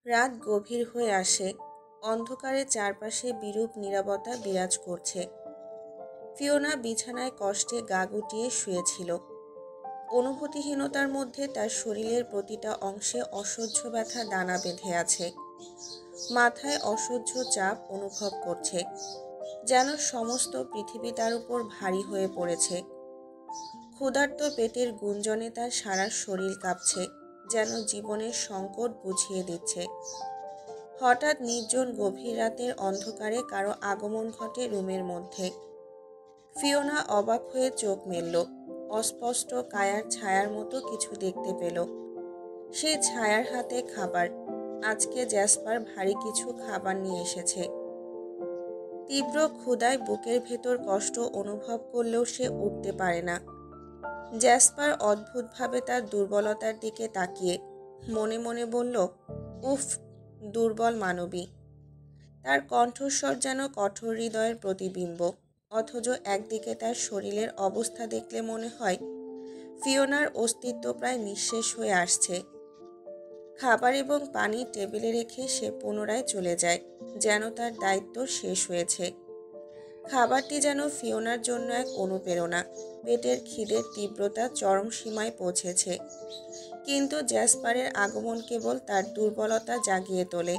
রাত গভীর হয়ে আসে। অন্ধকারে চারপাশে বিরূপ নীরবতা বিরাজ করছে। ফিওনা বিছানায় কষ্টে গা গুটিয়ে শুয়েছিল। অনুভূতিহীনতার মধ্যে তার শরীরের প্রতিটা অংশে অসহ্য ব্যথা দানা বেঁধে আছে। মাথায় অসহ্য চাপ অনুভব করছে, যেন সমস্ত পৃথিবী তার উপর ভারী হয়ে পড়েছে। ক্ষুধার্ত পেটের গুঞ্জনে তার সারা শরীর কাঁপছে, যেন জীবনের সংকট বুঝিয়ে দিচ্ছে। হঠাৎ নির্জন গভীর রাতের অন্ধকারে কারো আগমন ঘটে রুমের মধ্যে। ফিওনা অবাক হয়ে চোখ মেলল। অস্পষ্ট কায়ার ছায়ার মতো কিছু দেখতে পেল। সে ছায়ার হাতে খাবার। আজকে জ্যাসপার ভারী কিছু খাবার নিয়ে এসেছে। তীব্র ক্ষুধায় বুকের ভেতর কষ্ট অনুভব করলেও সে উঠতে পারে না। জ্যাসপার অদ্ভুতভাবে তার দুর্বলতার দিকে তাকিয়ে মনে মনে বলল, উফ, দুর্বল মানবী। তার কণ্ঠস্বর যেন কঠোর হৃদয়ের প্রতিবিম্ব, অথচ একদিকে তার শরীরের অবস্থা দেখলে মনে হয় ফিওনার অস্তিত্ব প্রায় নিঃশেষ হয়ে আসছে। খাবার এবং পানি টেবিলে রেখে সে পুনরায় চলে যায়, যেন তার দায়িত্ব শেষ হয়েছে। খাবারটি যেন ফিওনার জন্য এক অনুপ্রেরণা। পেটের খিদের তীব্রতা চরম সীমায় পৌঁছেছে, কিন্তু জ্যাসপারের আগমন কেবল তার দুর্বলতা জাগিয়ে তোলে।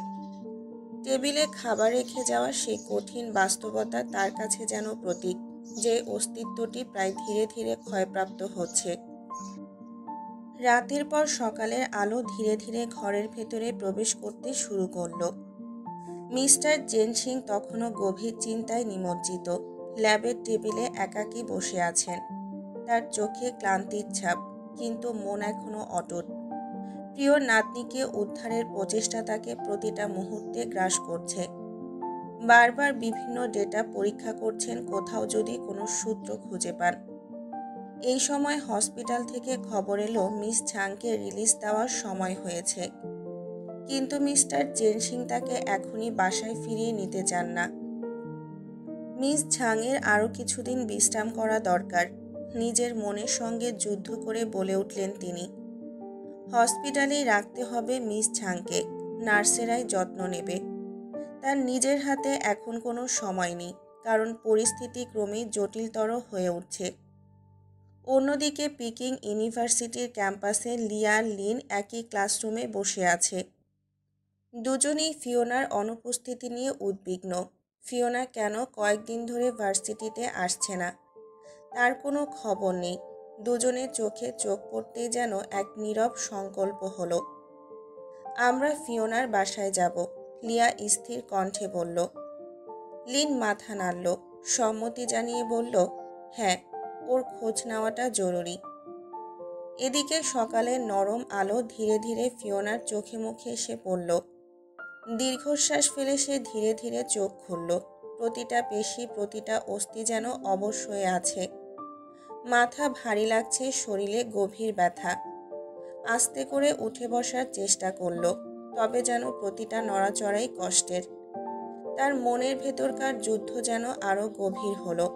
টেবিলে খাবার রেখে যাওয়া সেই কঠিন বাস্তবতা তার কাছে যেন প্রতীক যে অস্তিত্বটি প্রায় ধীরে ধীরে ক্ষয়প্রাপ্ত হচ্ছে। রাতের পর সকালের আলো ধীরে ধীরে ঘরের ভেতরে প্রবেশ করতে শুরু করল। মিস্টার জেনসিং তখনও গভীর চিন্তায় নিমজ্জিত। ল্যাবের টেবিলে একাকী বসে আছেন। তার চোখে ক্লান্তির ছাপ, কিন্তু মন এখনো অটুট। প্রিয় নাতনিকে উদ্ধারের প্রচেষ্টা তাকে প্রতিটা মুহূর্তে গ্রাস করছে। বারবার বিভিন্ন ডেটা পরীক্ষা করছেন, কোথাও যদি কোনো সূত্র খুঁজে পান। এই সময় হসপিটাল থেকে খবর এলো মিস ঝাংকে রিলিজ দেওয়ার সময় হয়েছে, কিন্তু মিস্টার জেনসিং তাকে এখনই বাসায় ফিরিয়ে নিতে চান না। মিস ঝাংয়ের আরও কিছুদিন বিশ্রাম করা দরকার, নিজের মনের সঙ্গে যুদ্ধ করে বলে উঠলেন তিনি। হসপিটালেই রাখতে হবে মিস ঝাংকে, নার্সেরাই যত্ন নেবে। তার নিজের হাতে এখন কোনো সময় নেই, কারণ পরিস্থিতি ক্রমেই জটিলতর হয়ে উঠছে। অন্যদিকে পিকিং ইউনিভার্সিটির ক্যাম্পাসে লিয়া লিন একই ক্লাসরুমে বসে আছে। দুজনেই ফিওনার অনুপস্থিতি নিয়ে উদ্বিগ্ন। ফিওনা কেন কয়েকদিন ধরে ভার্সিটিতে আসছে না, তার কোনো খবর নেই। দুজনের চোখে চোখ পড়তেই যেন এক নীরব সংকল্প হলো। আমরা ফিওনার বাসায় যাব, লিয়া স্থির কণ্ঠে বলল। লিন মাথা নাড়ল, সম্মতি জানিয়ে বলল, হ্যাঁ, ওর খোঁজ নেওয়াটা জরুরি। এদিকে সকালের নরম আলো ধীরে ধীরে ফিওনার চোখে মুখে এসে পড়ল। দীর্ঘশ্বাস ফেলে সে ধীরে ধীরে চোখ খুলল। প্রতিটা পেশি, প্রতিটা অস্থি যেন অবশ হয়ে আছে। মাথা ভারী লাগছে, শরীরে গভীর ব্যথা। আস্তে করে উঠে বসার চেষ্টা করল, তবে যেন প্রতিটা নড়াচড়াই কষ্টের। তার মনের ভেতরকার যুদ্ধ যেন আরো গভীর হলো।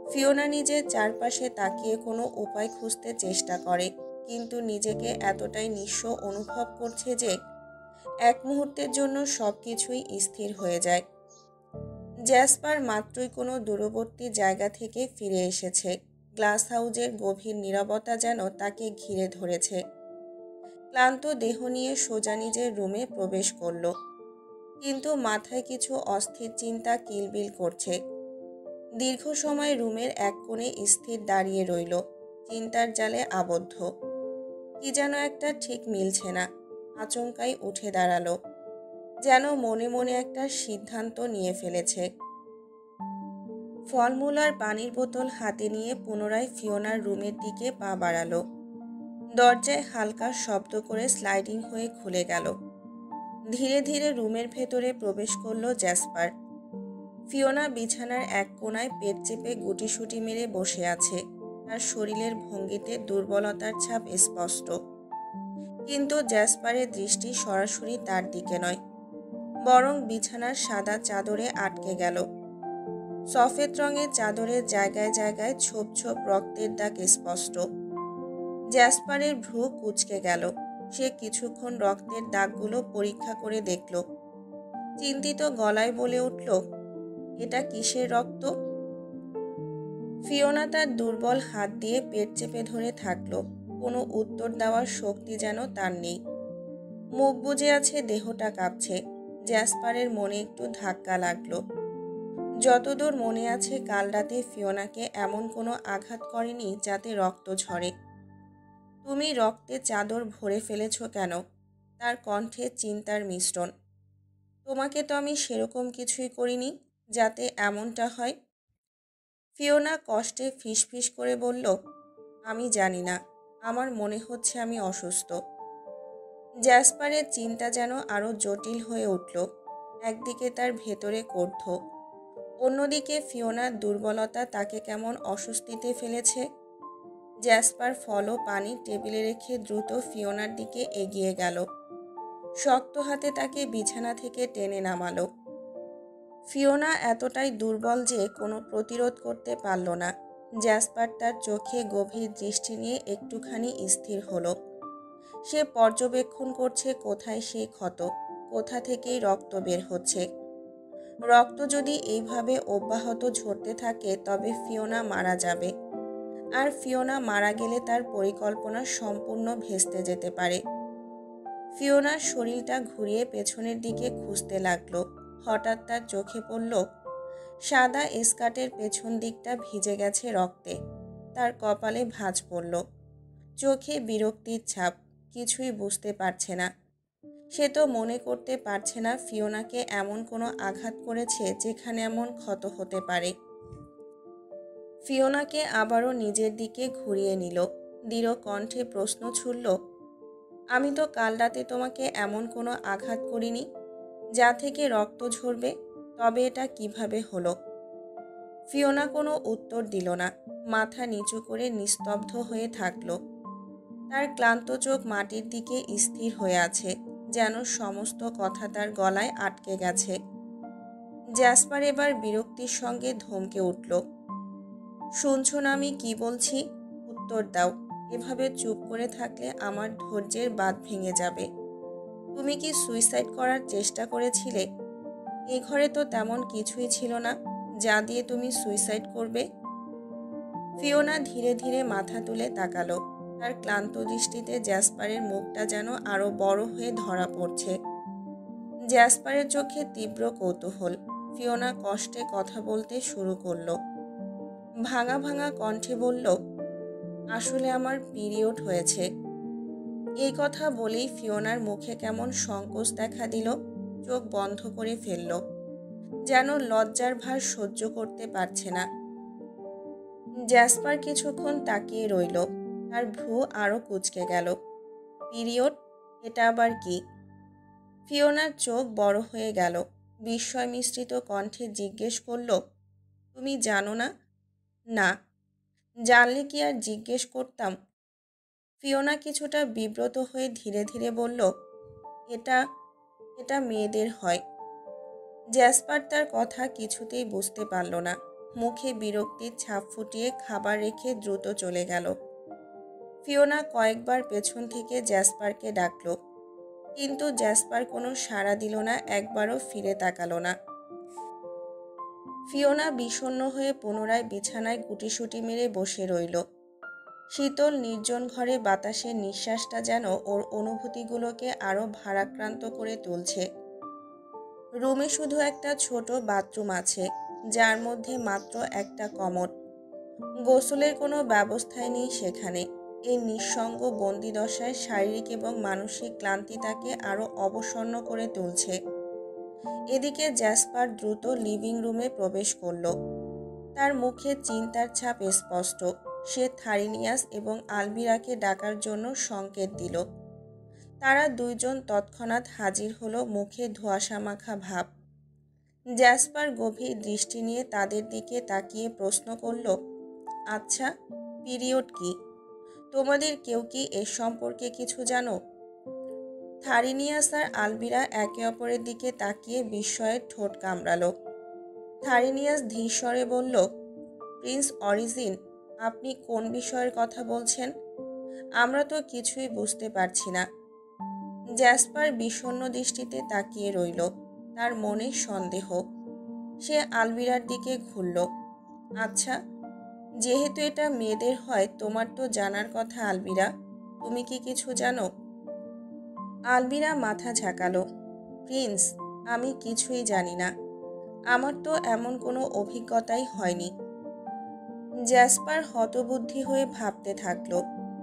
ফিওনা নিজের চারপাশে তাকিয়ে কোনো উপায় খুঁজতে চেষ্টা করে, কিন্তু নিজেকে এতটাই নিঃস্ব অনুভব করছে যে এক মুহূর্তের জন্য সবকিছুই স্থির হয়ে যায়। জ্যাসপার মাত্রই কোনো দূরবর্তী জায়গা থেকে ফিরে এসেছে। গ্লাস হাউজের গভীর নীরবতা যেন তাকে ঘিরে ধরেছে। ক্লান্ত দেহ নিয়ে সোজা নিজের রুমে প্রবেশ করল, কিন্তু মাথায় কিছু অস্থির চিন্তা কিলবিল করছে। দীর্ঘ সময় রুমের এক কোণে স্থির দাঁড়িয়ে রইল, চিন্তার জালে আবদ্ধ। কি যেন একটা ঠিক মিলছে না। আচমকাই উঠে দাঁড়ালো, যেন মনে মনে একটা সিদ্ধান্ত নিয়ে ফেলেছে। ফলমূল আর পানির বোতল হাতে নিয়ে পুনরায় ফিওনার রুমের দিকে পা বাড়ালো। দরজায় হালকা শব্দ করে স্লাইডিং হয়ে খুলে গেল। ধীরে ধীরে রুমের ভেতরে প্রবেশ করলো জ্যাসপার। ফিওনা বিছানার এক কোণায় পেট চেপে গুটিসুটি মেরে বসে আছে। তার শরীরের ভঙ্গিতে দুর্বলতার ছাপ স্পষ্ট, কিন্তু জ্যাসপারের দৃষ্টি সরাসরি তার দিকে নয়, বরং বিছানার সাদা চাদরে আটকে গেল। সফেদ রঙের চাদরের জায়গায় জায়গায় ছোপ ছোপ রক্তের দাগ স্পষ্ট। জ্যাসপারের ভ্রু কুঁচকে গেল। সে কিছুক্ষণ রক্তের দাগগুলো পরীক্ষা করে দেখল। চিন্তিত গলায় বলে উঠল, এটা কিসের রক্ত? ফিওনা তার দুর্বল হাত দিয়ে পেট চেপে ধরে থাকলো। কোনো উত্তর দেওয়ার শক্তি যেন তার নেই। মুখ বুজে আছে, দেহটা কাঁপছে। জ্যাসপারের মনে একটু ধাক্কা লাগলো। যতদূর মনে আছে, কাল রাতে ফিওনাকে এমন কোনো আঘাত করেনি যাতে রক্ত ঝরে। তুমি রক্তে চাদর ভরে ফেলেছ কেন? তার কণ্ঠে চিন্তার মিশ্রণ। তোমাকে তো আমি সেরকম কিছুই করিনি যাতে এমনটা হয়। ফিওনা কষ্টে ফিসফিস করে বলল, আমি জানি না, আমার মনে হচ্ছে আমি অসুস্থ। জ্যাসপারের চিন্তা যেন আরও জটিল হয়ে উঠল। একদিকে তার ভেতরে ক্রোধ, অন্যদিকে ফিওনার দুর্বলতা তাকে কেমন অস্বস্তিতে ফেলেছে। জ্যাসপার ফল ও পানি টেবিলে রেখে দ্রুত ফিওনার দিকে এগিয়ে গেল। শক্ত হাতে তাকে বিছানা থেকে টেনে নামালো। ফিওনা এতটাই দুর্বল যে কোনো প্রতিরোধ করতে পারল না। জ্যাসপার তার চোখে গভীর দৃষ্টি নিয়ে একটুখানি স্থির হলো। সে পর্যবেক্ষণ করছে কোথায় সেই ক্ষত, কোথা থেকেই রক্ত বের হচ্ছে। রক্ত যদি এইভাবে অব্যাহত ঝরতে থাকে তবে ফিওনা মারা যাবে। আর ফিওনা মারা গেলে তার পরিকল্পনা সম্পূর্ণ ভেস্তে যেতে পারে। ফিওনার শরীরটা ঘুরিয়ে পেছনের দিকে খুঁজতে লাগলো। হঠাৎ তার চোখে পড়ল সাদা স্কার্টের পেছন দিকটা ভিজে গেছে রক্তে। তার কপালে ভাঁজ পড়ল, চোখে বিরক্তির ছাপ। কিছুই বুঝতে পারছে না। সে তো মনে করতে পারছে না ফিওনাকে এমন কোনো আঘাত করেছে যেখানে এমন ক্ষত হতে পারে। ফিওনাকে আবারও নিজের দিকে ঘুরিয়ে নিল। দৃঢ় কণ্ঠে প্রশ্ন ছুড়ল, আমি তো কাল রাতে তোমাকে এমন কোনো আঘাত করিনি যা থেকে রক্ত ঝরবে, তবে এটা কিভাবে হলো? ফিওনা কোনো উত্তর দিল না। মাথা নিচু করে নিস্তব্ধ হয়ে থাকল। তার ক্লান্ত চোখ মাটির দিকে স্থির হয়ে আছে, যেন সমস্ত কথা তার গলায় আটকে গেছে। জ্যাসপার এবার বিরক্তির সঙ্গে ধমকে উঠল, শুনছো না আমি কি বলছি? উত্তর দাও। এভাবে চুপ করে থাকলে আমার ধৈর্যের বাঁধ ভেঙে যাবে। তুমি কি সুইসাইড করার চেষ্টা করেছিলে? এ ঘরে তো তেমন কিছুই ছিল না যা দিয়ে তুমি সুইসাইড করবে। ফিওনা ধীরে ধীরে মাথা তুলে তাকালো। তার ক্লান্ত দৃষ্টিতে জ্যাসপারের মুখটা যেন আরো বড় হয়ে ধরা পড়ছে। জ্যাসপারের চোখে তীব্র কৌতূহল। ফিওনা কষ্টে কথা বলতে শুরু করলো। ভাঙা ভাঙা কণ্ঠে বলল, আসলে আমার পিরিয়ড হয়েছে। এই কথা বলেই ফিওনার মুখে কেমন সংকোচ দেখা দিল। চোখ বন্ধ করে ফেলল, যেন লজ্জার ভার সহ্য করতে পারছে না। জ্যাসপার কিছুক্ষণ তাকিয়ে রইল। তার ভ্রু আরো কুঁচকে গেল। পিরিয়ড? এটা আবার কি? ফিওনার চোখ বড় হয়ে গেল। বিস্ময় মিশ্রিত কণ্ঠে জিজ্ঞেস করল, তুমি জানো না? না, জানলে কি আর জিজ্ঞেস করতাম। ফিওনা কিছুটা বিব্রত হয়ে ধীরে ধীরে বলল, এটা এটা মেয়েদের হয়। জ্যাসপার তার কথা কিছুতেই বুঝতে পারল না। মুখে বিরক্তির ছাপ ফুটিয়ে খাবার রেখে দ্রুত চলে গেল। ফিওনা কয়েকবার পেছন থেকে জ্যাসপারকে ডাকল, কিন্তু জ্যাসপার কোনো সাড়া দিল না, একবারও ফিরে তাকালো না। ফিওনা বিষণ্ণ হয়ে পুনরায় বিছানায় গুটিসুটি মেরে বসে রইল। শীতল নির্জন ঘরে বাতাসের নিঃশ্বাসটা যেন ওর অনুভূতিগুলোকে আরো ভারাক্রান্ত করে তুলছে। রুমে শুধু একটা ছোট বাথরুম আছে, যার মধ্যে মাত্র একটা কমোড। গোসলের কোনো ব্যবস্থাই নেই সেখানে। এই নিঃসঙ্গ বন্দিদশায় শারীরিক এবং মানসিক ক্লান্তি তাকে আরো অবসন্ন করে তুলছে। এদিকে জ্যাসপার দ্রুত লিভিং রুমে প্রবেশ করল। তার মুখে চিন্তার ছাপ স্পষ্ট। সে থারিনিয়াস এবং আলবিরাকে ডাকার জন্য সংকেত দিল। তারা দুইজন তৎক্ষণাৎ হাজির হলো, মুখে ধোঁয়াশা মাখা ভাব। জ্যাসপার গভীর দৃষ্টি নিয়ে তাদের দিকে তাকিয়ে প্রশ্ন করল, আচ্ছা, পিরিয়ড কি? তোমাদের কেউ কি এর সম্পর্কে কিছু জানো? থারিনিয়াস আর আলবিরা একে অপরের দিকে তাকিয়ে বিস্ময়ের ঠোঁট কামড়ালো। থারিনিয়াস ধীর স্বরে বলল, প্রিন্স অরিজিন, আপনি কোন বিষয়ের কথা বলছেন? আমরা তো কিছুই বুঝতে পারছি না। জ্যাসপার বিষণ্ণ দৃষ্টিতে তাকিয়ে রইল। তার মনে সন্দেহ। সে আলভিরার দিকে ঘুরল। আচ্ছা, যেহেতু এটা মেয়েদের হয়, তোমার তো জানার কথা আলভিরা। তুমি কি কিছু জানো? আলভিরা মাথা ঝাঁকালো। প্রিন্স, আমি কিছুই জানি না। আমার তো এমন কোনো অভিজ্ঞতাই হয়নি। জ্যাসপার হতবুদ্ধি হয়ে ভাবতে থাকলো।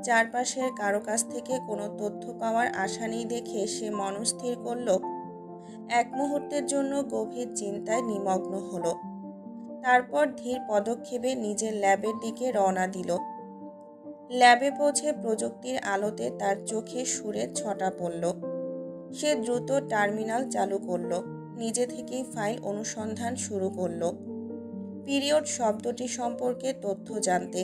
চারপাশের কারো কাছ থেকে কোনো তথ্য পাওয়ার আশা নেই দেখে সে মনস্থির করল। এক মুহূর্তের জন্য গভীর চিন্তায় নিমগ্ন হলো। তারপর ধীর পদক্ষেপে নিজের ল্যাবের দিকে রওনা দিল। ল্যাবে পৌঁছে প্রযুক্তির আলোতে তার চোখে সুরের ছটা পড়ল। সে দ্রুত টার্মিনাল চালু করল। নিজে থেকেই ফাইল অনুসন্ধান শুরু করল, পিরিয়ড শব্দটি সম্পর্কে তথ্য জানতে।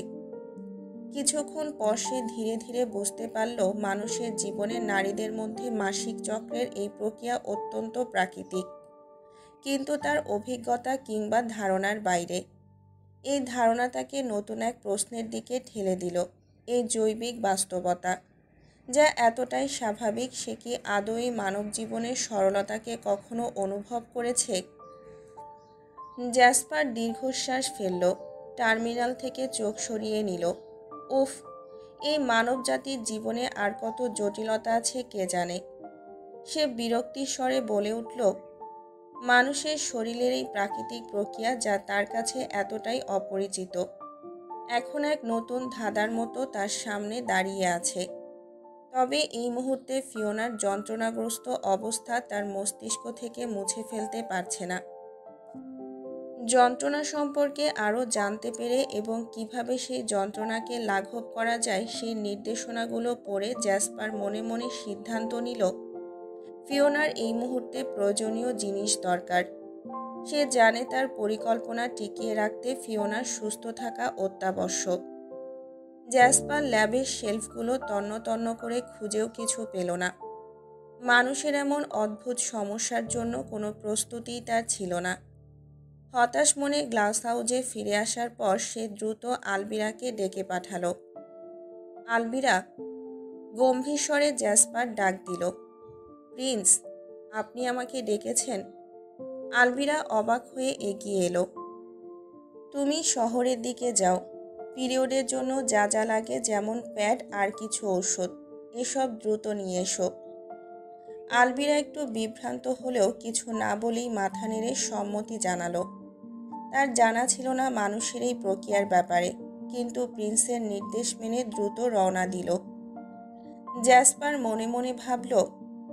কিছুক্ষণ পর সে ধীরে ধীরে বুঝতে পারল মানুষের জীবনে নারীদের মধ্যে মাসিক চক্রের এই প্রক্রিয়া অত্যন্ত প্রাকৃতিক, কিন্তু তার অভিজ্ঞতা কিংবা ধারণার বাইরে। এই ধারণা তাকে নতুন এক প্রশ্নের দিকে ঠেলে দিল। এই জৈবিক বাস্তবতা, যা এতটাই স্বাভাবিক, সে কি আদৌ এই মানব জীবনের সরলতাকে কখনো অনুভব করেছে? জ্যাসপার দীর্ঘশ্বাস ফেলল। টার্মিনাল থেকে চোখ সরিয়ে নিল। উফ, এই মানব জাতির জীবনে আর কত জটিলতা আছে কে জানে। সে বিরক্তির স্বরে বলে উঠল, মানুষের শরীরের এই প্রাকৃতিক প্রক্রিয়া যা তার কাছে এতটাই অপরিচিত, এখন এক নতুন ধাঁধার মতো তার সামনে দাঁড়িয়ে আছে। তবে এই মুহূর্তে ফিওনার যন্ত্রণাগ্রস্ত অবস্থা তার মস্তিষ্ক থেকে মুছে ফেলতে পারছে না। যন্ত্রণা সম্পর্কে আরও জানতে পেরে এবং কিভাবে সেই যন্ত্রণাকে লাঘব করা যায় সেই নির্দেশনাগুলো পড়ে জ্যাসপার মনে মনে সিদ্ধান্ত নিল, ফিওনার এই মুহূর্তে প্রয়োজনীয় জিনিস দরকার। সে জানে তার পরিকল্পনা টিকিয়ে রাখতে ফিওনার সুস্থ থাকা অত্যাবশ্যক। জ্যাসপার ল্যাবের শেলফগুলো তন্ন তন্ন করে খুঁজেও কিছু পেল না। মানুষের এমন অদ্ভুত সমস্যার জন্য কোনো প্রস্তুতিই তার ছিল না। হতাশ মনে গ্লাস হাউজে ফিরে আসার পর সে দ্রুত আলভিরাকে ডেকে পাঠালো। আলভিরা, গম্ভীর স্বরে জ্যাসপার ডাক দিল। প্রিন্স, আপনি আমাকে ডেকেছেন? আলভিরা অবাক হয়ে এগিয়ে এলো। তুমি শহরের দিকে যাও। পিরিয়ডের জন্য যা যা লাগে, যেমন প্যাড আর কিছু ঔষধ, এসব দ্রুত নিয়ে এসো। আলভিরা একটু বিভ্রান্ত হলেও কিছু না বলেই মাথা নেড়ে সম্মতি জানালো। তার জানা ছিল না মানুষের এই প্রক্রিয়ার ব্যাপারে, কিন্তু প্রিন্সের নির্দেশ মেনে দ্রুত রওনা দিল। জ্যাসপার মনে মনে ভাবল,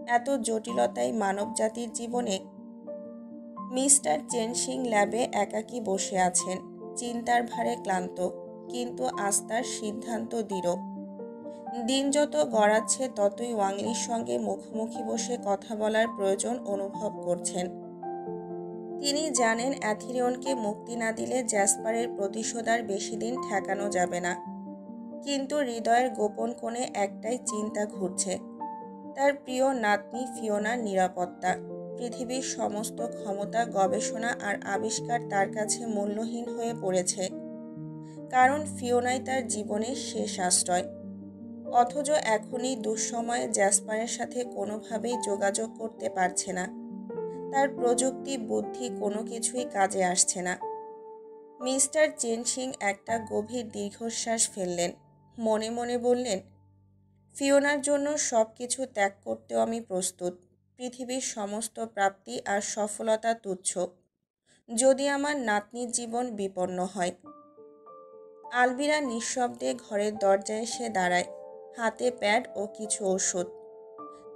এত জটিলতাই মানব জাতির জীবনে। মিস্টার চেনসিং ল্যাবে একাকী বসে আছেন, চিন্তার ভারে ক্লান্ত, কিন্তু আস্থার সিদ্ধান্ত দৃঢ়। দিন যত গড়াচ্ছে ততই ওয়াংলির সঙ্গে মুখোমুখি বসে কথা বলার প্রয়োজন অনুভব করছেন। তিনি জানেন অ্যাথিরিয়নকে মুক্তি না দিলে জ্যাসপারের প্রতিশোধ আর বেশি দিন ঠেকানো যাবে না। কিন্তু হৃদয়ের গোপন কোণে একটাই চিন্তা ঘুরছে, তার প্রিয় নাতনি ফিওনার নিরাপত্তা। পৃথিবীর সমস্ত ক্ষমতা, গবেষণা আর আবিষ্কার তার কাছে মূল্যহীন হয়ে পড়েছে, কারণ ফিওনাই তার জীবনের শেষ আশ্রয়। অথচ এখনই দুঃসময়ে জ্যাসপারের সাথে কোনোভাবেই যোগাযোগ করতে পারছে না। তার প্রযুক্তি, বুদ্ধি কোনো কিছুই কাজে আসছে না। মিস্টার চেনসিং একটা গভীর দীর্ঘশ্বাস ফেললেন। মনে মনে বললেন, ফিওনার জন্য সব কিছু ত্যাগ করতেও আমি প্রস্তুত। পৃথিবীর সমস্ত প্রাপ্তি আর সফলতা তুচ্ছ, যদি আমার নাতনির জীবন বিপন্ন হয়। আলভিরা নিঃশব্দে ঘরের দরজায় এসে দাঁড়ায়, হাতে প্যাড ও কিছু ওষুধ।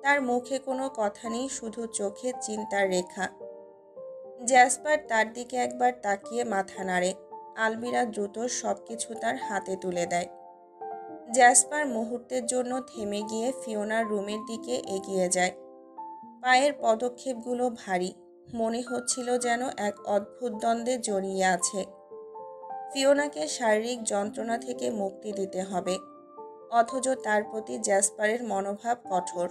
তার মুখে কোনো কথা নেই, শুধু চোখে চিন্তার রেখা। জ্যাসপার তার দিকে একবার তাকিয়ে মাথা নাড়ে। আলভিরা দ্রুত সবকিছু তার হাতে তুলে দেয়। জ্যাসপার মুহূর্তের জন্য থেমে গিয়ে ফিওনার রুমের দিকে এগিয়ে যায়। পায়ের পদক্ষেপগুলো ভারী, মনে হচ্ছিল যেন এক অদ্ভুত দ্বন্দ্বে জড়িয়ে আছে। ফিওনাকে শারীরিক যন্ত্রণা থেকে মুক্তি দিতে হবে, অথচ তার প্রতি জ্যাসপারের মনোভাব কঠোর।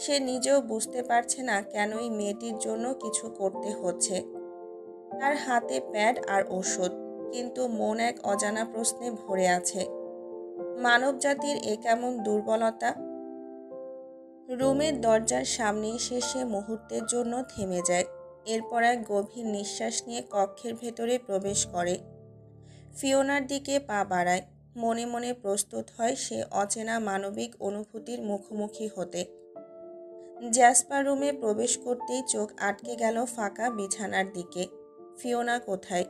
সে নিজেও বুঝতে পারছে না কেন এই মেয়েটির জন্য কিছু করতে হচ্ছে। তার হাতে প্যাড আর ওষুধ, কিন্তু মন এক অজানা প্রশ্নে ভরে আছে। মানব জাতির এ কেমন দুর্বলতা? রুমের দরজার সামনে এসে সে মুহূর্তের জন্য থেমে যায়। এরপর এক গভীর নিঃশ্বাস নিয়ে কক্ষের ভেতরে প্রবেশ করে। ফিওনার দিকে পা বাড়ায়। মনে মনে প্রস্তুত হয় সে অচেনা মানবিক অনুভূতির মুখোমুখি হতে। জ্যাসপার রুমে প্রবেশ করতেই চোখ আটকে গেল ফাঁকা বিছানার দিকে। ফিওনা কোথায়?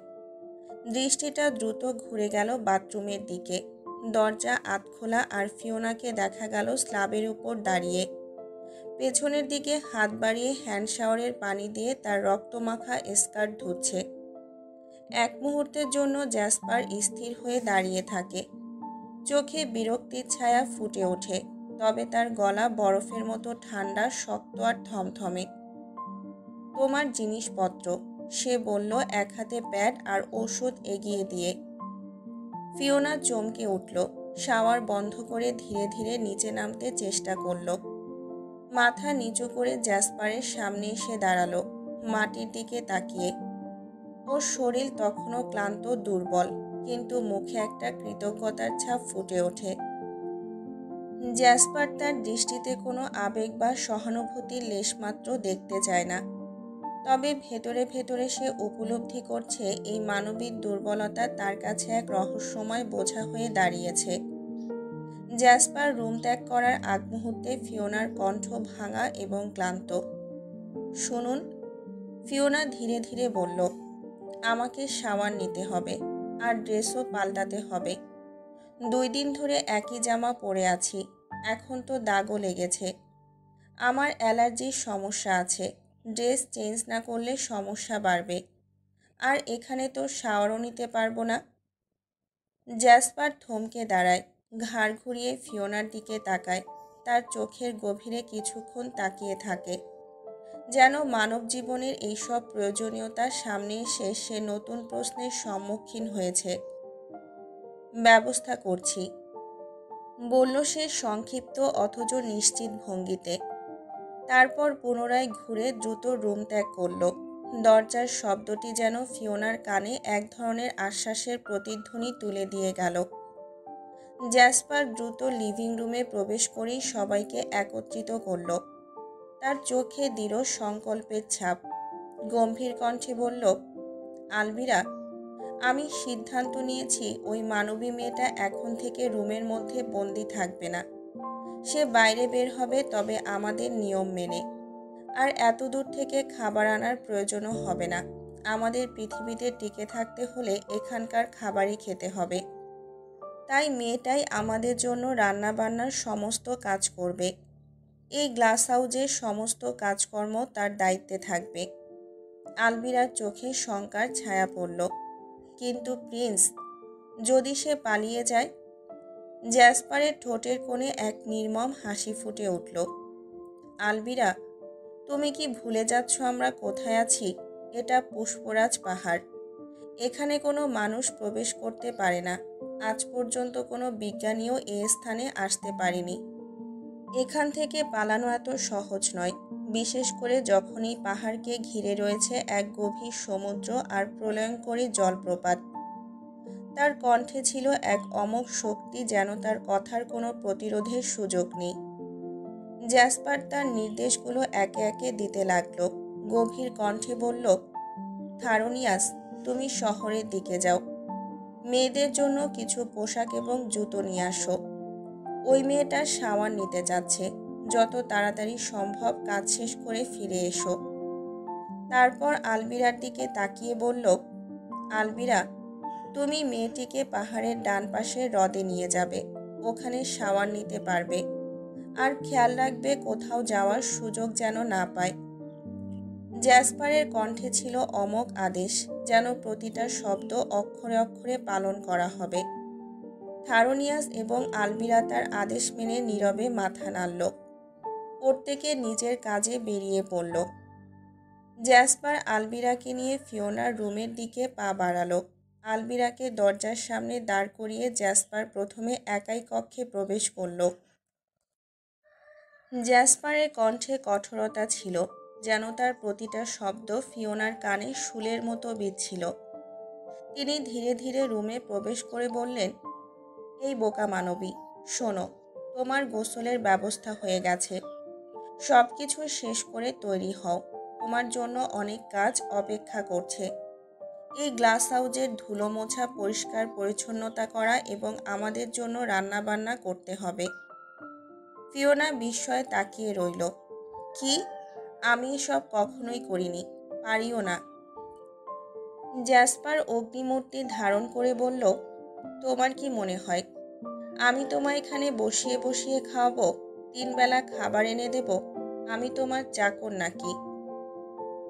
দৃষ্টিটা দ্রুত ঘুরে গেল বাথরুমের দিকে। দরজা আধখোলা আর ফিওনাকে দেখা গেল স্ল্যাবের উপর দাঁড়িয়ে, পেছনের দিকে হাত বাড়িয়ে হ্যান্ড শাওয়ারের পানি দিয়ে তার রক্তমাখা স্কার্ট ধুচ্ছে। এক মুহূর্তের জন্য জ্যাসপার স্থির হয়ে দাঁড়িয়ে থাকে। চোখে বিরক্তির ছায়া ফুটে ওঠে, তবে তার গলা বরফের মতো ঠান্ডা, শক্ত আর থমথমে। তোমার জিনিসপত্র, সে বলল এক হাতে প্যাড আর ওষুধ এগিয়ে দিয়ে। ফিওনা চমকে উঠল। শাওয়ার বন্ধ করে ধীরে ধীরে নিচে নামতে চেষ্টা করল। মাথা নিচু করে জ্যাসপারের সামনে এসে দাঁড়ালো, মাটির দিকে তাকিয়ে। ওর শরীর তখনও ক্লান্ত, দুর্বল, কিন্তু মুখে একটা কৃতজ্ঞতার ছাপ ফুটে ওঠে। জ্যাসপার তার দৃষ্টিতে কোনো আবেগ বা সহানুভূতির লেশমাত্র দেখতে চায় না, তবে ভেতরে ভেতরে সে উপলব্ধি করছে এই মানবিক দুর্বলতা তার কাছে এক রহস্যময় বোঝা হয়ে দাঁড়িয়েছে। জ্যাসপার রুম ত্যাগ করার আগ মুহূর্তে ফিওনার কণ্ঠ ভাঙা এবং ক্লান্ত। শুনুন, ফিওনা ধীরে ধীরে বলল, আমাকে শাওয়ার নিতে হবে আর ড্রেসও পাল্টাতে হবে। 2 দিন ধরে একই জামা পরে আছি, এখন তো দাগও লেগেছে। আমার অ্যালার্জির সমস্যা আছে, ড্রেস চেঞ্জ না করলে সমস্যা বাড়বে। আর এখানে তো শাওয়ারও নিতে পারবো না। জ্যাসপার থমকে দাঁড়ায়, ঘাড় ঘুরিয়ে ফিওনার দিকে তাকায়। তার চোখের গভীরে কিছুক্ষণ তাকিয়ে থাকে, যেন মানব জীবনের এইসব প্রয়োজনীয়তার সামনে এসে সে নতুন প্রশ্নের সম্মুখীন হয়েছে। ব্যবস্থা করছি, বলল সে সংক্ষিপ্ত অথচ নিশ্চিত ভঙ্গিতে। তারপর পুনরায় ঘুরে দ্রুত রুম ত্যাগ করল। দরজার শব্দটি যেন ফিওনার কানে এক ধরনের আশ্বাসের প্রতিধ্বনি তুলে দিয়ে গেল। জ্যাসপার দ্রুত লিভিং রুমে প্রবেশ করেই সবাইকে একত্রিত করল। তার চোখে দৃঢ় সংকল্পের ছাপ। গম্ভীর কণ্ঠে বলল, আলভিরা, আমি সিদ্ধান্ত নিয়েছি ওই মানবী মেয়েটা এখন থেকে রুমের মধ্যে বন্দি থাকবে না। সে বাইরে বের হবে, তবে আমাদের নিয়ম মেনে। আর এত দূর থেকে খাবার আনার প্রয়োজনও হবে না। আমাদের পৃথিবীতে টিকে থাকতে হলে এখানকার খাবারই খেতে হবে। তাই মেয়েটাই আমাদের জন্য রান্নাবান্নার সমস্ত কাজ করবে। এই গ্লাস হাউজের সমস্ত কাজকর্ম তার দায়িত্বে থাকবে। আলভিরার চোখে শঙ্কার ছায়া পড়ল। কিন্তু প্রিন্স, যদি সে পালিয়ে যায়? জ্যাসপারের ঠোঁটের কোণে এক নির্মম হাসি ফুটে উঠল। আলভিরা, তুমি কি ভুলে যাচ্ছ আমরা কোথায় আছি? এটা পুষ্পরাজ পাহাড়। এখানে কোনো মানুষ প্রবেশ করতে পারে না। আজ পর্যন্ত কোনো বিজ্ঞানীও এ স্থানে আসতে পারেনি। এখান থেকে পালানো এত সহজ নয়, বিশেষ করে যখনই পাহাড়কে ঘিরে রয়েছে এক গভীর সমুদ্র আর প্রলয়ঙ্করী জলপ্রপাত। তার কণ্ঠে ছিল এক অমোঘ শক্তি, যেন তার কথার কোনো প্রতিরোধের সুযোগ নেই। জ্যাসপার তার নির্দেশগুলো একে একে দিতে লাগলো। গভীর কণ্ঠে বলল, থারোনিয়াস, তুমি শহরের দিকে যাও। মেয়েদের জন্য কিছু পোশাক এবং জুতো নিয়ে আসো। ওই মেয়েটা শাওয়ার নিতে যাচ্ছে। যত তাড়াতাড়ি সম্ভব কাজ শেষ করে ফিরে এসো। তারপর আলভিরার দিকে তাকিয়ে বলল, আলভিরা, তুমি মেয়েটিকে পাহাড়ের ডান পাশে হ্রদে নিয়ে যাবে। ওখানে শাওয়ার নিতে পারবে। আর খেয়াল রাখবে কোথাও যাওয়ার সুযোগ যেন না পায়। জ্যাসপারের কণ্ঠে ছিল অমোঘ আদেশ, যেন প্রতিটা শব্দ অক্ষরে অক্ষরে পালন করা হবে। থারোনিয়াস এবং আলভিরা তার আদেশ মেনে নীরবে মাথা নাড়ল। প্রত্যেকে নিজের কাজে বেরিয়ে পড়ল। জ্যাসপার আলভিরাকে নিয়ে ফিওনার রুমের দিকে পা বাড়ালো। আলভিরাকে দরজার সামনে দাঁড় করিয়ে জ্যাসপার প্রথমে একাই কক্ষে প্রবেশ করল। জ্যাসপারের কণ্ঠে কঠোরতা ছিল, যেন তার প্রতিটা শব্দ ফিওনার কানে শুলের মতো বিঁধছিল। তিনি ধীরে ধীরে রুমে প্রবেশ করে বললেন, এই বোকা মানবী, শোনো, তোমার গোসলের ব্যবস্থা হয়ে গেছে। সবকিছু শেষ করে তৈরি হও, তোমার জন্য অনেক কাজ অপেক্ষা করছে। এই গ্লাস হাউজের ধুলো মোছা, পরিষ্কার পরিচ্ছন্নতা করা এবং আমাদের জন্য রান্নাবান্না করতে হবে। ফিওনা বিস্ময়ে তাকিয়ে রইল। কি? আমি এসব কখনোই করিনি, পারিও না। জ্যাসপার অগ্নিমূর্তি ধারণ করে বলল, তোমার কি মনে হয় আমি তোমায় এখানে বসিয়ে বসিয়ে খাওয়াবো? 3 বেলা খাবার এনে দেব? আমি তোমার চাকর নাকি?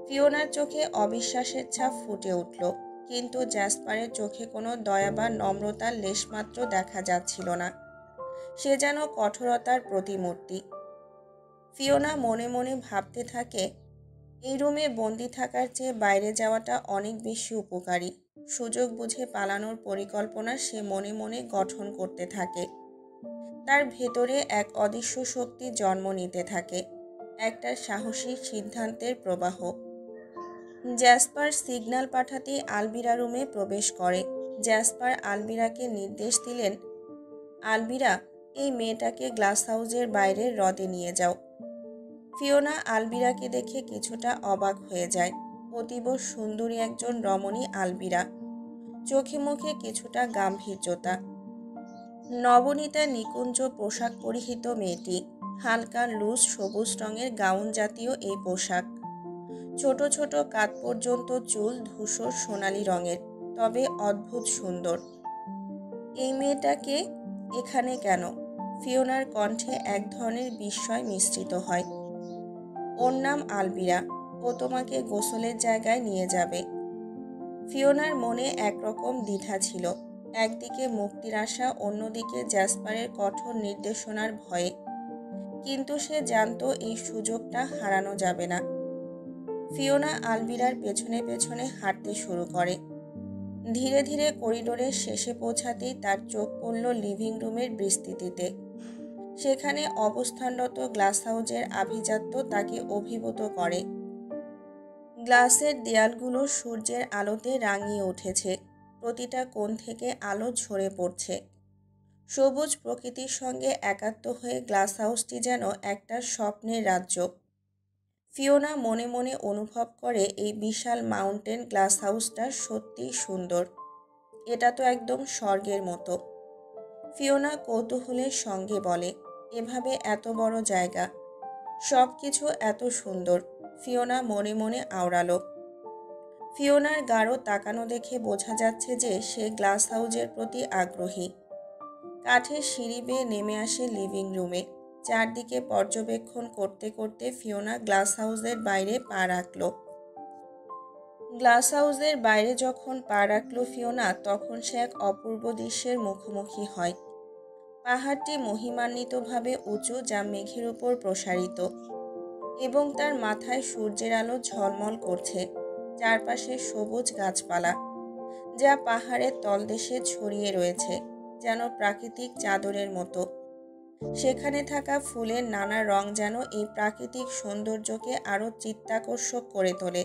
ফিওনার চোখে অবিশ্বাসের ছাপ ফুটে উঠল, কিন্তু জ্যাসপারের চোখে কোনো দয়া বা নম্রতার লেশমাত্র দেখা যাচ্ছিল না। সে যেন কঠোরতার প্রতিমূর্তি। ফিওনা মনে মনে ভাবতে থাকে, এই রুমে বন্দি থাকার চেয়ে বাইরে যাওয়াটা অনেক বেশি উপকারী। সুযোগ বুঝে পালানোর পরিকল্পনা সে মনে মনে গঠন করতে থাকে। তার ভেতরে এক অদৃশ্য শক্তি জন্ম নিতে থাকে, একটা সাহসী সিদ্ধান্তের প্রবাহ। জ্যাসপার সিগন্যাল পাঠাতেই আলবিরা রুমে প্রবেশ করে। জ্যাসপার আলবিরাকে নির্দেশ দিলেন, আলবিরা, এই মেয়েটাকে গ্লাস হাউজের বাইরের হ্রদে নিয়ে যাও। ফিওনা আলবিরাকে দেখে কিছুটা অবাক হয়ে যায়। অতীব সুন্দরী একজন রমণী আলবিরা, চোখে মুখে কিছুটা গাম্ভীর্যতা। নবনীতা নিকুঞ্জ পোশাক পরিহিত মেয়েটি, হালকা লুজ সবুজ রঙের গাউন জাতীয় এই পোশাক। ছোট ছোট কাঁধ পর্যন্ত চুল ধূসর সোনালি রঙের, তবে অদ্ভুত সুন্দর। এই মেয়েটাকে এখানে কেন? ফিওনার কণ্ঠে এক ধরনের বিস্ময় মিশ্রিত হয়। ওর নাম আলবিরা, ও তোমাকে গোসলের জায়গায় নিয়ে যাবে। ফিওনার মনে একরকম দ্বিধা ছিল, একদিকে মুক্তির আশা, অন্যদিকে জ্যাসপারের কঠোর নির্দেশনার ভয়ে। কিন্তু সে জানত এই সুযোগটা হারানো যাবে না। ফিওনা আলবিরার পেছনে পেছনে হাঁটতে শুরু করে। ধীরে ধীরে করিডোরের শেষে পৌঁছাতেই তার চোখ পড়ল লিভিং রুমের বিস্তৃতিতে। সেখানে অবস্থানরত গ্লাস হাউজের আভিজাত্য তাকে অভিভূত করে। গ্লাসের দেয়ালগুলো সূর্যের আলোতে রাঙিয়ে উঠেছে, প্রতিটা কোণ থেকে আলো ঝরে পড়ছে। সবুজ প্রকৃতির সঙ্গে একাত্ম হয়ে গ্লাস হাউসটি যেন একটা স্বপ্নের রাজ্য। ফিওনা মনে মনে অনুভব করে, এই বিশাল মাউন্টেন গ্লাস হাউসটা সত্যিই সুন্দর। এটা তো একদম স্বর্গের মতো। ফিওনা কৌতূহলের সঙ্গে বলে, এভাবে এত বড় জায়গা, সব কিছু এত সুন্দর। ফিওনা মনে মনে আওড়ালো। ফিওনার গাঢ় তাকানো দেখে বোঝা যাচ্ছে যে সে গ্লাস হাউজের প্রতি আগ্রহী। কাঠের সিঁড়ি বেয়ে নেমে আসে লিভিং রুমে। চারদিকে পর্যবেক্ষণ করতে করতে ফিওনা গ্লাস হাউসের বাইরে পা রাখল। গ্লাস হাউসের বাইরে যখন পা রাখল ফিওনা, তখন সে এক অপূর্ব দৃশ্যের মুখোমুখি হয়। পাহাড়টি মহিমান্বিতভাবে উঁচু, যা মেঘের উপর প্রসারিত, এবং তার মাথায় সূর্যের আলো ঝলমল করছে। চারপাশে সবুজ গাছপালা, যা পাহাড়ের তলদেশে ছড়িয়ে রয়েছে, যেন প্রাকৃতিক চাদরের মতো। সেখানে থাকা ফুলের নানা রং যেন এই প্রাকৃতিক সৌন্দর্যকে আরও চিত্তাকর্ষক করে তোলে।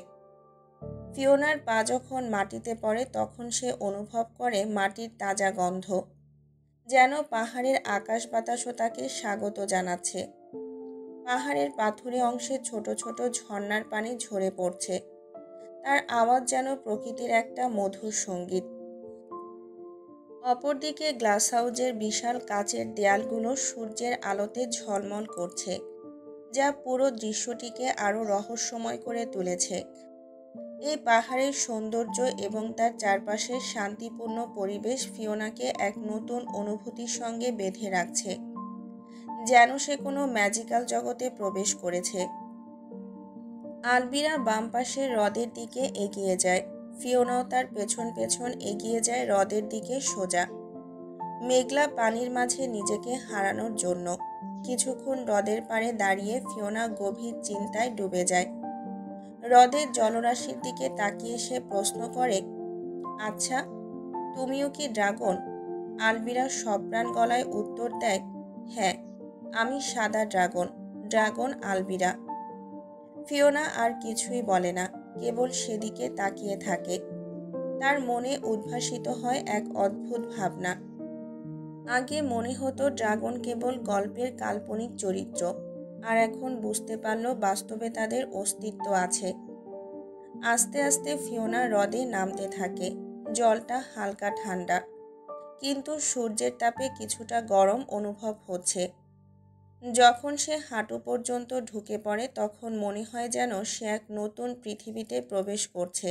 ফিওনার পা যখন মাটিতে পড়ে, তখন সে অনুভব করে মাটির তাজা গন্ধ, যেন পাহাড়ের আকাশ বাতাসও তাকে স্বাগত জানাচ্ছে। পাহাড়ের পাথুরে অংশে ছোট ছোট ঝর্ণার পানি ঝরে পড়ছে, তার আওয়াজ যেন প্রকৃতির একটা মধুর সঙ্গীত। অপরদিকে গ্লাস হাউজের বিশাল কাচের দেয়ালগুলো সূর্যের আলোতে ঝলমল করছে, যা পুরো দৃশ্যটিকে আরও রহস্যময় করে তুলেছে। এই পাহাড়ের সৌন্দর্য এবং তার চারপাশের শান্তিপূর্ণ পরিবেশ ফিওনাকে এক নতুন অনুভূতির সঙ্গে বেঁধে রাখছে, যেন সে কোনো ম্যাজিক্যাল জগতে প্রবেশ করেছে। আলবিরা বাম পাশের হ্রদের দিকে এগিয়ে যায়। ফিওনাও তার পেছন পেছন এগিয়ে যায় হ্রদের দিকে সোজা, মেঘলা পানির মাঝে নিজেকে হারানোর জন্য। কিছুক্ষণ হ্রদের পাড়ে দাঁড়িয়ে ফিওনা গভীর চিন্তায় ডুবে যায়। হ্রদের জলরাশির দিকে তাকিয়ে সে প্রশ্ন করে, আচ্ছা, তুমিও কি ড্রাগন? আলবিরা সপ্রাণ গলায় উত্তর দেয়, হ্যাঁ, আমি সাদা ড্রাগন, ড্রাগন আলবিরা। ফিওনা আর কিছুই বলে না, কেবল সেদিকে তাকিয়ে থাকে। তার মনে উদ্ভাসিত হয় এক অদ্ভুত ভাবনা। আগে মনে হতো ড্রাগন কেবল গল্পের কাল্পনিক চরিত্র, আর এখন বুঝতে পারল বাস্তবে তাদের অস্তিত্ব আছে। আস্তে আস্তে ফিওনা হ্রদে নামতে থাকে। জলটা হালকা ঠান্ডা, কিন্তু সূর্যের তাপে কিছুটা গরম অনুভব হচ্ছে। যখন সে হাঁটু পর্যন্ত ঢুকে পড়ে তখন মনে হয় যেন সে এক নতুন পৃথিবীতে প্রবেশ করছে।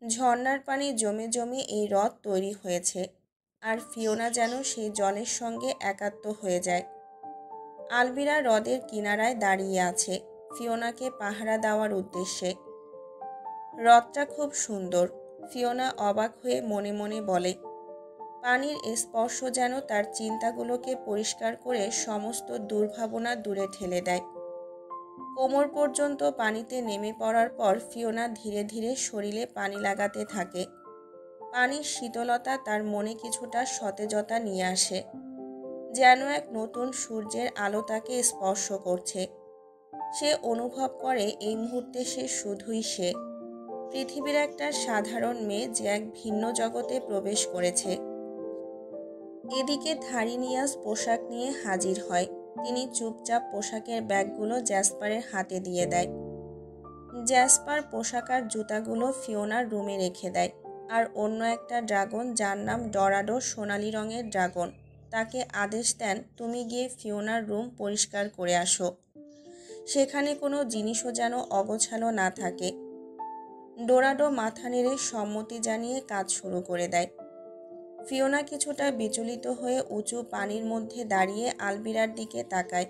ঝর্ণার পানি জমে জমে এই হ্রদ তৈরি হয়েছে, আর ফিওনা যেন সেই জলের সঙ্গে একাত্ম হয়ে যায়। আলবিরা হ্রদের কিনারায় দাঁড়িয়ে আছে, ফিওনাকে পাহারা দেওয়ার উদ্দেশ্যে। হ্রদটা খুব সুন্দর, ফিওনা অবাক হয়ে মনে মনে বলে। পানির স্পর্শ যেন তার চিন্তাগুলোকে পরিষ্কার করে সমস্ত দুর্ভাবনা দূরে ঠেলে দেয়। কোমর পর্যন্ত পানিতে নেমে পড়ার পর ফিওনা ধীরে ধীরে শরীরে পানি লাগাতে থাকে। পানির শীতলতা তার মনে কিছুটা সতেজতা নিয়ে আসে, যেন এক নতুন সূর্যের আলো তাকে স্পর্শ করছে। সে অনুভব করে এই মুহূর্তে সে শুধুই সে, পৃথিবীর একটা সাধারণ মেয়ে যে এক ভিন্ন জগতে প্রবেশ করেছে। এদিকে থারিনিয়াস পোশাক নিয়ে হাজির হয়। তিনি চুপচাপ পোশাকের ব্যাগগুলো জ্যাসপারের হাতে দিয়ে দেয়। জ্যাসপার পোশাক আর জুতাগুলো ফিওনার রুমে রেখে দেয়, আর অন্য একটা ড্রাগন, যার নাম ডরাডো, সোনালি রঙের ড্রাগন, তাকে আদেশ দেন, তুমি গিয়ে ফিওনার রুম পরিষ্কার করে আসো। সেখানে কোনো জিনিসও যেন অগোছালো না থাকে। ডোরাডো মাথা নেড়ে সম্মতি জানিয়ে কাজ শুরু করে দেয়। ফিওনা কিছুটা বিচলিত হয়ে উঁচু পানির মধ্যে দাঁড়িয়ে আলবিরার দিকে তাকায়।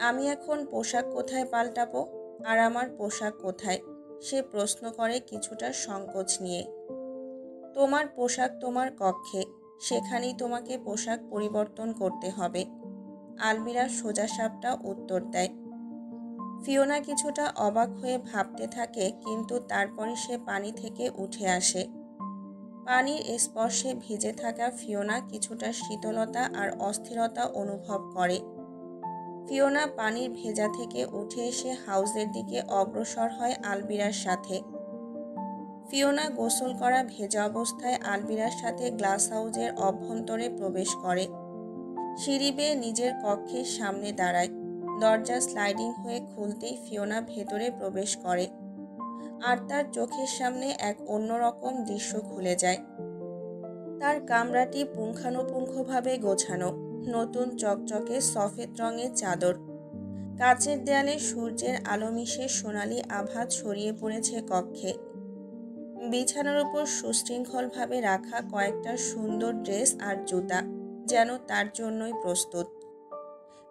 আমি এখন পোশাক কোথায় পাল্টাবো, আর আমার পোশাক কোথায়, সে প্রশ্ন করে কিছুটা সংকোচ নিয়ে। তোমার পোশাক তোমার কক্ষে, সেখানেই তোমাকে পোশাক পরিবর্তন করতে হবে, আলবিরা সোজাসাপটা উত্তর দেয়। ফিওনা কিছুটা অবাক হয়ে ভাবতে থাকে, কিন্তু তারপরে সে পানি থেকে উঠে আসে। পানির স্পর্শে ভিজে থাকা ফিওনা কিছুটা শীতলতা আর অস্থিরতা অনুভব করে। ফিওনা পানির ভেজা থেকে উঠে এসে হাউসের দিকে অগ্রসর হয় আলবিরার সাথে। ফিওনা গোসল করা ভেজা অবস্থায় আলবিরার সাথে গ্লাস হাউসের অভ্যন্তরে প্রবেশ করে। সিঁড়ি বেয়ে নিজের কক্ষের সামনে দাঁড়ায়। দরজা স্লাইডিং হয়ে খুলতেই ফিওনা ভেতরে প্রবেশ করে, আর তার চোখের সামনে এক অন্যরকম দৃশ্য খুলে যায়। তার কামরাটি পুঙ্খানুপুঙ্খভাবে গোছানো, নতুন চকচকে সফেদ রঙের চাদর, কাচের দেয়ালে সূর্যের আলো মিশে সোনালি আভা ছড়িয়ে পড়েছে কক্ষে। বিছানার উপর সুশৃঙ্খলভাবে রাখা কয়েকটা সুন্দর ড্রেস আর জুতা যেন তার জন্যই প্রস্তুত।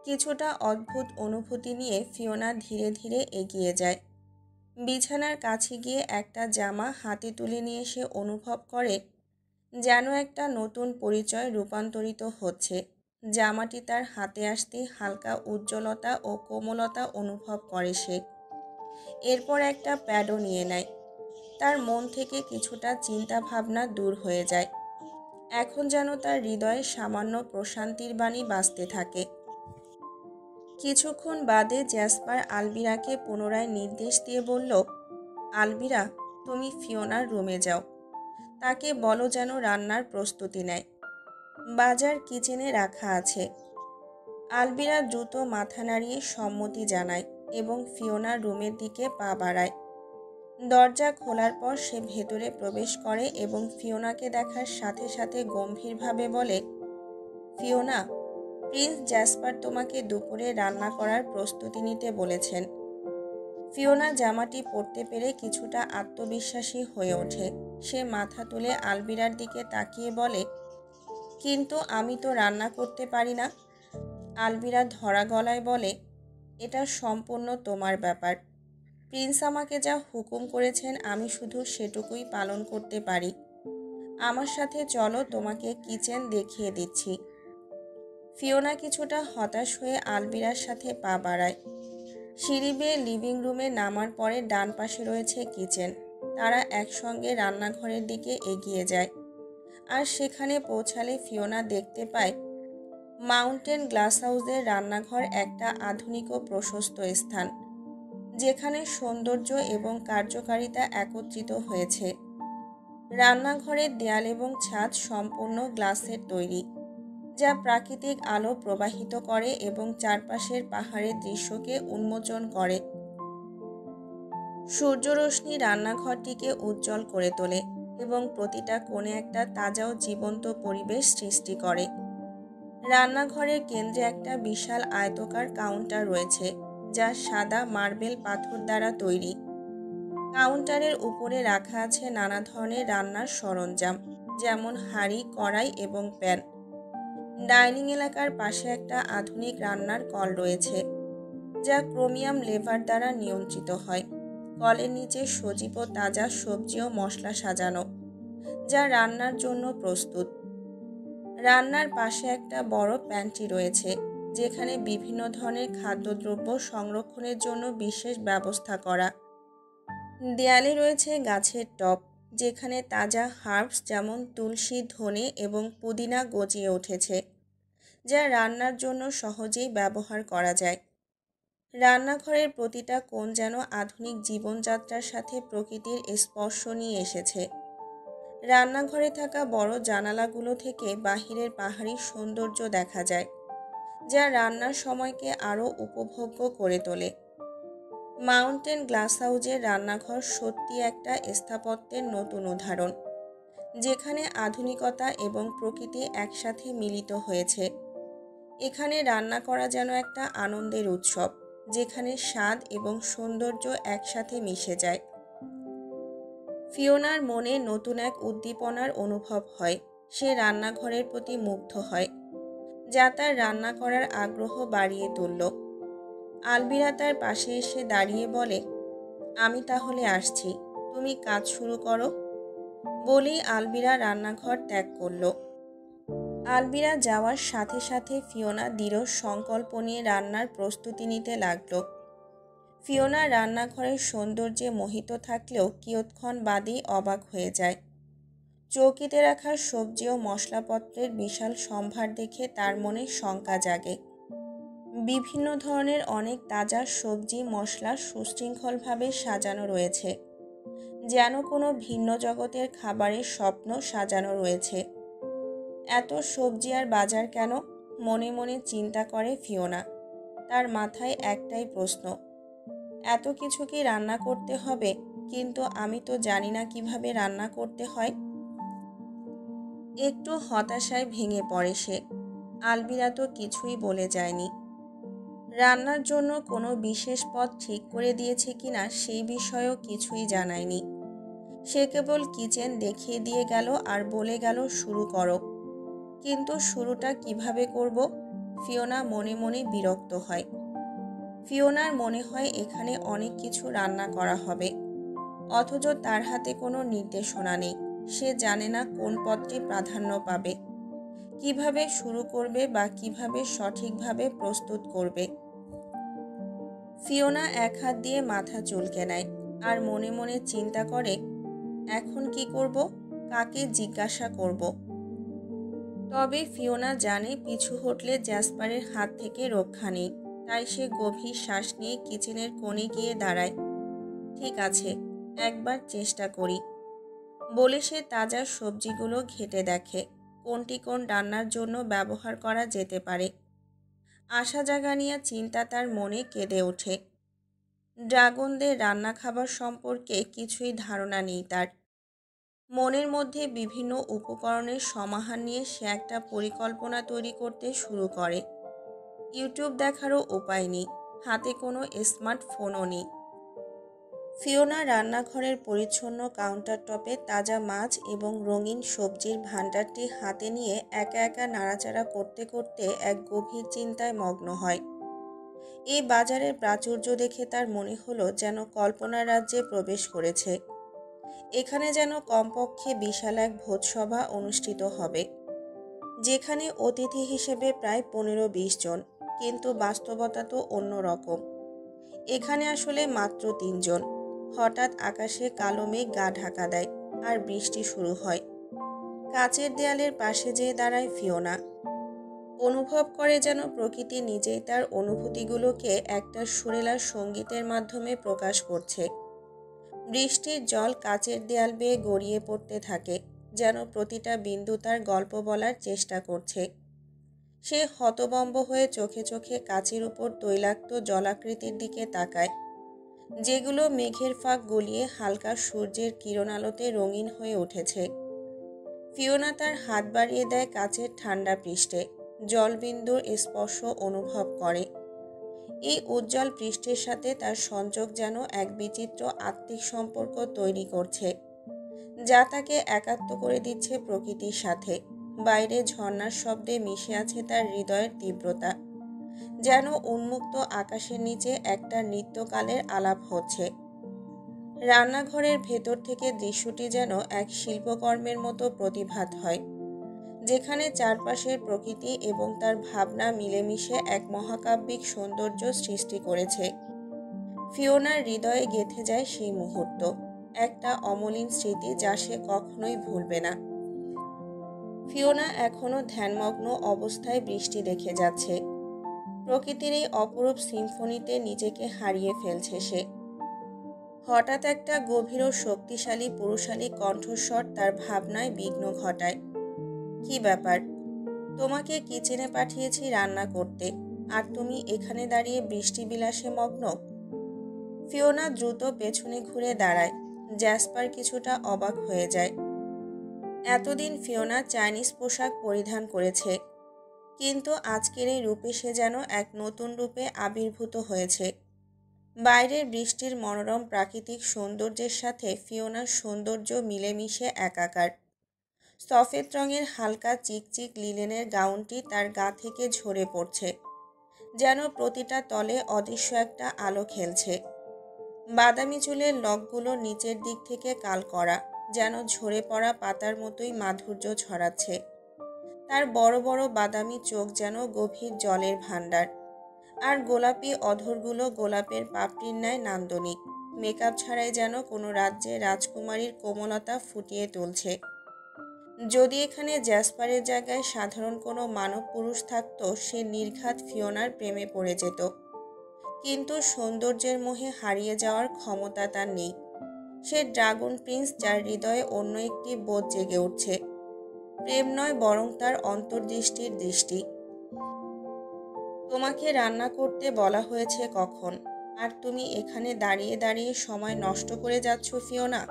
কিছুটা অদ্ভুত অনুভূতি নিয়ে ফিওনা ধীরে ধীরে এগিয়ে যায়। বিছানার কাছে গিয়ে একটা জামা হাতে তুলে নিয়ে সে অনুভব করে যেন একটা নতুন পরিচয় রূপান্তরিত হচ্ছে। জামাটি তার হাতে আসতেই হালকা উজ্জ্বলতা ও কোমলতা অনুভব করে সে। এরপর একটা প্যাডও নিয়ে নেয়। তার মন থেকে কিছুটা চিন্তা ভাবনা দূর হয়ে যায়। এখন যেন তার হৃদয়ে সামান্য প্রশান্তির বাণী বাজতে থাকে। কিছুক্ষণ বাদে জ্যাসপার আলবিরাকে পুনরায় নির্দেশ দিয়ে বলল, আলবিরা, তুমি ফিওনার রুমে যাও। তাকে বলো যেন রান্নার প্রস্তুতি নেয়, বাজার কিচেনে রাখা আছে। আলবিরা দ্রুত মাথা নাড়িয়ে সম্মতি জানায় এবং ফিওনার রুমের দিকে পা বাড়ায়। দরজা খোলার পর সে ভেতরে প্রবেশ করে এবং ফিওনাকে দেখার সাথে সাথে গম্ভীরভাবে বলে, ফিওনা, প্রিন্স জ্যাসপার তোমাকে দুপুরে রান্না করার প্রস্তুতি নিতে বলেছেন। ফিওনা জামাটি পরতে পেরে কিছুটা আত্মবিশ্বাসী হয়ে ওঠে। সে মাথা তুলে আলবিরার দিকে তাকিয়ে বলে, কিন্তু আমি তো রান্না করতে পারি না। আলবিরা ধরা গলায় বলে, এটা সম্পূর্ণ তোমার ব্যাপার। প্রিন্স আমাকে যা হুকুম করেছেন আমি শুধু সেটুকুই পালন করতে পারি। আমার সাথে চলো, তোমাকে কিচেন দেখিয়ে দিচ্ছি। ফিওনা কিছুটা হতাশ হয়ে আলবিরার সাথে পা বাড়ায়। সিঁড়ি বেয়ে লিভিং রুমে নামার পরে ডান পাশে রয়েছে কিচেন। তারা একসঙ্গে রান্নাঘরের দিকে এগিয়ে যায়, আর সেখানে পৌঁছালে ফিওনা দেখতে পায় মাউন্টেন গ্লাস হাউসের রান্নাঘর একটা আধুনিক ও প্রশস্ত স্থান, যেখানে সৌন্দর্য এবং কার্যকারিতা একত্রিত হয়েছে। রান্নাঘরের দেয়াল এবং ছাদ সম্পূর্ণ গ্লাসের তৈরি, যা প্রাকৃতিক আলো প্রবাহিত করে এবং চারপাশের পাহাড়ের দৃশ্যকে উন্মোচন করে। সূর্যরশ্মি রান্নাঘরটিকে উজ্জ্বল করে তোলে এবং প্রতিটা কোণে একটা তাজা ও জীবন্ত পরিবেশ সৃষ্টি করে। রান্নাঘরের কেন্দ্রে একটা বিশাল আয়তাকার কাউন্টার রয়েছে, যা সাদা মার্বেল পাথর দ্বারা তৈরি। কাউন্টারের উপরে রাখা আছে নানা ধরনের রান্নার সরঞ্জাম, যেমন হাঁড়ি, কড়াই এবং প্যান। ডাইনিং এলাকার পাশে একটা আধুনিক রান্নার কল রয়েছে, যা ক্রোমিয়াম লেভার দ্বারা নিয়ন্ত্রিত হয়। কলের নিচে সজীব ও তাজা সবজি ও মশলা সাজানো, যা রান্নার জন্য প্রস্তুত। রান্নার পাশে একটা বড় প্যান্ট্রি রয়েছে, যেখানে বিভিন্ন ধরনের খাদ্যদ্রব্য সংরক্ষণের জন্য বিশেষ ব্যবস্থা করা। দেয়ালে রয়েছে গাছের টব, যেখানে তাজা হার্বস যেমন তুলসী, ধনে এবং পুদিনা গজিয়ে উঠেছে, যা রান্নার জন্য সহজেই ব্যবহার করা যায়। রান্নাঘরের প্রতিটা কোণ যেন আধুনিক জীবনযাত্রার সাথে প্রকৃতির স্পর্শ নিয়ে এসেছে। রান্নাঘরে থাকা বড় জানালাগুলো থেকে বাহিরের পাহাড়ি সৌন্দর্য দেখা যায়, যা রান্নার সময়কে আরও উপভোগ্য করে তোলে। মাউন্টেন গ্লাস হাউজের রান্নাঘর সত্যি একটা স্থাপত্যের নতুন উদাহরণ, যেখানে আধুনিকতা এবং প্রকৃতি একসাথে মিলিত হয়েছে। এখানে রান্না করা যেন একটা আনন্দের উৎসব, যেখানে স্বাদ এবং সৌন্দর্য একসাথে মিশে যায়। ফিওনার মনে নতুন এক উদ্দীপনার অনুভব হয়। সে রান্নাঘরের প্রতি মুগ্ধ হয়, যা তার রান্না করার আগ্রহ বাড়িয়ে তুলল। আলবিরা তার পাশে এসে দাঁড়িয়ে বলে, আমি তাহলে আসছি, তুমি কাজ শুরু করো। বলেই আলবিরা রান্নাঘর ত্যাগ করল। আলবিরা যাওয়ার সাথে সাথে ফিওনা দৃঢ় সংকল্প নিয়ে রান্নার প্রস্তুতি নিতে লাগল। ফিওনা রান্নাঘরের সৌন্দর্যে মোহিত থাকলেও কিয়ৎক্ষণ বাদেই অবাক হয়ে যায়। চৌকিতে রাখা সবজি ও মশলাপত্রের বিশাল সম্ভার দেখে তার মনে শঙ্কা জাগে। বিভিন্ন ধরনের অনেক তাজা সবজি মশলা সুশৃঙ্খলভাবে সাজানো রয়েছে, যেন কোনো ভিন্ন জগতের খাবারের স্বপ্ন সাজানো রয়েছে। এত সবজি আর বাজার কেন? মনে মনে চিন্তা করে ফিওনা। তার মাথায় একটাই প্রশ্ন, এত কিছু কি রান্না করতে হবে? কিন্তু আমি তো জানি না কিভাবে রান্না করতে হয়। একটু হতাশায় ভেঙে পড়ে সে। আলবিরা তো কিছুই বলে যায়নি। রান্নার জন্য কোনো বিশেষ পদ ঠিক করে দিয়েছে কিনা সেই বিষয়েও কিছুই জানায়নি। সে কেবল কিচেন দেখিয়ে দিয়ে গেল আর বলে গেল, শুরু করো। কিন্তু শুরুটা কিভাবে করব? ফিওনা মনে মনে বিরক্ত হয়। ফিওনার মনে হয় এখানে অনেক কিছু রান্না করা হবে, অথচ তার হাতে কোনো নির্দেশনা নেই। সে জানে না কোন পদটি প্রাধান্য পাবে, কিভাবে শুরু করবে বা কিভাবে সঠিকভাবে প্রস্তুত করবে। ফিওনা এক হাত দিয়ে মাথা চুলকে নেয় আর মনে মনে চিন্তা করে, এখন কি করব, কাকে জিজ্ঞাসা করব। তবে ফিওনা জানে পিছু হটলে জ্যাসপারের হাত থেকে রক্ষা নেই, তাই সে গভীর শ্বাস নিয়ে কিচেনের কোণে গিয়ে দাঁড়ায়। ঠিক আছে, একবার চেষ্টা করি, বলে সে তাজা সবজিগুলো ঘেঁটে দেখে কোনটি কোন রান্নার জন্য ব্যবহার করা যেতে পারে। আশা জাগানিয়া চিন্তা তার মনে কেঁদে ওঠে। ড্রাগনদের রান্না খাবার সম্পর্কে কিছুই ধারণা নেই তার। মনের মধ্যে বিভিন্ন উপকরণের সমাহার নিয়ে সে একটা পরিকল্পনা তৈরি করতে শুরু করে। ইউটিউব দেখারও উপায় নেই, হাতে কোনো স্মার্টফোনও নেই। ফিওনা রান্নাঘরের পরিচ্ছন্ন কাউন্টার টপে তাজা মাছ এবং রঙিন সবজির ভাণ্ডারটি হাতে নিয়ে একা একা নাড়াচাড়া করতে করতে এক গভীর চিন্তায় মগ্ন হয়। এই বাজারের প্রাচুর্য দেখে তার মনে হলো যেন কল্পনার রাজ্যে প্রবেশ করেছে। এখানে যেন কমপক্ষে বিশাল এক ভোজসভা অনুষ্ঠিত হবে, যেখানে অতিথি হিসেবে প্রায় 15-20 জন, কিন্তু বাস্তবতা তো অন্যরকম। এখানে আসলে মাত্র 3 জন। হঠাৎ আকাশে কালো মেঘ গা ঢাকা দেয় আর বৃষ্টি শুরু হয়। কাচের দেয়ালের পাশে যেয়ে দাঁড়ায় ফিওনা। অনুভব করে যেন প্রকৃতি নিজেই তার অনুভূতিগুলোকে একটা সুরেলা সঙ্গীতের মাধ্যমে প্রকাশ করছে। বৃষ্টির জল কাচের দেয়াল বেয়ে গড়িয়ে পড়তে থাকে, যেন প্রতিটা বিন্দু তার গল্প বলার চেষ্টা করছে। সে হতবম্ব হয়ে চোখে চোখে কাচের উপর তৈলাক্ত জলাকৃতির দিকে তাকায়, যেগুলো মেঘের ফাঁক গলিয়ে হালকা সূর্যের কিরণালোতে রঙিন হয়ে উঠেছে। ফিওনা তার হাত বাড়িয়ে দেয় কাচের ঠান্ডা পৃষ্ঠে, জলবিন্দুর স্পর্শ অনুভব করে। এই উজ্জ্বল পৃষ্ঠের সাথে তার সংযোগ যেন এক বিচিত্র আত্মিক সম্পর্ক তৈরি করছে, যা তাকে একাত্ম করে দিচ্ছে প্রকৃতির সাথে। বাইরে ঝর্ণার শব্দে মিশে আছে তার হৃদয়ের তীব্রতা, যেন উন্মুক্ত আকাশের নিচে একটা নৃত্যকালের আলাপ হচ্ছে। রান্নাঘরের ভেতর থেকে দৃশ্যটি যেন এক শিল্পকর্মের মতো প্রতিভাত হয়, যেখানে চারপাশের প্রকৃতি এবং তার ভাবনা মিলেমিশে এক মহাকাব্যিক সৌন্দর্য সৃষ্টি করেছে। ফিওনার হৃদয়ে গেঁথে যায় সেই মুহূর্ত, একটা অমলিন স্মৃতি যা সে কখনোই ভুলবে না। ফিওনা এখনো ধ্যানমগ্ন অবস্থায় বৃষ্টি দেখে যাচ্ছে। প্রকৃতির এই অপরূপ সিম্ফনিতে নিজেকে হারিয়ে ফেলছে সে। হঠাৎ একটা গভীর ও শক্তিশালী পুরুষালী কণ্ঠস্বর তার ভাবনায় বিঘ্ন ঘটায়। কি ব্যাপার? তোমাকে কিচেনে পাঠিয়েছি রান্না করতে, আর তুমি এখানে দাঁড়িয়ে বৃষ্টি বিলাসে মগ্ন। ফিওনা দ্রুত পেছনে ঘুরে দাঁড়ায়। জ্যাসপার কিছুটা অবাক হয়ে যায়। এতদিন ফিওনা চাইনিজ পোশাক পরিধান করেছে, কিন্তু আজকের এই রূপে সে যেন এক নতুন রূপে আবির্ভূত হয়েছে। বাইরের বৃষ্টির মনোরম প্রাকৃতিক সৌন্দর্যের সাথে ফিওনার সৌন্দর্য মিলেমিশে একাকার। সফেদ রঙের হালকা চিকচিক লিনেনের গাউনটি তার গা থেকে ঝরে পড়ছে, যেন প্রতিটা তলে অদৃশ্য একটা আলো খেলছে। বাদামি চুলের লকগুলো নিচের দিক থেকে কাল করা, যেন ঝরে পড়া পাতার মতোই মাধুর্য ছড়াচ্ছে। তার বড় বড় বাদামি চোখ যেন গভীর জলের ভাণ্ডার, আর গোলাপি অধরগুলো গোলাপের পাপড়ির ন্যায় নান্দনিক। মেকআপ ছাড়াই যেন কোনো রাজ্যে রাজকুমারীর কোমলতা ফুটিয়ে তুলছে। যদি এখানে জ্যাসপারের জায়গায় সাধারণ কোনো মানব পুরুষ থাকত, সে নির্ঘাত ফিওনার প্রেমে পড়ে যেত। কিন্তু সৌন্দর্যের মোহে হারিয়ে যাওয়ার ক্ষমতা তার নেই। সে ড্রাগন প্রিন্স, যার হৃদয়ে অন্য একটি বোধ জেগে উঠছে। প্রেম নয়, বরং তার অন্তর্দৃষ্টির দৃষ্টি। তোমাকে রান্না করতে বলা হয়েছে কখন? আর তুমি এখানে দাঁড়িয়ে দাঁড়িয়ে সময় নষ্ট করে যাচ্ছ ফিওনা।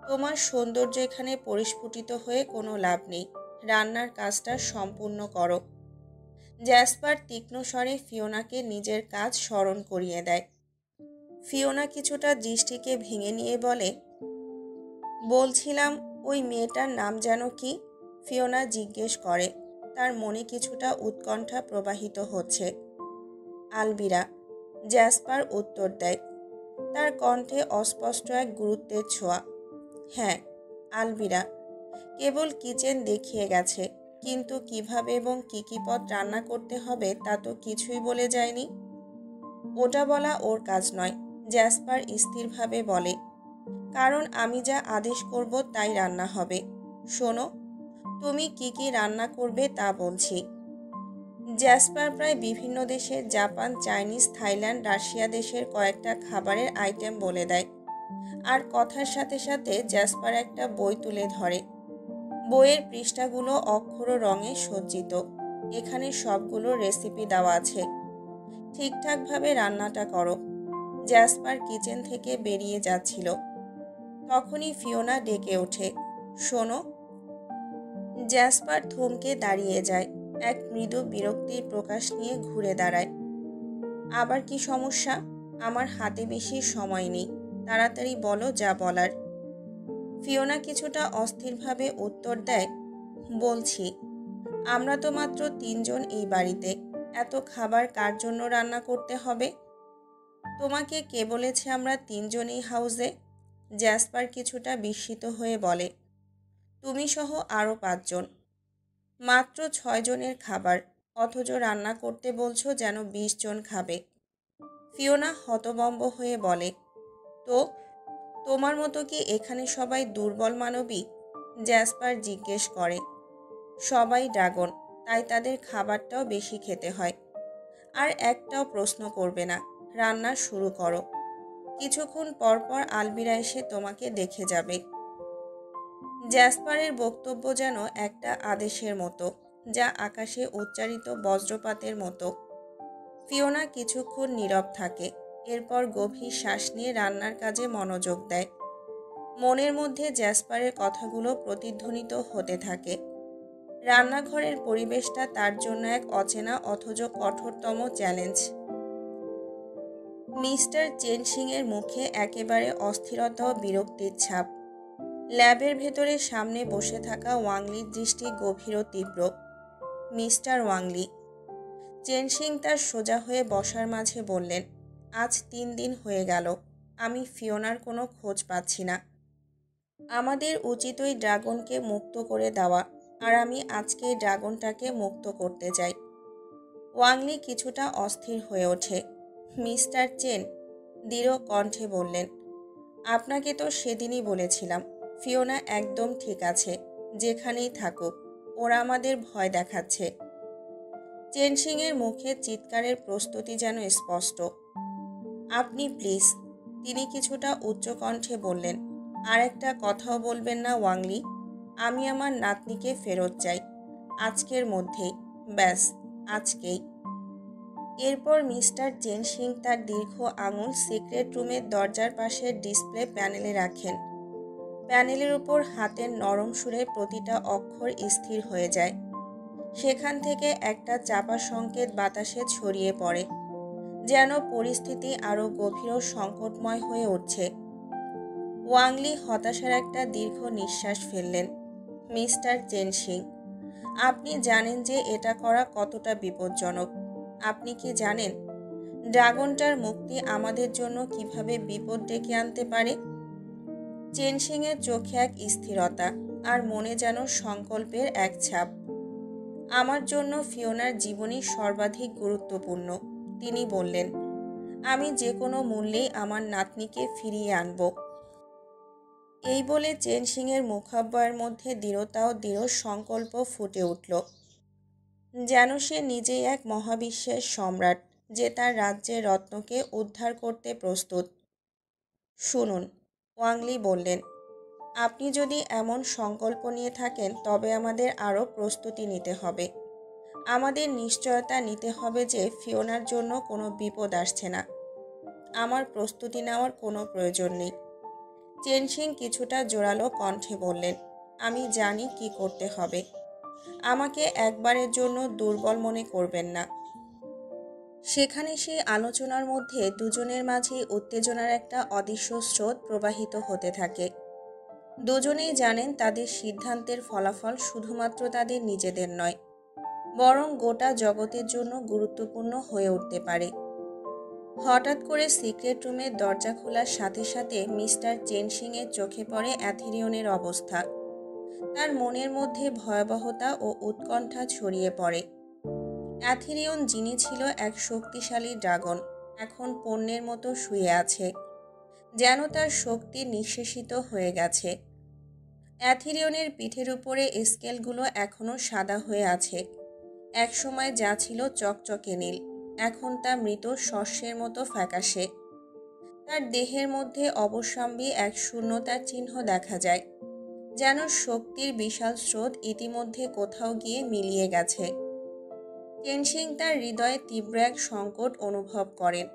তোমার সৌন্দর্য এখানে পরিস্ফুটিত হয়ে কোনো লাভ নেই। রান্নার কাজটা সম্পূর্ণ করো। জ্যাসপার তীক্ষ্ণ স্বরে ফিওনাকে নিজের কাজ স্মরণ করিয়ে দেয়। ফিওনা কিছুটা দৃষ্টিকে ভেঙে নিয়ে বলে, বলছিলাম, ওই মেয়েটার নাম যেন কি? ফিওনা জিজ্ঞেস করে। তার মনে কিছুটা উৎকণ্ঠা প্রবাহিত হচ্ছে। আলবিরা, জ্যাসপার উত্তর দেয়, তার কণ্ঠে অস্পষ্ট এক গুরুত্বের ছোঁয়া। হ্যাঁ, আলবিরা। কেবল কিচেন দেখিয়ে গেছে, কিন্তু কিভাবে এবং কী কী পদ রান্না করতে হবে তা তো কিছুই বলে যায়নি। ওটা বলা ওর কাজ নয়, জ্যাসপার স্থিরভাবে বলে, কারণ আমি যা আদেশ করব তাই রান্না হবে। শোনো, তুমি কি কি রান্না করবে তা বলছি। জ্যাসপার প্রায় বিভিন্ন দেশের, জাপান, চাইনিজ, থাইল্যান্ড, রাশিয়া দেশের কয়েকটা খাবারের আইটেম বলে দেয়। আর কথার সাথে সাথে জ্যাসপার একটা বই তুলে ধরে। বইয়ের পৃষ্ঠাগুলো অক্ষর ও রঙে সজ্জিত। এখানে সবগুলো রেসিপি দেওয়া আছে। ঠিকঠাকভাবে রান্নাটা করো। জ্যাসপার কিচেন থেকে বেরিয়ে যাচ্ছিল। তখনই ফিওনা ডেকে ওঠে, শোনো। জ্যাসপার থমকে দাঁড়িয়ে যায়, এক মৃদু বিরক্তির প্রকাশ নিয়ে ঘুরে দাঁড়ায়। আবার কি সমস্যা? আমার হাতে বেশি সময় নেই, তাড়াতাড়ি বলো যা বলার। ফিওনা কিছুটা অস্থিরভাবে উত্তর দেয়, বলছি, আমরা তো মাত্র 3 জন এই বাড়িতে। এত খাবার কার জন্য রান্না করতে হবে? তোমাকে কে বলেছে আমরা 3 জন এই হাউসে? জ্যাসপার কিছুটা বিস্মিত হয়ে বলে, তুমি সহ আরও 5 জন। মাত্র 6 জনের খাবার, অথচ রান্না করতে বলছো যেন 20 জন খাবে। ফিওনা হতভম্ব হয়ে বলে, তো তোমার মতো কি এখানে সবাই দুর্বল মানবী? জ্যাসপার জিজ্ঞেস করে। সবাই ড্রাগন, তাই তাদের খাবারটাও বেশি খেতে হয়। আর একটাও প্রশ্ন করবে না, রান্না শুরু করো। কিছুক্ষণ পর পর আলবিরা এসে তোমাকে দেখে যাবে। জ্যাসপারের বক্তব্য যেন একটা আদেশের মতো। যা আকাশে উচ্চারিত বজ্রপাতের মতো। ফিওনা কিছুক্ষণ নীরব থাকে, এরপর গভীর শ্বাস নিয়ে রান্নার কাজে মনোযোগ দেয়। মনের মধ্যে জ্যাসপারের কথাগুলো প্রতিধ্বনিত হতে থাকে। রান্নাঘরের পরিবেশটা তার জন্য এক অচেনা অথচ কঠোরতম চ্যালেঞ্জ। মিস্টার চেনসিং এর মুখে একেবারে অস্থিরতা ও বিরক্তির ছাপ। ল্যাবের ভেতরে সামনে বসে থাকা ওয়াংলির দৃষ্টি গভীর ও তীব্র। মিস্টার ওয়াংলি, চেনসিং তার সোজা হয়ে বসার মাঝে বললেন, আজ 3 দিন হয়ে গেল আমি ফিওনার কোনো খোঁজ পাচ্ছি না। আমাদের উচিত ওই ড্রাগনকে মুক্ত করে দেওয়া, আর আমি আজকে এই ড্রাগনটাকে মুক্ত করতে চাই। ওয়াংলি কিছুটা অস্থির হয়ে ওঠে। মিস্টার চেন দৃঢ় কণ্ঠে বললেন, আপনাকে তো সেদিনই বলেছিলাম ফিওনা একদম ঠিক আছে, যেখানেই থাকুক। ওরা আমাদের ভয় দেখাচ্ছে। চেনসিং এর মুখে চিৎকারের প্রস্তুতি যেন স্পষ্ট। আপনি প্লিজ, তিনি কিছুটা উচ্চ কণ্ঠে বললেন, আর একটা কথাও বলবেন না ওয়াংলি। আমি আমার নাতনিকে ফেরত চাই, আজকের মধ্যেই, ব্যাস আজকেই। এরপর মিস্টার চেনসিং তার দীর্ঘ আঙুল সিক্রেট রুমের দরজার পাশের ডিসপ্লে প্যানেলে রাখেন। প্যানেলের উপর হাতের নরম সুরে প্রতিটা অক্ষর স্থির হয়ে যায়। সেখান থেকে একটা চাপা সংকেত বাতাসে ছড়িয়ে পড়ে, যেন পরিস্থিতি আরও গভীর ও সংকটময় হয়ে উঠছে। ওয়াংলি হতাশার একটা দীর্ঘ নিঃশ্বাস ফেললেন। মিস্টার চেনসিং, আপনি জানেন যে এটা করা কতটা বিপজ্জনক। আপনি কি জানেন ড্রাগনটার মুক্তি আমাদের জন্য কিভাবে বিপদ ডেকে আনতে পারে? চেনসিং এর চোখে এক স্থিরতা, আর মনে যেন সংকল্পের এক ছাপ। আমার জন্য ফিওনার জীবনই সর্বাধিক গুরুত্বপূর্ণ, তিনি বললেন। আমি যে কোনো মূল্যেই আমার নাতনিকে ফিরিয়ে আনব। এই বলে চেনসিং এর মুখাবয়বের মধ্যে দৃঢ়তা ও দৃঢ় সংকল্প ফুটে উঠল, যেন সে নিজেই এক মহাবিশ্বের সম্রাট, যে তার রাজ্যের রত্নকে উদ্ধার করতে প্রস্তুত। শুনুন, ওয়াংলি বললেন, আপনি যদি এমন সংকল্প নিয়ে থাকেন তবে আমাদের আরও প্রস্তুতি নিতে হবে। আমাদের নিশ্চয়তা নিতে হবে যে ফিওনার জন্য কোনো বিপদ আসছে না। আমার প্রস্তুতি নেওয়ার কোনো প্রয়োজন নেই। চেনসিং কিছুটা জোরালো কণ্ঠে বললেন, আমি জানি কি করতে হবে। আমাকে একবারের জন্য দুর্বল মনে করবেন না। সেখানে সেই আলোচনার মধ্যে দুজনের মাঝে উত্তেজনার একটা অদৃশ্য স্রোত প্রবাহিত হতে থাকে। দুজনেই জানেন তাদের সিদ্ধান্তের ফলাফল শুধুমাত্র তাদের নিজেদের নয়, বরং গোটা জগতের জন্য গুরুত্বপূর্ণ হয়ে উঠতে পারে। হঠাৎ করে সিক্রেট রুমের দরজা খোলার সাথে সাথে মিস্টার চেনসিং এর চোখে পড়ে অ্যাথেরিয়নের অবস্থা। তার মনের মধ্যে ভয়াবহতা ও উৎকণ্ঠা ছড়িয়ে পড়ে। অ্যাথেরিয়ন, যিনি ছিল এক শক্তিশালী ড্রাগন, এখন পণ্যের মতো শুয়ে আছে, যেন তার শক্তি নিঃশেষিত হয়ে গেছে। অ্যাথেরিয়নের পিঠের উপরে স্কেলগুলো এখনও সাদা হয়ে আছে। একসময় যা ছিল চকচকে নীল, এখন তা মৃত শস্যের মতো ফ্যাকাশে। তার দেহের মধ্যে অবশ্যম্বী এক শূন্যতার চিহ্ন দেখা যায়, যেন শক্তির বিশাল স্রোত ইতিমধ্যে কোথাও গিয়ে মিলিয়ে গেছে। চেনসিং তার হৃদয়ে তীব্র এক সংকট অনুভব করেন।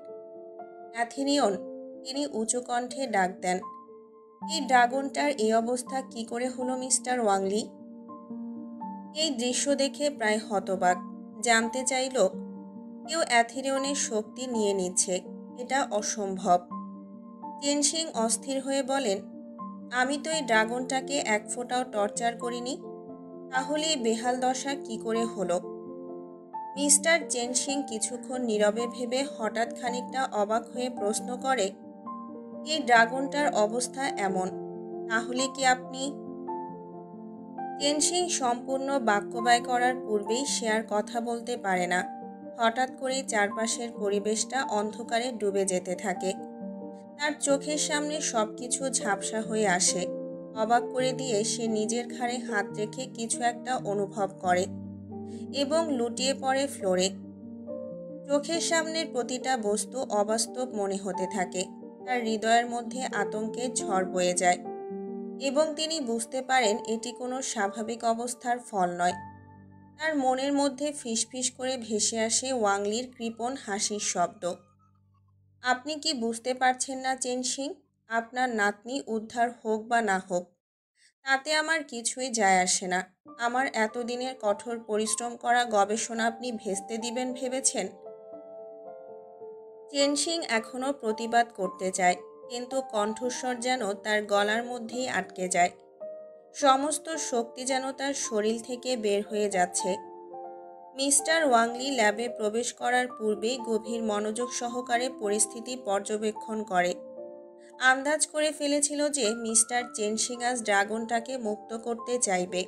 অ্যাথেনিয়ন, তিনি উঁচু কণ্ঠে ডাক দেন, এই ড্রাগনটার এই অবস্থা কি করে হলো মিস্টার ওয়াংলি? এই দৃশ্য দেখে প্রায় হতবাক। জানতে চাইল, কেউ অ্যাথেরিয়নের শক্তি নিয়ে নিচ্ছে, এটা অসম্ভব। চেনসিং অস্থির হয়ে বলেন, আমি তো এই ড্রাগনটাকে এক ফোঁটাও টর্চার করিনি, তাহলে এই বেহাল দশা কি করে হলো? মিস্টার চেনসিং কিছুক্ষণ নীরবে ভেবে হঠাৎ খানিকটা অবাক হয়ে প্রশ্ন করে, এই ড্রাগনটার অবস্থা এমন, তাহলে কি আপনি? চেনসিং সম্পূর্ণ বাক্য ব্যয় করার পূর্বেই সে আর কথা বলতে পারে না। হঠাৎ করেই চারপাশের পরিবেশটা অন্ধকারে ডুবে যেতে থাকে। তার চোখের সামনে সবকিছু ঝাপসা হয়ে আসে। অবাক করে দিয়ে সে নিজের ঘাড়ে হাত রেখে কিছু একটা অনুভব করে এবং লুটিয়ে পড়ে ফ্লোরে। চোখের সামনের প্রতিটা বস্তু অবাস্তব মনে হতে থাকে। তার হৃদয়ের মধ্যে আতঙ্কের ঝড় বয়ে যায় এবং তিনি বুঝতে পারেন এটি কোনো স্বাভাবিক অবস্থার ফল নয়। তার মনের মধ্যে ফিসফিস করে ভেসে আসে ওয়াংলির কৃপণ হাসির শব্দ। আপনি কি বুঝতে পারছেন না চেনসিং? আপনার নাতনি উদ্ধার হোক বা না হোক, তাতে আমার কিছুই যায় আসে না। আমার এতদিনের কঠোর পরিশ্রম করা গবেষণা আপনি ভেস্তে দিবেন ভেবেছেন? চেনসিং এখনও প্রতিবাদ করতে চায়, কিন্তু কণ্ঠস্বর যেন তার গলার মধ্যেই আটকে যায়। সমস্ত শক্তি যেন তার শরীর থেকে বের হয়ে যাচ্ছে। মিস্টার ওয়াংলি ল্যাবে প্রবেশ করার পূর্বেই গভীর মনোযোগ সহকারে পরিস্থিতি পর্যবেক্ষণ করে। আন্দাজ করে ফেলেছিল যে মিস্টার চেনসিং আজ ড্রাগনটাকে মুক্ত করতে চাইবে।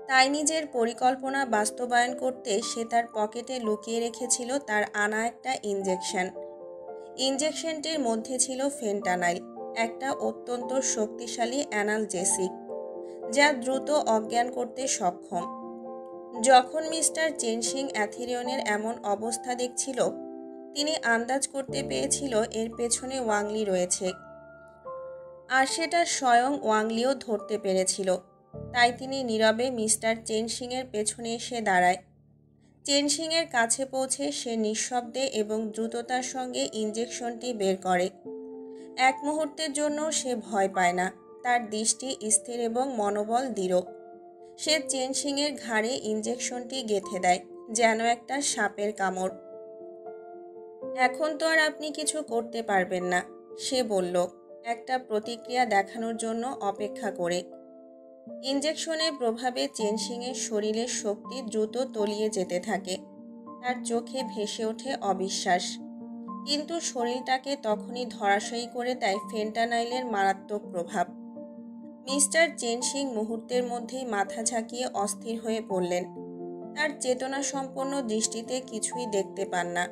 তাই নিজের পরিকল্পনা বাস্তবায়ন করতে সে তার পকেটে লুকিয়ে রেখেছিল তার আনা একটা ইনজেকশন। ইনজেকশনটির মধ্যে ছিল ফেন্টানাইল, একটা অত্যন্ত শক্তিশালী অ্যানালজেসিক, যা দ্রুত অজ্ঞান করতে সক্ষম। যখন মিস্টার চেনসিং অ্যাথেরিয়নের এমন অবস্থা দেখছিল, তিনি আন্দাজ করতে পেরেছিল এর পেছনে ওয়াংলি রয়েছে, আর সেটা স্বয়ং ওয়াংলিও ধরতে পেরেছিল। তাই তিনি নীরবে মিস্টার চেনসিংয়ের পেছনে এসে দাঁড়ায়। চেনসিংয়ের কাছে পৌঁছে সে নিঃশব্দে এবং দ্রুততার সঙ্গে ইনজেকশনটি বের করে। এক মুহূর্তের জন্য সে ভয় পায় না, তার দৃষ্টি স্থির এবং মনোবল দৃঢ়। সে চেনসিংয়ের ঘাড়ে ইনজেকশনটি গেঁথে দেয়, যেন একটা সাপের কামড়। এখন তো আর আপনি কিছু করতে পারবেন না, সে বলল, একটা প্রতিক্রিয়া দেখানোর জন্য অপেক্ষা করে। ইনজেকশনের প্রভাবে চেনসিংয়ের শরীরের শক্তি দ্রুত তলিয়ে যেতে থাকে। তার চোখে ভেসে ওঠে অবিশ্বাস, কিন্তু শরীরটাকে তখনই ধরাশায়ী করে দেয় ফেন্টানাইলের মারাত্মক প্রভাব। মিস্টার চেনসিং মুহূর্তের মধ্যেই মাথা ঝাঁকিয়ে অস্থির হয়ে পড়লেন। তার চেতনা সম্পন্ন দৃষ্টিতে কিছুই দেখতে পান না।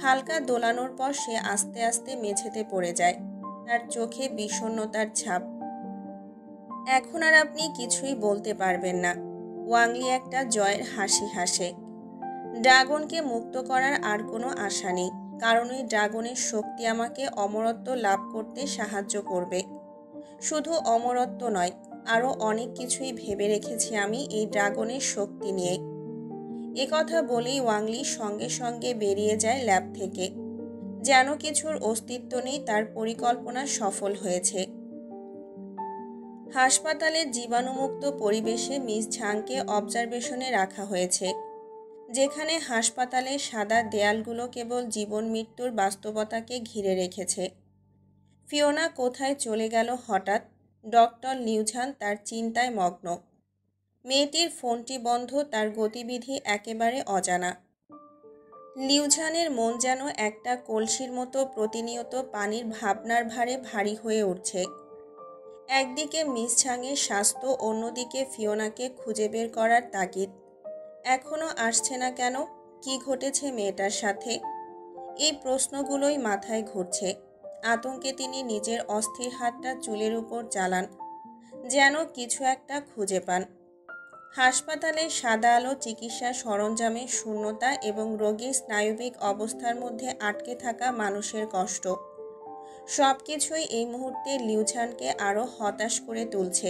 হালকা দোলানোর পর সে আস্তে আস্তে মেঝেতে পড়ে যায়, তার চোখে বিষণ্ণতার ছাপ। এখন আর আপনি কিছুই বলতে পারবেন না। ওয়াংলি একটা জয়ের হাসি হাসে। ড্রাগনকে মুক্ত করার আর কোনো আশা নেই, কারণ ওই ড্রাগনের শক্তি আমাকে অমরত্ব লাভ করতে সাহায্য করবে। শুধু অমরত্ব নয়, আরও অনেক কিছুই ভেবে রেখেছি আমি এই ড্রাগনের শক্তি নিয়ে। একথা বলেই ওয়াংলি সঙ্গে সঙ্গে বেরিয়ে যায় ল্যাব থেকে, যেন কিছুর অস্তিত্ব নেই, তার পরিকল্পনা সফল হয়েছে। হাসপাতালের জীবাণুমুক্ত পরিবেশে মিস ঝাংকে অবজারভেশনে রাখা হয়েছে, যেখানে হাসপাতালের সাদা দেয়ালগুলো কেবল জীবন মৃত্যুর বাস্তবতাকে ঘিরে রেখেছে। ফিওনা কোথায় চলে গেল হঠাৎ, ডক্টর লিউঝান তার চিন্তায় মগ্ন। মেয়েটির ফোনটি বন্ধ, তার গতিবিধি একেবারে অজানা। লিউঝানের মন যেন একটা কলসির মতো প্রতিনিয়ত পানির ভাবনার ভারে ভারী হয়ে উঠছে। একদিকে মিস ঝাংয়ের স্বাস্থ্য, অন্যদিকে ফিওনাকে খুঁজে বের করার তাগিদ। এখনও আসছে না কেন? কি ঘটেছে মেয়েটার সাথে? এই প্রশ্নগুলোই মাথায় ঘুরছে। আতঙ্কে তিনি নিজের অস্থির হাতটা চুলের উপর চালান, যেন কিছু একটা খুঁজে পান। হাসপাতালের সাদা আলো, চিকিৎসা সরঞ্জামের শূন্যতা এবং রোগীর স্নায়বিক অবস্থার মধ্যে আটকে থাকা মানুষের কষ্ট, সব কিছুই এই মুহূর্তে লিউঝানকে আরও হতাশ করে তুলছে।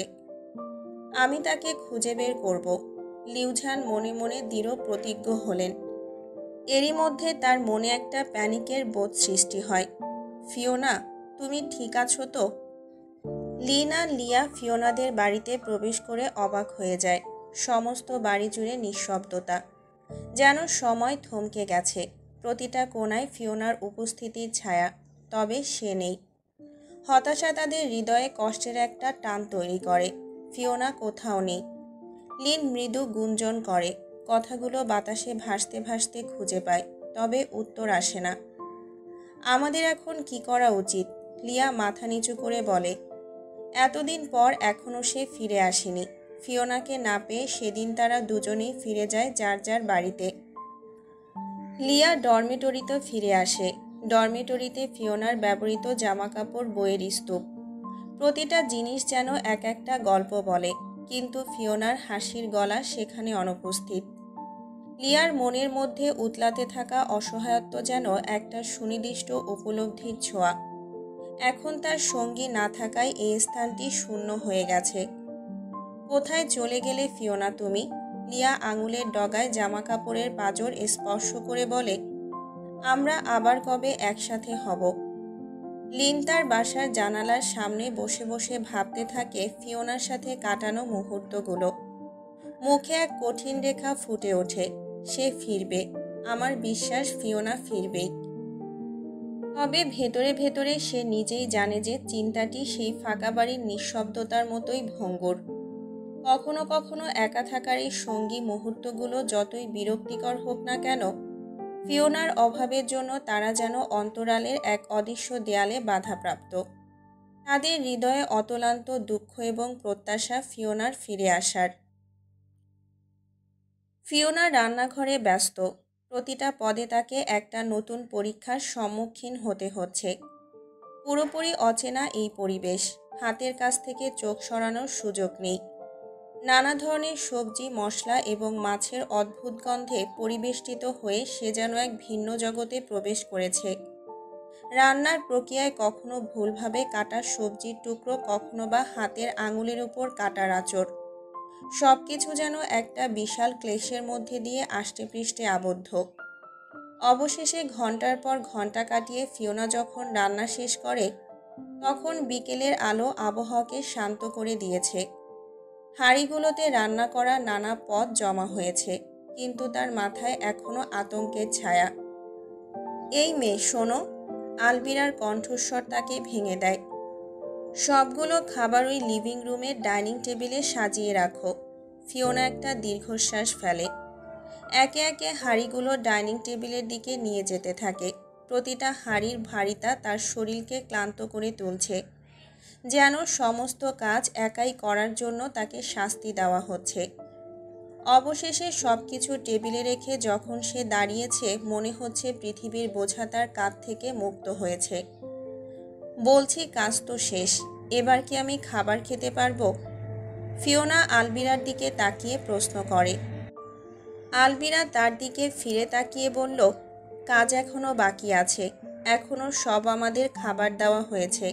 আমি তাকে খুঁজে বের করব, লিউঝান মনে মনে দৃঢ় প্রতিজ্ঞ হলেন। এরই মধ্যে তার মনে একটা প্যানিকের বোধ সৃষ্টি হয়। ফিওনা, তুমি ঠিক আছো তো? লিনা লিয়া ফিওনাদের বাড়িতে প্রবেশ করে অবাক হয়ে যায়। সমস্ত বাড়ি জুড়ে নিঃশব্দতা, যেন সময় থমকে গেছে। প্রতিটা কোণায় ফিওনার উপস্থিতির ছায়া, তবে সে নেই। হতাশা তাদের হৃদয়ে কষ্টের একটা টান তৈরি করে। ফিওনা কোথাও নেই। লিন মৃদু গুঞ্জন করে, কথাগুলো বাতাসে ভাসতে ভাসতে খুঁজে পায়, তবে উত্তর আসে না। আমাদের এখন কি করা উচিত? লিয়া মাথা নিচু করে বলে। এতদিন পর এখনও সে ফিরে আসেনি। ফিওনাকে না পেয়ে সেদিন তারা দুজনেই ফিরে যায় যার যার বাড়িতে। লিয়া ডরমেটরিতে ফিরে আসে। ডরমেটরিতে ফিওনার ব্যবহৃত জামাকাপড়, বইয়ের স্তূপ, প্রতিটা জিনিস যেন এক একটা গল্প বলে, কিন্তু ফিওনার হাসির গলা সেখানে অনুপস্থিত। লিয়ার মনের মধ্যে উতলাতে থাকা অসহায়ত্ব যেন একটা সুনির্দিষ্ট উপলব্ধির ছোঁয়া। এখন তার সঙ্গী না থাকায় এই স্থানটি শূন্য হয়ে গেছে। কোথায় চলে গেলে ফিওনা তুমি? লিয়া আঙুলের ডগায় জামাকাপড়ের পাঁজর স্পর্শ করে বলে, আমরা আবার কবে একসাথে হব। লিন তার বাসার জানালার সামনে বসে বসে ভাবতে থাকে ফিওনার সাথে কাটানো মুহূর্তগুলো। মুখে এক কঠিন রেখা ফুটে ওঠে। সে ফিরবে, আমার বিশ্বাস ফিওনা ফিরবেই। তবে ভেতরে ভেতরে সে নিজেই জানে যে চিন্তাটি সেই ফাঁকা বাড়ির নিঃশব্দতার মতোই ভঙ্গুর। কখনো কখনো একা থাকার এই সঙ্গী মুহূর্তগুলো যতই বিরক্তিকর হোক না কেন, ফিওনার অভাবের জন্য তারা যেন অন্তরালের এক অদৃশ্য দেয়ালে বাধাপ্রাপ্ত। তাদের হৃদয়ে অতলান্ত দুঃখ এবং প্রত্যাশা ফিওনার ফিরে আসার। ফিওনা রান্নাঘরে ব্যস্ত। প্রতিটা পদে তাকে একটা নতুন পরীক্ষার সম্মুখীন হতে হচ্ছে। পুরোপুরি অচেনা এই পরিবেশ, হাতের কাছ থেকে চোখ সরানোর সুযোগ নেই। নানা ধরনের সবজি, মশলা এবং মাছের অদ্ভুত গন্ধে পরিবেষ্টিত হয়ে সে যেন এক ভিন্ন জগতে প্রবেশ করেছে। রান্নার প্রক্রিয়ায় কখনো ভুলভাবে কাটা সবজির টুকরো, কখনো বা হাতের আঙুলের উপর কাটার আঁচড়, সবকিছু যেন একটা বিশাল ক্লেশের মধ্যে দিয়ে আষ্টেপৃষ্ঠে আবদ্ধ। অবশেষে ঘন্টার পর ঘন্টা কাটিয়ে ফিওনা যখন রান্না শেষ করে, তখন বিকেলের আলো আবহাওয়াকে শান্ত করে দিয়েছে। হাঁড়িগুলোতে রান্না করা নানা পদ জমা হয়েছে, কিন্তু তার মাথায় এখনো আতঙ্কের ছায়া। এই মেয়ে, শোনো। আলবিরার কণ্ঠস্বর তাকে ভেঙে দেয়। সবগুলো খাবার ওই লিভিং রুমের ডাইনিং টেবিলে সাজিয়ে রাখো। ফিওনা একটা দীর্ঘশ্বাস ফেলে। একে একে হাঁড়িগুলো ডাইনিং টেবিলের দিকে নিয়ে যেতে থাকে। প্রতিটা হাঁড়ির ভারিতা তার শরীরকে ক্লান্ত করে তুলছে, যেন সমস্ত কাজ একাই করার জন্য তাকে শাস্তি দেওয়া হচ্ছে। অবশেষে সব কিছু টেবিলে রেখে যখন সে দাঁড়িয়েছে, মনে হচ্ছে পৃথিবীর বোঝা তার কাঁধ থেকে মুক্ত হয়েছে। বলছি, কাজ তো শেষ, এবার কি আমি খাবার খেতে পারবো? ফিওনা আলবিরার দিকে তাকিয়ে প্রশ্ন করে। আলবিরা তার দিকে ফিরে তাকিয়ে বলল, কাজ এখনো বাকি আছে। এখনো সব আমাদের খাবার দেওয়া হয়েছে।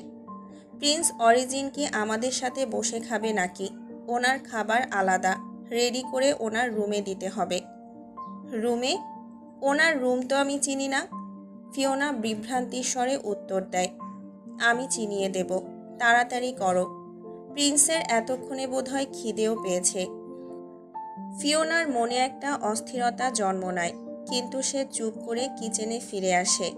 প্রিন্স অরিজিন কি আমাদের সাথে বসে খাবে নাকি? ওনার খাবার আলাদা, রেডি করে ওনার রুমে দিতে হবে। রুমে? ওনার রুম তো আমি চিনি না। ফিওনা বিভ্রান্তির স্বরে উত্তর দেয়। আমি চিনিয়ে দেব, তাড়াতাড়ি করো। প্রিন্সের এতক্ষণে বোধহয় খিদেও পেয়েছে। ফিওনার মনে একটা অস্থিরতা জন্ম নেয়, কিন্তু সে চুপ করে কিচেনে ফিরে আসে।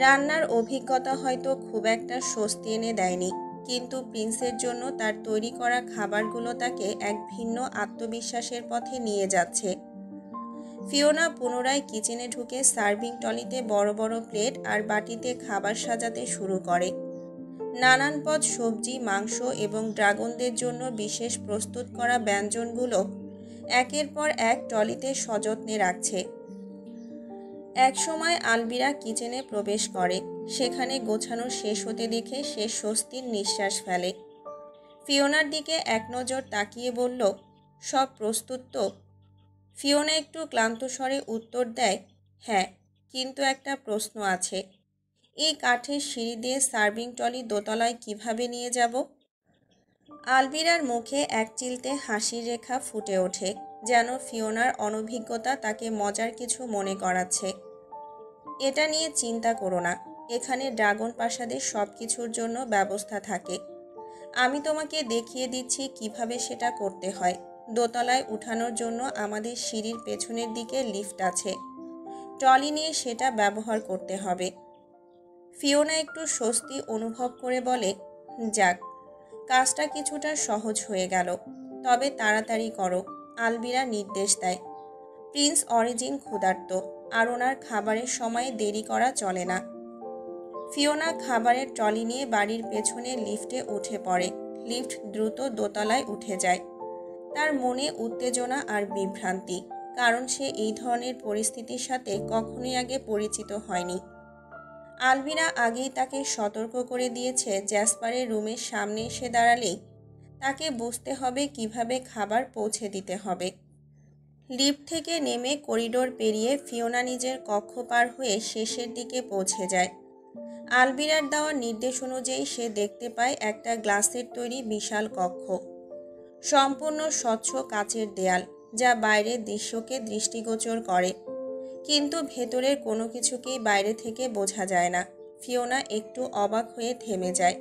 রান্নার অভিজ্ঞতা হয়তো খুব একটা স্বস্তি এনে দেয়নি, কিন্তু প্রিন্সের জন্য তার তৈরি করা খাবারগুলো তাকে এক ভিন্ন আত্মবিশ্বাসের পথে নিয়ে যাচ্ছে। ফিওনা পুনরায় কিচেনে ঢুকে সার্ভিং টলিতে বড় বড় প্লেট আর বাটিতে খাবার সাজাতে শুরু করে। নানান পদ সবজি, মাংস এবং ড্রাগনদের জন্য বিশেষ প্রস্তুত করা ব্যঞ্জনগুলো একের পর এক টলিতে সযত্নে রাখছে। একসময় আলবিরা কিচেনে প্রবেশ করে। সেখানে গোছানো শেষ হতে দেখে সে স্বস্তির নিঃশ্বাস ফেলে। ফিওনার দিকে এক নজর তাকিয়ে বলল, সব প্রস্তুত তো? ফিওনা একটু ক্লান্ত স্বরে উত্তর দেয়, হ্যাঁ, কিন্তু একটা প্রশ্ন আছে। এই কাঠের সিঁড়ি দিয়ে সার্ভিং টলি দোতলায় কিভাবে নিয়ে যাব? আলবিরার মুখে এক চিলতে হাসির রেখা ফুটে ওঠে, যেন ফিওনার অনভিজ্ঞতা তাকে মজার কিছু মনে করাচ্ছে। এটা নিয়ে চিন্তা করো না, এখানে ড্রাগন প্রাসাদের সব কিছুর জন্য ব্যবস্থা থাকে। আমি তোমাকে দেখিয়ে দিচ্ছি কিভাবে সেটা করতে হয়। দোতলায় উঠানোর জন্য আমাদের সিঁড়ির পেছনের দিকে লিফট আছে। ট্রলি নিয়ে সেটা ব্যবহার করতে হবে। ফিওনা একটু স্বস্তি অনুভব করে বলে, যাক, কাজটা কিছুটা সহজ হয়ে গেল। তবে তাড়াতাড়ি করো, আলবিরা নির্দেশ দেয়। প্রিন্স অরিজিন ক্ষুধার্ত, আর ওনার খাবারের সময় দেরি করা চলে না। ফিওনা খাবারের ট্রলি নিয়ে বাড়ির পেছনে লিফটে উঠে পড়ে। লিফট দ্রুত দোতলায় উঠে যায়। তার মনে উত্তেজনা আর বিভ্রান্তি, কারণ সে এই ধরনের পরিস্থিতির সাথে কখনোই আগে পরিচিত হয়নি। আলবিরা আগেই তাকে সতর্ক করে দিয়েছে, জ্যাসপারের রুমের সামনে এসে দাঁড়ালেই তাকে বুঝতে হবে কিভাবে খাবার পৌঁছে দিতে হবে। লিফট থেকে নেমে করিডোর পেরিয়ে ফিওনা নিজের কক্ষ পার হয়ে শেষের দিকে পৌঁছে যায়। আলবিরার দেওয়া নির্দেশ অনুযায়ী সে দেখতে পায় একটা গ্লাসের তৈরি বিশাল কক্ষ। সম্পূর্ণ স্বচ্ছ কাচের দেয়াল, যা বাইরের দৃশ্যকে দৃষ্টিগোচর করে, কিন্তু ভেতরের কোনো কিছুকেই বাইরে থেকে বোঝা যায় না। ফিওনা একটু অবাক হয়ে থেমে যায়।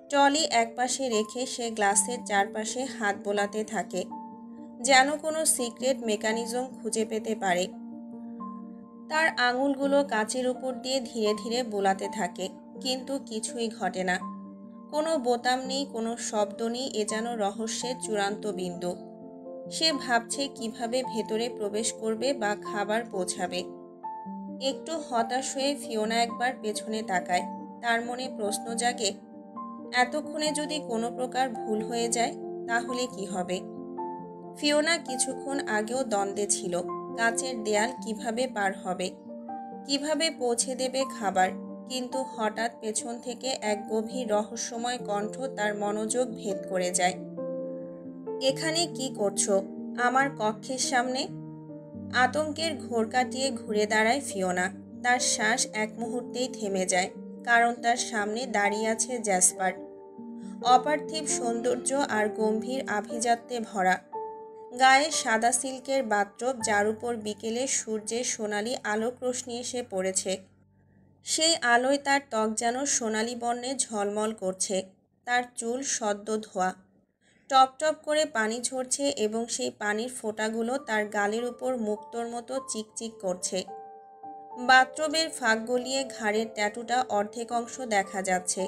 ট্রলি একপাশে রেখে সে গ্লাসের চারপাশে হাত বোলাতে থাকে, যেন কোনো সিক্রেট মেকানিজম খুঁজে পেতে পারে। তার আঙুলগুলো কাচের উপর দিয়ে ধীরে ধীরে বোলাতে থাকে, কিন্তু কিছুই ঘটে না। কোনো বোতাম নেই, কোনো শব্দ নেই, এ যেন রহস্যের চূড়ান্ত বিন্দু। সে ভাবছে কিভাবে ভেতরে প্রবেশ করবে বা খাবার পৌঁছাবে। একটু হতাশ হয়ে ফিওনা একবার পেছনে তাকায়। তার মনে প্রশ্ন জাগে, এতক্ষণে যদি কোনো প্রকার ভুল হয়ে যায় তাহলে কি হবে? ফিওনা কিছুক্ষণ আগেও দ্বন্দ্বে ছিল, কাচের দেয়াল কিভাবে পার হবে, কিভাবে পৌঁছে দেবে খাবার। কিন্তু হঠাৎ পেছন থেকে এক গভীর রহস্যময় কণ্ঠ তার মনোযোগ ভেদ করে যায়। এখানে কি করছো, আমার কক্ষের সামনে? আতঙ্কের ঘোর কাটিয়ে ঘুরে দাঁড়ায় ফিওনা। তার শ্বাস এক মুহূর্তেই থেমে যায়, কারণ তার সামনে দাঁড়িয়ে আছে জ্যাসপার। অপার্থিব সৌন্দর্য আর গম্ভীর আভিজাত্যে ভরা। গায়ে সাদা সিল্কের বাথরোব, যার উপর বিকেলে সূর্যের সোনালি আলোক রশ্মি এসে পড়েছে। সেই আলোয় তার ত্বক যেন সোনালি বর্ণে ঝলমল করছে। তার চুল সদ্য ধোয়া, টপ টপ করে পানি ঝরছে এবং সেই পানির ফোঁটাগুলো তার গালের উপর মুক্তোর মতো চিকচিক করছে। বাথরোবের ফাঁক গলিয়ে ঘাড়ের ট্যাটুটা অর্ধেক অংশ দেখা যাচ্ছে।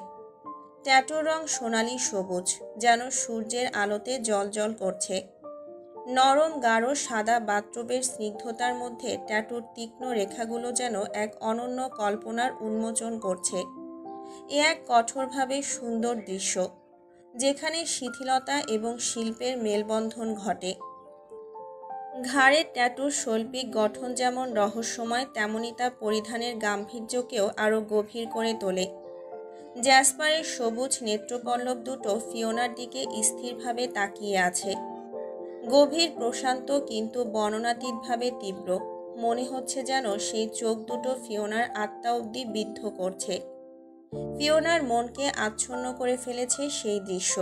ট্যাটুর রং সোনালি সবুজ, যেন সূর্যের আলোতে জ্বলজ্বল করছে। নরম গাঢ় সাদা বাথরোবের স্নিগ্ধতার মধ্যে ট্যাটুর তীক্ষ্ণ রেখাগুলো যেন এক অনন্য কল্পনার উন্মোচন করছে। এ এক কঠোরভাবে সুন্দর দৃশ্য, যেখানে শিথিলতা এবং শিল্পের মেলবন্ধন ঘটে। ঘাড়ের ট্যাটুর শৈল্পিক গঠন যেমন রহস্যময়, তেমনি তা পরিধানের গাম্ভীর্যকেও আরও গভীর করে তোলে। জ্যাসপারের সবুজ নেত্রপল্লব দুটো ফিওনার দিকে স্থিরভাবে তাকিয়ে আছে, গভীর প্রশান্ত কিন্তু বর্ণনাতীতভাবে তীব্র। মনে হচ্ছে যেন সেই চোখ দুটো ফিওনার আত্মা অবধি বিদ্ধ করছে। ফিওনার মনকে আচ্ছন্ন করে ফেলেছে সেই দৃশ্য।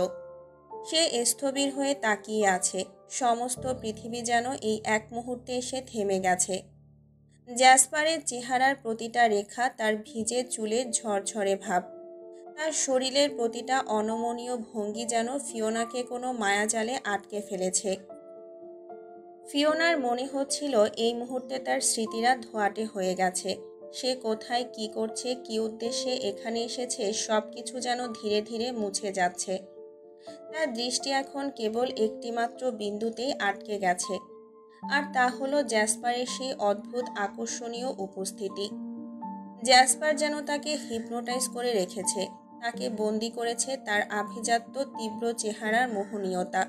সে স্থবির হয়ে তাকিয়ে আছে, সমস্ত পৃথিবী যেন এই এক মুহূর্তে এসে থেমে গেছে। জ্যাসপারের চেহারার প্রতিটা রেখা, তার ভিজে চুলের ঝরঝরে ভাব, তার শরীরের প্রতিটা অনমনীয় ভঙ্গি যেন ফিওনাকে কোনো মায়াজালে আটকে ফেলেছে। ফিওনার মনে হচ্ছিল এই মুহূর্তে তার স্মৃতিরা ধোঁয়াটে হয়ে গেছে। সে কোথায়, কি করছে, কি উদ্দেশ্যে এখানে এসেছে, সব কিছু যেন ধীরে ধীরে মুছে যাচ্ছে। তার দৃষ্টি এখন কেবল একটিমাত্র বিন্দুতেই আটকে গেছে, আর তা হলো জ্যাসপারের সেই অদ্ভুত আকর্ষণীয় উপস্থিতি। জ্যাসপার যেন তাকে হিপনোটাইজ করে রেখেছে, তাকে বন্দি করেছে তার আভিজাত্য তীব্র চেহারার মোহনীয়তা।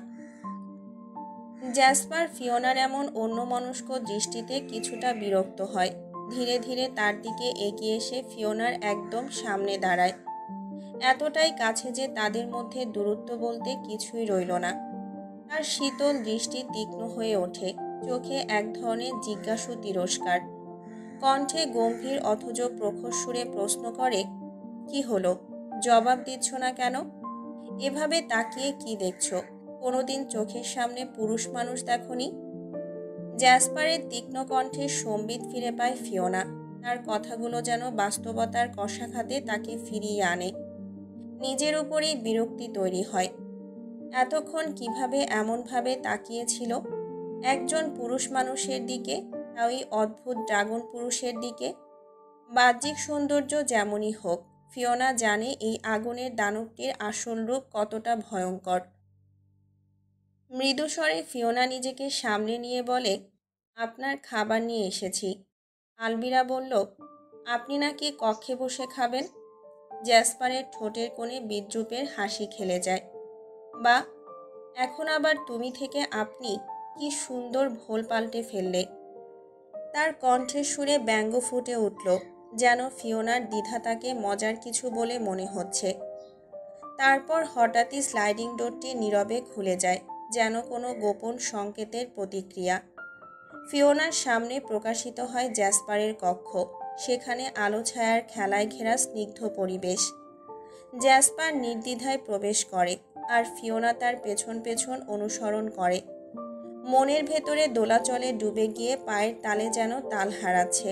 জ্যাসপার ফিওনার এমন অন্যমনস্ক দৃষ্টিতে কিছুটা বিরক্ত হয়। ধীরে ধীরে তার দিকে এগিয়ে এসে ফিওনার একদম সামনে দাঁড়ায়, এতটাই কাছে যে তাদের মধ্যে দূরত্ব বলতে কিছুই রইল না। তার শীতল দৃষ্টি তীক্ষ্ণ হয়ে ওঠে, চোখে এক ধরনের জিজ্ঞাসু তিরস্কার, কণ্ঠে গম্ভীর অথচ প্রখর সুরে প্রশ্ন করে, কি হলো, জবাব দিচ্ছ না কেন? এভাবে তাকিয়ে কি দেখছো? কোনোদিন চোখের সামনে পুরুষ মানুষ দেখনি? জ্যাসপারের তীক্ষ্ণ কণ্ঠে সম্বিত ফিরে পায় ফিওনা। তার কথাগুলো যেন বাস্তবতার কষাঘাতে তাকে ফিরিয়ে আনে। নিজের উপরেই বিরক্তি তৈরি হয়। এতক্ষণ কিভাবে এমনভাবে তাকিয়েছিল একজন পুরুষ মানুষের দিকে, তাও এই অদ্ভুত ড্রাগন পুরুষের দিকে। বাহ্যিক সৌন্দর্য যেমনই হোক, ফিওনা জানে এই আগুনের দানবটির আসল রূপ কতটা ভয়ঙ্কর। মৃদুস্বরে ফিওনা নিজেকে সামলে নিয়ে বলে, আপনার খাবার নিয়ে এসেছি। আলবিরা বলল, আপনি নাকি কক্ষে বসে খাবেন? জ্যাসপারের ঠোঁটের কোণে বিদ্রূপের হাসি খেলে যায়। বা, এখন আবার তুমি থেকে আপনি, কি সুন্দর ভোল পাল্টে ফেললে। তার কণ্ঠের সুরে ব্যঙ্গ ফুটে উঠল, যেন ফিওনার দ্বিধা তাকে মজার কিছু বলে মনে হচ্ছে। তারপর হঠাৎই স্লাইডিং ডোরটি নীরবে খুলে যায়, যেন কোনো গোপন সংকেতের প্রতিক্রিয়া। ফিওনার সামনে প্রকাশিত হয় জ্যাসপারের কক্ষ। সেখানে আলো ছায়ার খেলায় ঘেরা স্নিগ্ধ পরিবেশ। জ্যাসপার নির্দ্বিধায় প্রবেশ করে, আর ফিওনা তার পেছন পেছন অনুসরণ করে। মনের ভেতরে দোলাচলে ডুবে গিয়ে পায়ের তালে যেন তাল হারাচ্ছে।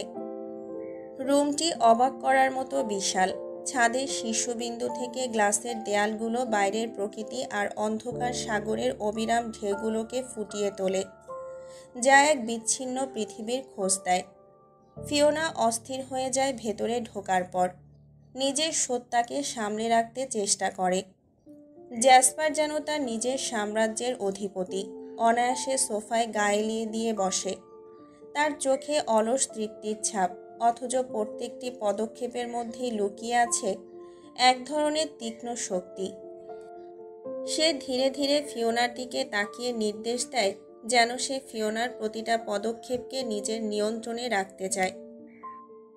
রুমটি অবাক করার মতো বিশাল। ছাদের শীর্ষবিন্দু থেকে গ্লাসের দেয়ালগুলো বাইরের প্রকৃতি আর অন্ধকার সাগরের অবিরাম ঢেউগুলোকে ফুটিয়ে তোলে, যা এক বিচ্ছিন্ন পৃথিবীর খোঁজ দেয়। ফিওনা অস্থির হয়ে যায় ভেতরে ঢোকার পর। নিজের সত্তাকে সামলে রাখতে চেষ্টা করে। জ্যাসপার যেন তার নিজের সাম্রাজ্যের অধিপতি, অনায়াসে সোফায় গায়ে এলিয়ে দিয়ে বসে। তার চোখে অলস তৃপ্তির ছাপ, অথচ প্রত্যেকটি পদক্ষেপের মধ্যেই লুকিয়ে আছে এক ধরনের তীক্ষ্ণ শক্তি। সে ধীরে ধীরে ফিওনার দিকে তাকিয়ে নির্দেশ দেয়, যেন সে ফিওনার প্রতিটা পদক্ষেপকে নিজের নিয়ন্ত্রণে রাখতে চায়।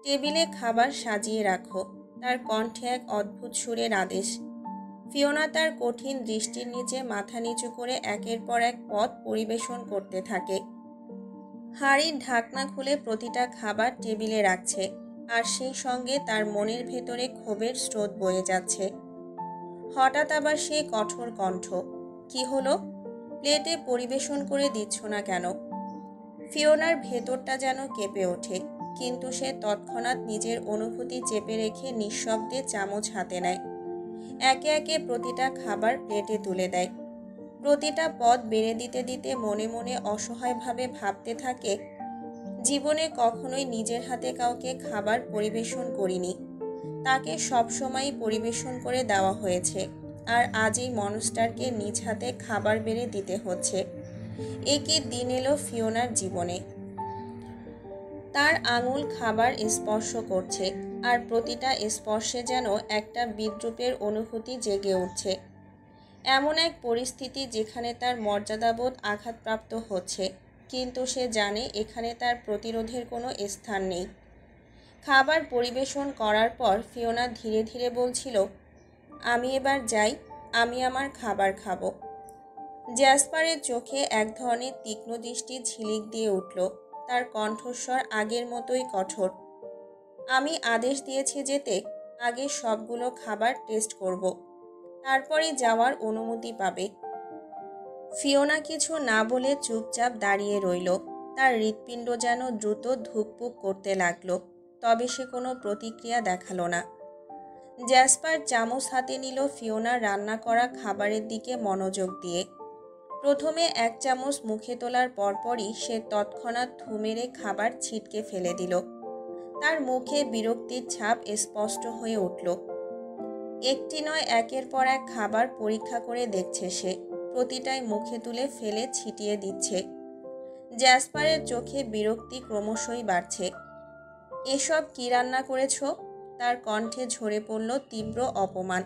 টেবিলে খাবার সাজিয়ে রাখো, তার কণ্ঠে এক অদ্ভুত সুরের আদেশ। ফিওনা তার কঠিন দৃষ্টির নিচে মাথা নিচু করে একের পর এক পদ পরিবেশন করতে থাকে। হাঁড়ির ঢাকনা খুলে প্রতিটা খাবার টেবিলে রাখছে, আর সেই সঙ্গে তার মনের ভেতরে ক্ষোভের স্রোত বয়ে যাচ্ছে। হঠাৎ আবার সেই কঠোর কণ্ঠ, কি হলো? প্লেটে পরিবেশন করে দিচ্ছ না কেন? ফিওনার ভেতরটা যেন কেঁপে ওঠে, কিন্তু সে তৎক্ষণাৎ নিজের অনুভূতি চেপে রেখে নিঃশব্দে চামচ হাতে নেয়। একে একে প্রতিটা খাবার প্লেটে তুলে দেয়। প্রতিটা পদ বেড়ে দিতে দিতে মনে মনে অসহায়ভাবে ভাবতে থাকে, জীবনে কখনোই নিজের হাতে কাউকে খাবার পরিবেশন করিনি। তাকে সবসময়ই পরিবেশন করে দেওয়া হয়েছে, আর আজ এই মনস্টারকে নিজ হাতে খাবার বেড়ে দিতে হচ্ছে। একই দিন এলো ফিওনার জীবনে। তার আঙুল খাবার স্পর্শ করছে, আর প্রতিটা স্পর্শে যেন একটা বিদ্রূপের অনুভূতি জেগে উঠছে। এমন এক পরিস্থিতি যেখানে তার মর্যাদাবোধ আঘাতপ্রাপ্ত হচ্ছে, কিন্তু সে জানে এখানে তার প্রতিরোধের কোনো স্থান নেই। খাবার পরিবেশন করার পর ফিওনা ধীরে ধীরে বলছিল, আমি এবার যাই, আমি আমার খাবার খাবো। জ্যাসপারের চোখে এক ধরনের তীক্ষ্ণ দৃষ্টি ঝিলিক দিয়ে উঠল। তার কণ্ঠস্বর আগের মতোই কঠোর। আমি আদেশ দিয়েছি যেতে, আগে সবগুলো খাবার টেস্ট করব, তারপরই যাওয়ার অনুমতি পাবে। ফিওনা কিছু না বলে চুপচাপ দাঁড়িয়ে রইল। তার হৃৎপিণ্ড যেন দ্রুত ধুকপুক করতে লাগলো, তবে সে কোনো প্রতিক্রিয়া দেখালো না। জ্যাসপার চামচ হাতে নিল ফিওনার রান্না করা খাবারের দিকে মনোযোগ দিয়ে। প্রথমে এক চামচ মুখে তোলার পরপরই সে তৎক্ষণাৎ থু মেরে খাবার ছিটকে ফেলে দিল। তার মুখে বিরক্তির ছাপ স্পষ্ট হয়ে উঠল। একটি নয়, একের পর এক খাবার পরীক্ষা করে দেখছে সে, প্রতিটাই মুখে তুলে ফেলে ছিটিয়ে দিচ্ছে। জ্যাসপারের চোখে বিরক্তি ক্রমশই বাড়ছে। এসব কি রান্না করেছ? তার কণ্ঠে ঝরে পড়ল তীব্র অপমান।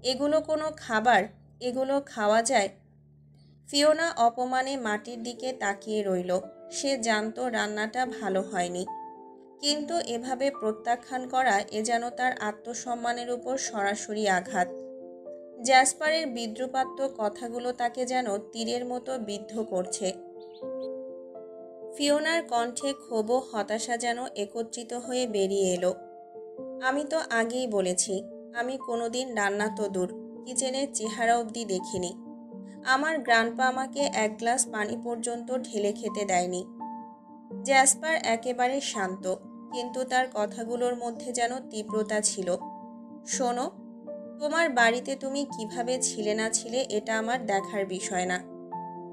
এগুলো কোনো খাবার? এগুলো খাওয়া যায়? ফিওনা অপমানে মাটির দিকে তাকিয়ে রইল। সে জানত রান্নাটা ভালো হয়নি, কিন্তু এভাবে প্রত্যাখ্যান করা এ যেন তার আত্মসম্মানের উপর সরাসরি আঘাত। জ্যাসপারের বিদ্রুপাত্মক কথাগুলো তাকে যেন তীরের মতো বিদ্ধ করছে। ফিওনার কণ্ঠে ক্ষোভ ও হতাশা যেন একত্রিত হয়ে বেরিয়ে এলো। আমি তো আগেই বলেছি, আমি কোনোদিন রান্না তো দূর, কিচেনের চেহারা অবধি দেখিনি। আমার গ্রান্ডপা আমাকে এক গ্লাস পানি পর্যন্ত ঢেলে খেতে দেয়নি। জ্যাসপার একেবারে শান্ত, কিন্তু তার কথাগুলোর মধ্যে যেন তীব্রতা ছিল। শোনো, তোমার বাড়িতে তুমি কিভাবে ছিলে না ছিলে এটা আমার দেখার বিষয় না।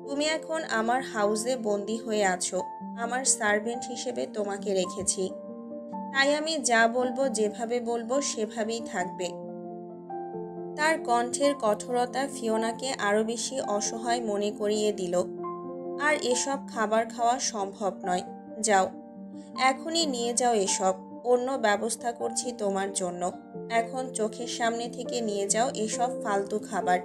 তুমি এখন আমার হাউসে বন্দি হয়ে আছো। আমার সার্ভেন্ট হিসেবে তোমাকে রেখেছি, তাই আমি যা বলবো, যেভাবে বলবো সেভাবেই থাকবে। তার কণ্ঠের কঠোরতা ফিওনাকে আরও বেশি অসহায় মনে করিয়ে দিল। আর এসব খাবার খাওয়া সম্ভব নয়। যাও, এখনই নিয়ে যাও এসব। অন্য ব্যবস্থা করছি তোমার জন্য। এখন চোখের সামনে থেকে নিয়ে যাও এসব ফালতু খাবার।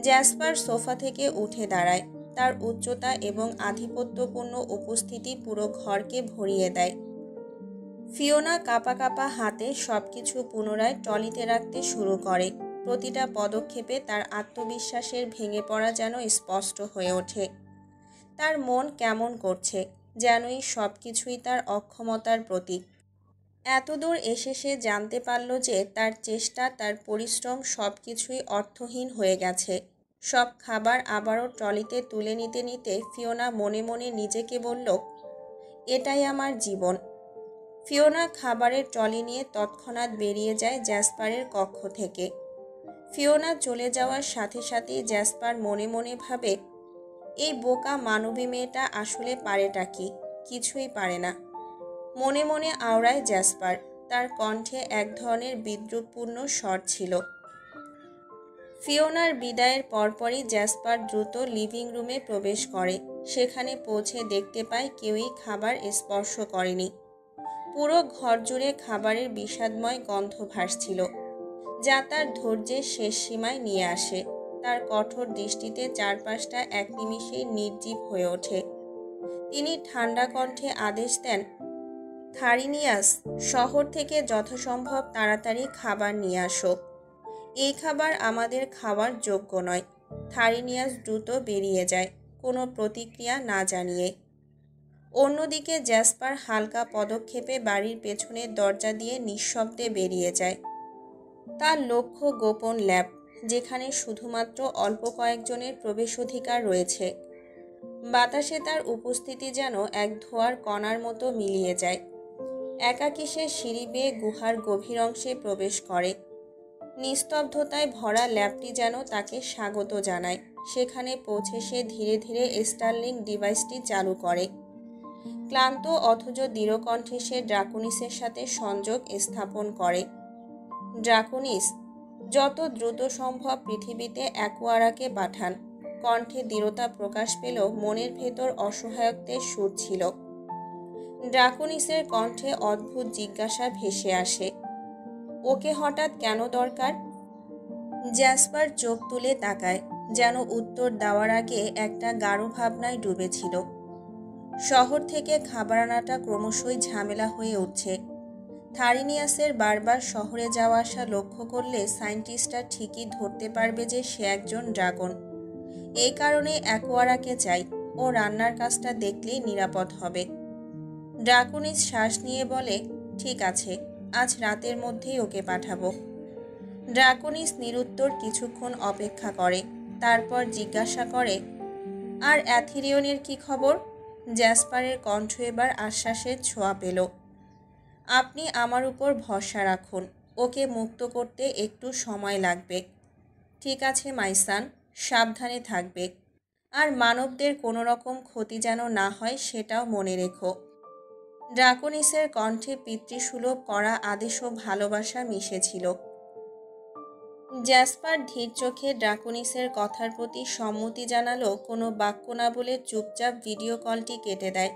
জ্যাসপার সোফা থেকে উঠে দাঁড়ায়। তার উচ্চতা এবং আধিপত্যপূর্ণ উপস্থিতি পুরো ঘরকে ভরিয়ে দেয়। ফিওনা কাঁপা কাঁপা হাতে সবকিছু পুনরায় ট্রলিতে রাখতে শুরু করে। প্রতিটা পদক্ষেপে তার আত্মবিশ্বাসের ভেঙে পড়া যেন স্পষ্ট হয়ে ওঠে। তার মন কেমন করছে, যেন এই সব কিছুই তার অক্ষমতার প্রতীক। এতদূর এসে সে জানতে পারল যে তার চেষ্টা, তার পরিশ্রম সব কিছুই অর্থহীন হয়ে গেছে। সব খাবার আবারও ট্রলিতে তুলে নিতে নিতে ফিওনা মনে মনে নিজেকে বলল, এটাই আমার জীবন। ফিওনা খাবারের ট্রলি নিয়ে তৎক্ষণাৎ বেরিয়ে যায় জ্যাসপারের কক্ষ থেকে। ফিওনা চলে যাওয়ার সাথে সাথেই জ্যাসপার মনে মনে ভাবে, এই বোকা মানবী মেয়েটা আসলে পারেটা কি? কিছুই পারে না। মনে মনে আওড়ায় জ্যাসপার। তার কণ্ঠে এক ধরনের বিদ্রুপপূর্ণ স্বর ছিল। ফিওনার বিদায়ের পরপরই জ্যাসপার দ্রুত লিভিং রুমে প্রবেশ করে। সেখানে পৌঁছে দেখতে পায় কেউই খাবার স্পর্শ করেনি। পুরো ঘর জুড়ে খাবারের বিষাদময় গন্ধ ভাসছিল, যা তার ধৈর্যের শেষ সীমায় নিয়ে আসে। তার কঠোর দৃষ্টিতে চারপাশটা এক নিমিষেই নির্জীব হয়ে ওঠে। তিনি ঠান্ডা কণ্ঠে আদেশ দেন, থারিনিয়াস, শহর থেকে যথাসম্ভব তাড়াতাড়ি খাবার নিয়ে আসো। এই খাবার আমাদের খাওয়ার যোগ্য নয়। থারিনিয়াস দ্রুত বেরিয়ে যায়, কোনো প্রতিক্রিয়া না জানিয়ে। অন্যদিকে জ্যাসপার হালকা পদক্ষেপে বাড়ির পেছনের দরজা দিয়ে নিঃশব্দে বেরিয়ে যায়। তার লক্ষ্য গোপন ল্যাব, যেখানে শুধুমাত্র অল্প কয়েকজনের প্রবেশাধিকার রয়েছে। বাতাসে তার উপস্থিতি যেন এক ধোঁয়ার কণার মতো মিলিয়ে যায়। একাকী সে সিঁড়ি বেয়ে গুহার গভীর অংশে প্রবেশ করে। নিস্তব্ধতায় ভরা ল্যাবটি যেন তাকে স্বাগত জানায়। সেখানে পৌঁছে সে ধীরে ধীরে স্টারলিং ডিভাইসটি চালু করে। ক্লান্ত অথচ দৃঢ়কণ্ঠে সে ড্রাকোনিসের সাথে সংযোগ স্থাপন করে। ড্রাকোনিস, যত দ্রুত সম্ভব পৃথিবীতে অ্যাকোয়ারাকে পাঠান। কণ্ঠে দৃঢ়তা প্রকাশ পেল, মনের ভেতর অসহায়ত্বের সুর ছিল। ড্রাকোনিসের কণ্ঠে অদ্ভুত জিজ্ঞাসা ভেসে আসে, ওকে হঠাৎ কেন দরকার? জ্যাসপার চোখ তুলে তাকায়, যেন উত্তর দেওয়ার আগে একটা গাঢ় ভাবনায় ডুবেছিল। শহর থেকে খাবার আনাটা ক্রমশই ঝামেলা হয়ে উঠছে। থারিনিয়াসের বারবার শহরে যাওয়া আসা লক্ষ্য করলে সায়েন্টিস্টরা ঠিকই ধরতে পারবে যে সে একজন ড্রাগন। এই কারণে অ্যাকোয়ারাকে চাই। ও রান্নার কাজটা দেখলেই নিরাপদ হবে। ড্রাকোনিস শ্বাস নিয়ে বলে, ঠিক আছে, আজ রাতের মধ্যেই ওকে পাঠাবো। ড্রাকোনিস নিরুত্তর কিছুক্ষণ অপেক্ষা করে, তারপর জিজ্ঞাসা করে, আর অ্যাথিরিয়নের কি খবর? জ্যাসপারের কণ্ঠ এবার আশ্বাসের ছোঁয়া পেল। আপনি আমার উপর ভরসা রাখুন, ওকে মুক্ত করতে একটু সময় লাগবে। ঠিক আছে মাইসান, সাবধানে থাকবে। আর মানবদের কোনো রকম ক্ষতি যেন না হয় সেটাও মনে রেখো। ড্রাকোনিসের কণ্ঠে পিতৃসুলভ করা আদেশ ও ভালোবাসা মিশেছিল। জ্যাসপার ধীর চোখে ড্রাকোনিসের কথার প্রতি সম্মতি জানালো। কোনো বাক্য না বলে চুপচাপ ভিডিও কলটি কেটে দেয়।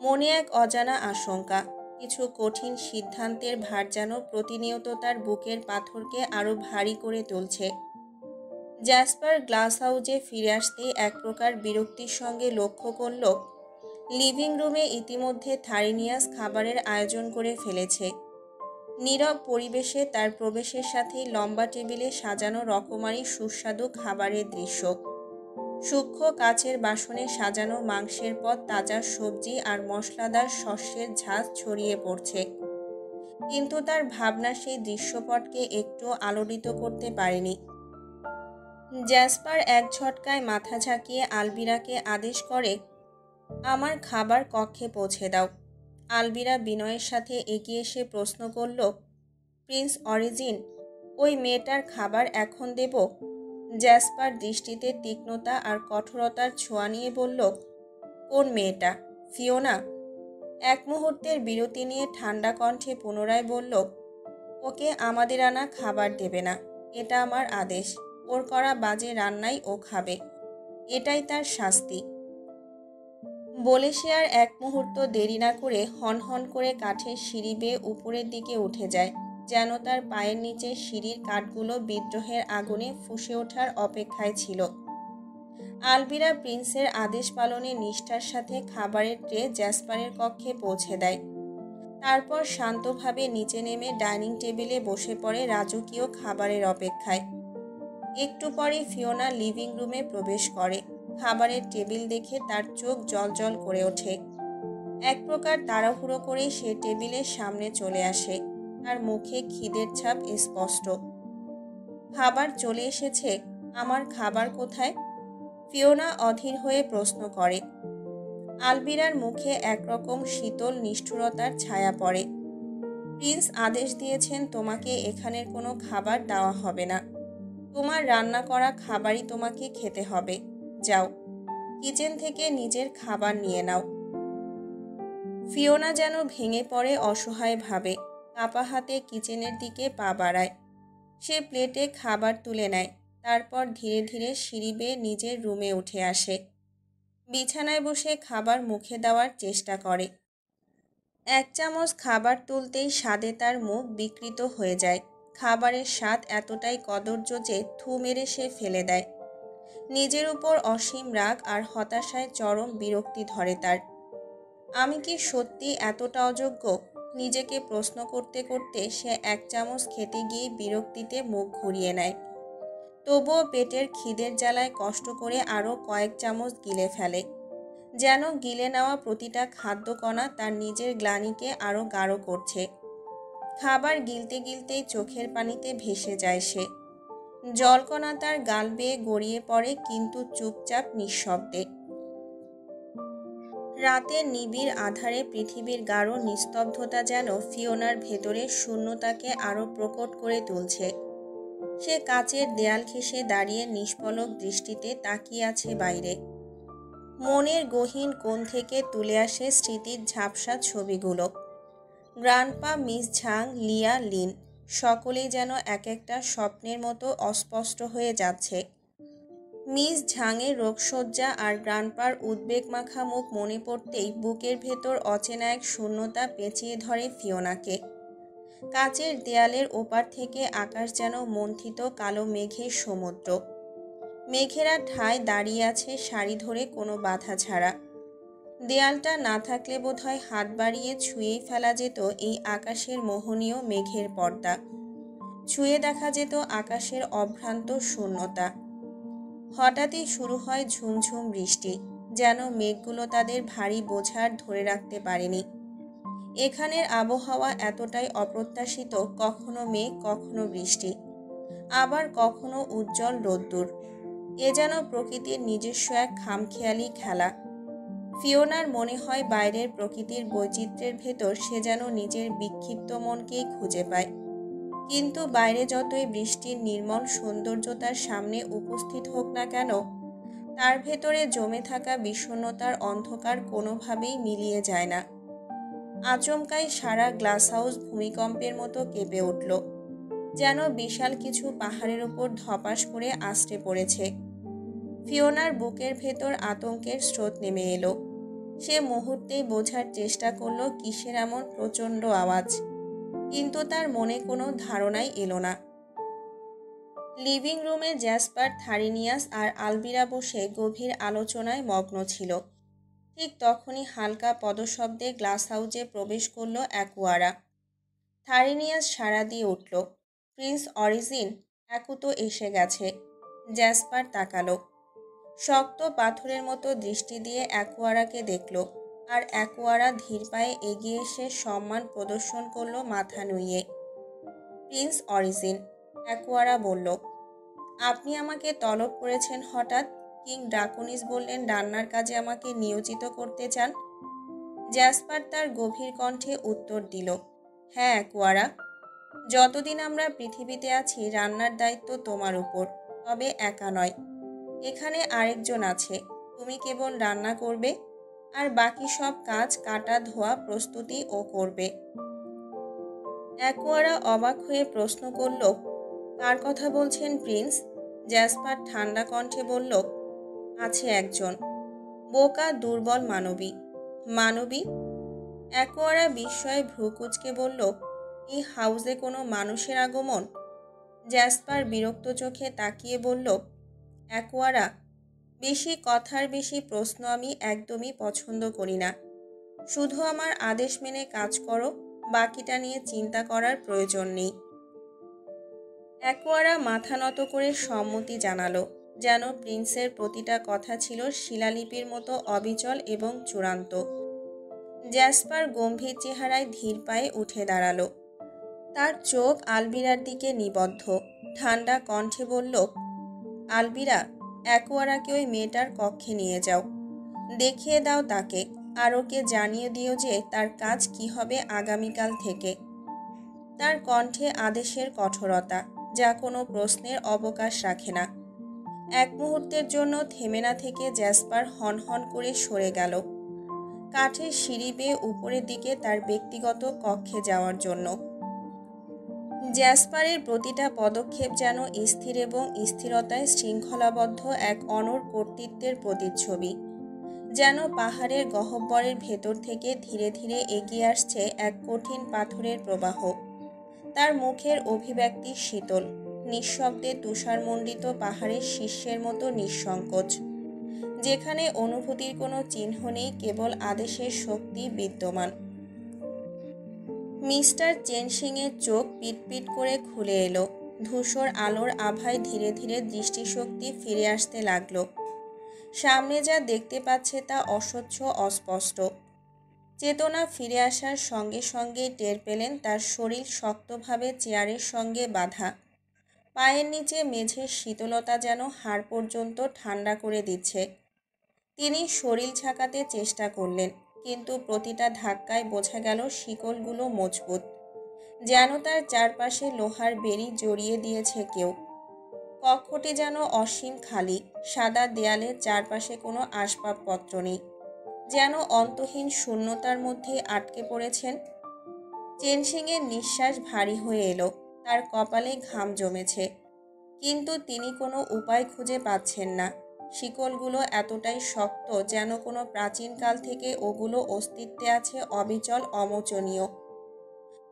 মনে এক অজানা আশঙ্কা, কিছু কঠিন সিদ্ধান্তের ভার যেন প্রতিনিয়ত তার বুকের পাথরকে আরও ভারী করে তুলছে। জ্যাসপার গ্লাস হাউজে ফিরে আসতেই এক প্রকার বিরক্তির সঙ্গে লক্ষ্য করল, লিভিং রুমে ইতিমধ্যে থারিনিয়াস খাবারের আয়োজন করে ফেলেছে। নীরব পরিবেশে তার প্রবেশের সাথেই লম্বা টেবিলে সাজানো রকমারি সুস্বাদু খাবারের দৃশ্য। সূক্ষ্ম কাচের বাসনে সাজানো মাংসের পদ, তাজা সবজি আর মশলাদার শস্যের ঝাঁজ ছড়িয়ে পড়ছে। কিন্তু তার ভাবনা সেই দৃশ্যপটকে একটু আলোড়িত করতে পারেনি। জ্যাসপার এক ঝটকায় মাথা ঝাঁকিয়ে আলবিরাকে আদেশ করে, আমার খাবার কক্ষে পৌঁছে দাও। আলবিরা বিনয়ের সাথে এগিয়ে এসে প্রশ্ন করল, প্রিন্স অরিজিন, ওই মেয়েটার খাবার এখন দেব? জ্যাসপার দৃষ্টিতে তীক্ষ্ণতা আর কঠোরতার ছোঁয়া নিয়ে বলল, কোন মেয়েটা? ফিওনা? এক মুহূর্তের বিরতি নিয়ে ঠান্ডা কণ্ঠে পুনরায় বলল, ওকে আমাদের আনা খাবার দেবে না। এটা আমার আদেশ। ওর করা বাজে রান্নাই ও খাবে। এটাই তার শাস্তি। বলে সে আর এক মুহূর্ত দেরি না করে হনহন করে কাঠের সিঁড়ি বেয়ে উপরের দিকে উঠে যায়, যেন তার পায়ের নিচে সিঁড়ির কাঠগুলো বিদ্রোহের আগুনে ফুঁসে ওঠার অপেক্ষায় ছিল। আলবিরা প্রিন্সের আদেশ পালনে নিষ্ঠার সাথে খাবারের ট্রে জ্যাসপারের কক্ষে পৌঁছে দেয়। তারপর শান্তভাবে নিচে নেমে ডাইনিং টেবিলে বসে পড়ে রাজকীয় খাবারের অপেক্ষায়। একটু পরে ফিওনা লিভিং রুমে প্রবেশ করে। খাবারের টেবিল দেখে তার চোখ জ্বলজ্বল করে ওঠে। এক প্রকার তাড়াহুড়ো করে সে টেবিলের সামনে চলে আসে। তার মুখে খিদের ছাপ স্পষ্ট। খাবার চলে এসেছে? আমার খাবার কোথায়? ফিওনা অধীর হয়ে প্রশ্ন করে। আলবিরার মুখে একরকম শীতল নিষ্ঠুরতার ছায়া পড়ে। প্রিন্স আদেশ দিয়েছেন তোমাকে এখানের কোনো খাবার দেওয়া হবে না। তোমার রান্না করা খাবারই তোমাকে খেতে হবে। যাও, কিচেন থেকে নিজের খাবার নিয়ে নাও। ফিওনা যেন ভেঙে পড়ে অসহায়ভাবে, কাপা হাতে কিচেনের দিকে পা বাড়ায়। সে প্লেটে খাবার তুলে নেয়, তারপর ধীরে ধীরে সিঁড়ি বেয়ে নিজের রুমে উঠে আসে। বিছানায় বসে খাবার মুখে দেওয়ার চেষ্টা করে। 1 চামচ খাবার তুলতেই স্বাদে তার মুখ বিকৃত হয়ে যায়। খাবারের স্বাদ এতটাই কদর্য যে থু মেরে সে ফেলে দেয়। নিজের উপর অসীম রাগ আর হতাশায় চরম বিরক্তি ধরে তার। আমি কি সত্যি এতটা অযোগ্য? নিজেকে প্রশ্ন করতে করতে সে 1 চামচ খেতে গিয়ে বিরক্তিতে মুখ ঘুরিয়ে নেয়। তবুও পেটের খিদের জ্বালায় কষ্ট করে আরও কয়েক চামচ গিলে ফেলে, যেন গিলে নেওয়া প্রতিটা খাদ্যকণা তার নিজের গ্লানিকে আরও গাঢ় করছে। খাবার গিলতে গিলতেই চোখের পানিতে ভেসে যায় সে। জলকণা তার গাল বেয়ে গড়িয়ে পড়ে, কিন্তু চুপচাপ নিঃশব্দে। রাতের নিবিড় আধারে পৃথিবীর গাঢ় নিস্তব্ধতা যেন ফিওনার ভেতরের শূন্যতাকে আরও প্রকট করে তুলছে। সে কাচের দেয়াল ঘেঁষে দাঁড়িয়ে নিষ্পলক দৃষ্টিতে তাকিয়ে আছে বাইরে। মনের গহীন কোণ থেকে তুলে আসে স্মৃতির ঝাপসা ছবিগুলো। গ্র্যান্ডপা, মিস ঝাং, লিয়া, লিন সকলেই যেন এক একটা স্বপ্নের মতো অস্পষ্ট হয়ে যাচ্ছে। মিস ঝাংয়ের রোগশয্যা আর গ্র্যান্ডপার উদ্বেগমাখা মুখ মনে পড়তেই বুকের ভেতর অচেনা এক শূন্যতা পেঁচিয়ে ধরে ফিওনাকে। কাচের দেয়ালের ওপার থেকে আকাশ যেন মন্থিত কালো মেঘের সমুদ্র। মেঘেরা ঠায় দাঁড়িয়ে আছে সারি ধরে কোনো বাধা ছাড়া। দেয়ালটা না থাকলে বোধহয় হাত বাড়িয়ে ছুঁয়েই ফেলা যেত এই আকাশের মোহনীয় মেঘের পর্দা। ছুঁয়ে দেখা যেত আকাশের অভ্রান্ত শূন্যতা। হঠাৎই শুরু হয় ঝুমঝুম বৃষ্টি, যেন মেঘগুলো তাদের ভারী বোঝার ধরে রাখতে পারেনি। এখানের আবহাওয়া এতটাই অপ্রত্যাশিত, কখনো মেঘ, কখনো বৃষ্টি, আবার কখনো উজ্জ্বল রোদ্দুর। এ যেন প্রকৃতির নিজস্ব এক খামখেয়ালি খেলা। ফিওনার মনে হয় বাইরের প্রকৃতির বৈচিত্র্যের ভেতর সে যেন নিজের বিক্ষিপ্ত মনকেই খুঁজে পায়। কিন্তু বাইরে যতই বৃষ্টির নির্মল সৌন্দর্যতার সামনে উপস্থিত হোক না কেন, তার ভেতরে জমে থাকা বিষণ্ণতার অন্ধকার কোনোভাবেই মিলিয়ে যায় না। আচমকাই সারা গ্লাস হাউস ভূমিকম্পের মতো কেঁপে উঠল, যেন বিশাল কিছু পাহাড়ের উপর ধপাস করে আছড়ে পড়েছে। ফিওনার বুকের ভেতর আতঙ্কের স্রোত নেমে এলো। সে মুহূর্তেই বোঝার চেষ্টা করলো কিসের এমন প্রচণ্ড আওয়াজ, কিন্তু তার মনে কোনো ধারণাই এলো না। লিভিং রুমে জ্যাসপার, থারিনিয়াস আর আলবিরা বসে গভীর আলোচনায় মগ্ন ছিল। ঠিক তখনই হালকা পদশব্দে গ্লাস হাউসে প্রবেশ করল অ্যাকুয়ারা। থারিনিয়াস সাড়া দিয়ে উঠল, প্রিন্স অরিজিন, অ্যাকু তো এসে গেছে। জ্যাসপার তাকালো, শক্ত পাথরের মতো দৃষ্টি দিয়ে অ্যাকুয়ারাকে দেখল, আর অ্যাকুয়ারা ধীর পায়ে এগিয়ে এসে সম্মান প্রদর্শন করল মাথা নুইয়ে। প্রিন্স অরিজিন, অ্যাকুয়ারা বলল, আপনি আমাকে তলব করেছেন হঠাৎ? কিং ড্রাকোনিস বললেন রান্নার কাজে আমাকে নিয়োজিত করতে চান। জ্যাসপার তার গভীর কণ্ঠে উত্তর দিল, হ্যাঁ অ্যাকুয়ারা, যতদিন আমরা পৃথিবীতে আছি রান্নার দায়িত্ব তোমার উপর, তবে একা নয়। এখানে আরেকজন আছে, তুমি কেবল রান্না করবে, আর বাকি সব কাজ কাটা ধোয়া প্রস্তুতি ও করবে। অ্যাকুয়ারা অবাক হয়ে প্রশ্ন করল, কার কথা বলছেন প্রিন্স? জ্যাসপার ঠান্ডা কণ্ঠে বলল, আছে একজন, বোকা দুর্বল মানবী। মানবী? অ্যাকুয়ারা বিস্ময়ে ভ্রু কুঁচকে বলল, এই হাউসে কোনো মানুষের আগমন? জ্যাসপার বিরক্ত চোখে তাকিয়ে বলল, অ্যাকুয়ারা, বেশি কথার বেশি প্রশ্ন আমি একদমই পছন্দ করি না। শুধু আমার আদেশ মেনে কাজ করো, বাকিটা নিয়ে চিন্তা করার প্রয়োজন নেই। অ্যাকুয়ারা মাথা নত করে সম্মতি জানালো, যেন প্রিন্সের প্রতিটা কথা ছিল শিলালিপির মতো অবিচল এবং চূড়ান্ত। জ্যাসপার গম্ভীর চেহারায় ধীর পায়ে উঠে দাঁড়ালো। তার চোখ আলবিরার দিকে নিবদ্ধ। ঠান্ডা কণ্ঠে বলল, আলবিরা, অ্যাকোয়ারাকে ওই মেয়েটার কক্ষে নিয়ে যাও, দেখিয়ে দাও তাকে, আর ওকে জানিয়ে দিও যে তার কাজ কি হবে আগামীকাল থেকে। তার কণ্ঠে আদেশের কঠোরতা, যা কোনো প্রশ্নের অবকাশ রাখে না। এক মুহূর্তের জন্য থেমে না থেকে জ্যাসপার হনহন করে সরে গেল, কাঠের সিঁড়ি বেয়ে উপরের দিকে তার ব্যক্তিগত কক্ষে যাওয়ার জন্য। জ্যাসপারের প্রতিটা পদক্ষেপ যেন স্থির এবং স্থিরতায় শৃঙ্খলাবদ্ধ এক অনড় কর্তৃত্বের প্রতিচ্ছবি, যেন পাহাড়ের গহ্বরের ভেতর থেকে ধীরে ধীরে এগিয়ে আসছে এক কঠিন পাথরের প্রবাহ। তার মুখের অভিব্যক্তি শীতল, নিঃশব্দে তুষারমণ্ডিত পাহাড়ের শীর্ষের মতো নিঃসংকোচ, যেখানে অনুভূতির কোনো চিহ্ন নেই, কেবল আদেশের শক্তি বিদ্যমান। মিস্টার চেনসিংয়ের চোখ পিটপিট করে খুলে এলো। ধূসর আলোর আভায় ধীরে ধীরে দৃষ্টিশক্তি ফিরে আসতে লাগলো। সামনে যা দেখতে পাচ্ছে তা অস্বচ্ছ, অস্পষ্ট। চেতনা ফিরে আসার সঙ্গে সঙ্গেই টের পেলেন তার শরীর শক্তভাবে চেয়ারের সঙ্গে বাঁধা। পায়ের নিচে মেঝের শীতলতা যেন হাড় পর্যন্ত ঠান্ডা করে দিচ্ছে। তিনি শরীর ঝাঁকাতে চেষ্টা করলেন, কিন্তু প্রতিটা ধাক্কায় বোঝা গেল শিকলগুলো মজবুত, যেন তার চারপাশে লোহার বেড়ি জড়িয়ে দিয়েছে কেউ। কক্ষটি যেন অসীম খালি, সাদা দেয়ালের চারপাশে কোনো আসবাবপত্র নেই, যেন অন্তহীন শূন্যতার মধ্যে আটকে পড়েছেন। চেনসিংয়ের নিঃশ্বাস ভারী হয়ে এলো, তার কপালে ঘাম জমেছে, কিন্তু তিনি কোনো উপায় খুঁজে পাচ্ছেন না। শিকলগুলো এতটাই শক্ত যেন কোনো প্রাচীনকাল থেকে ওগুলো অস্তিত্বে আছে, অবিচল, অমোচনীয়।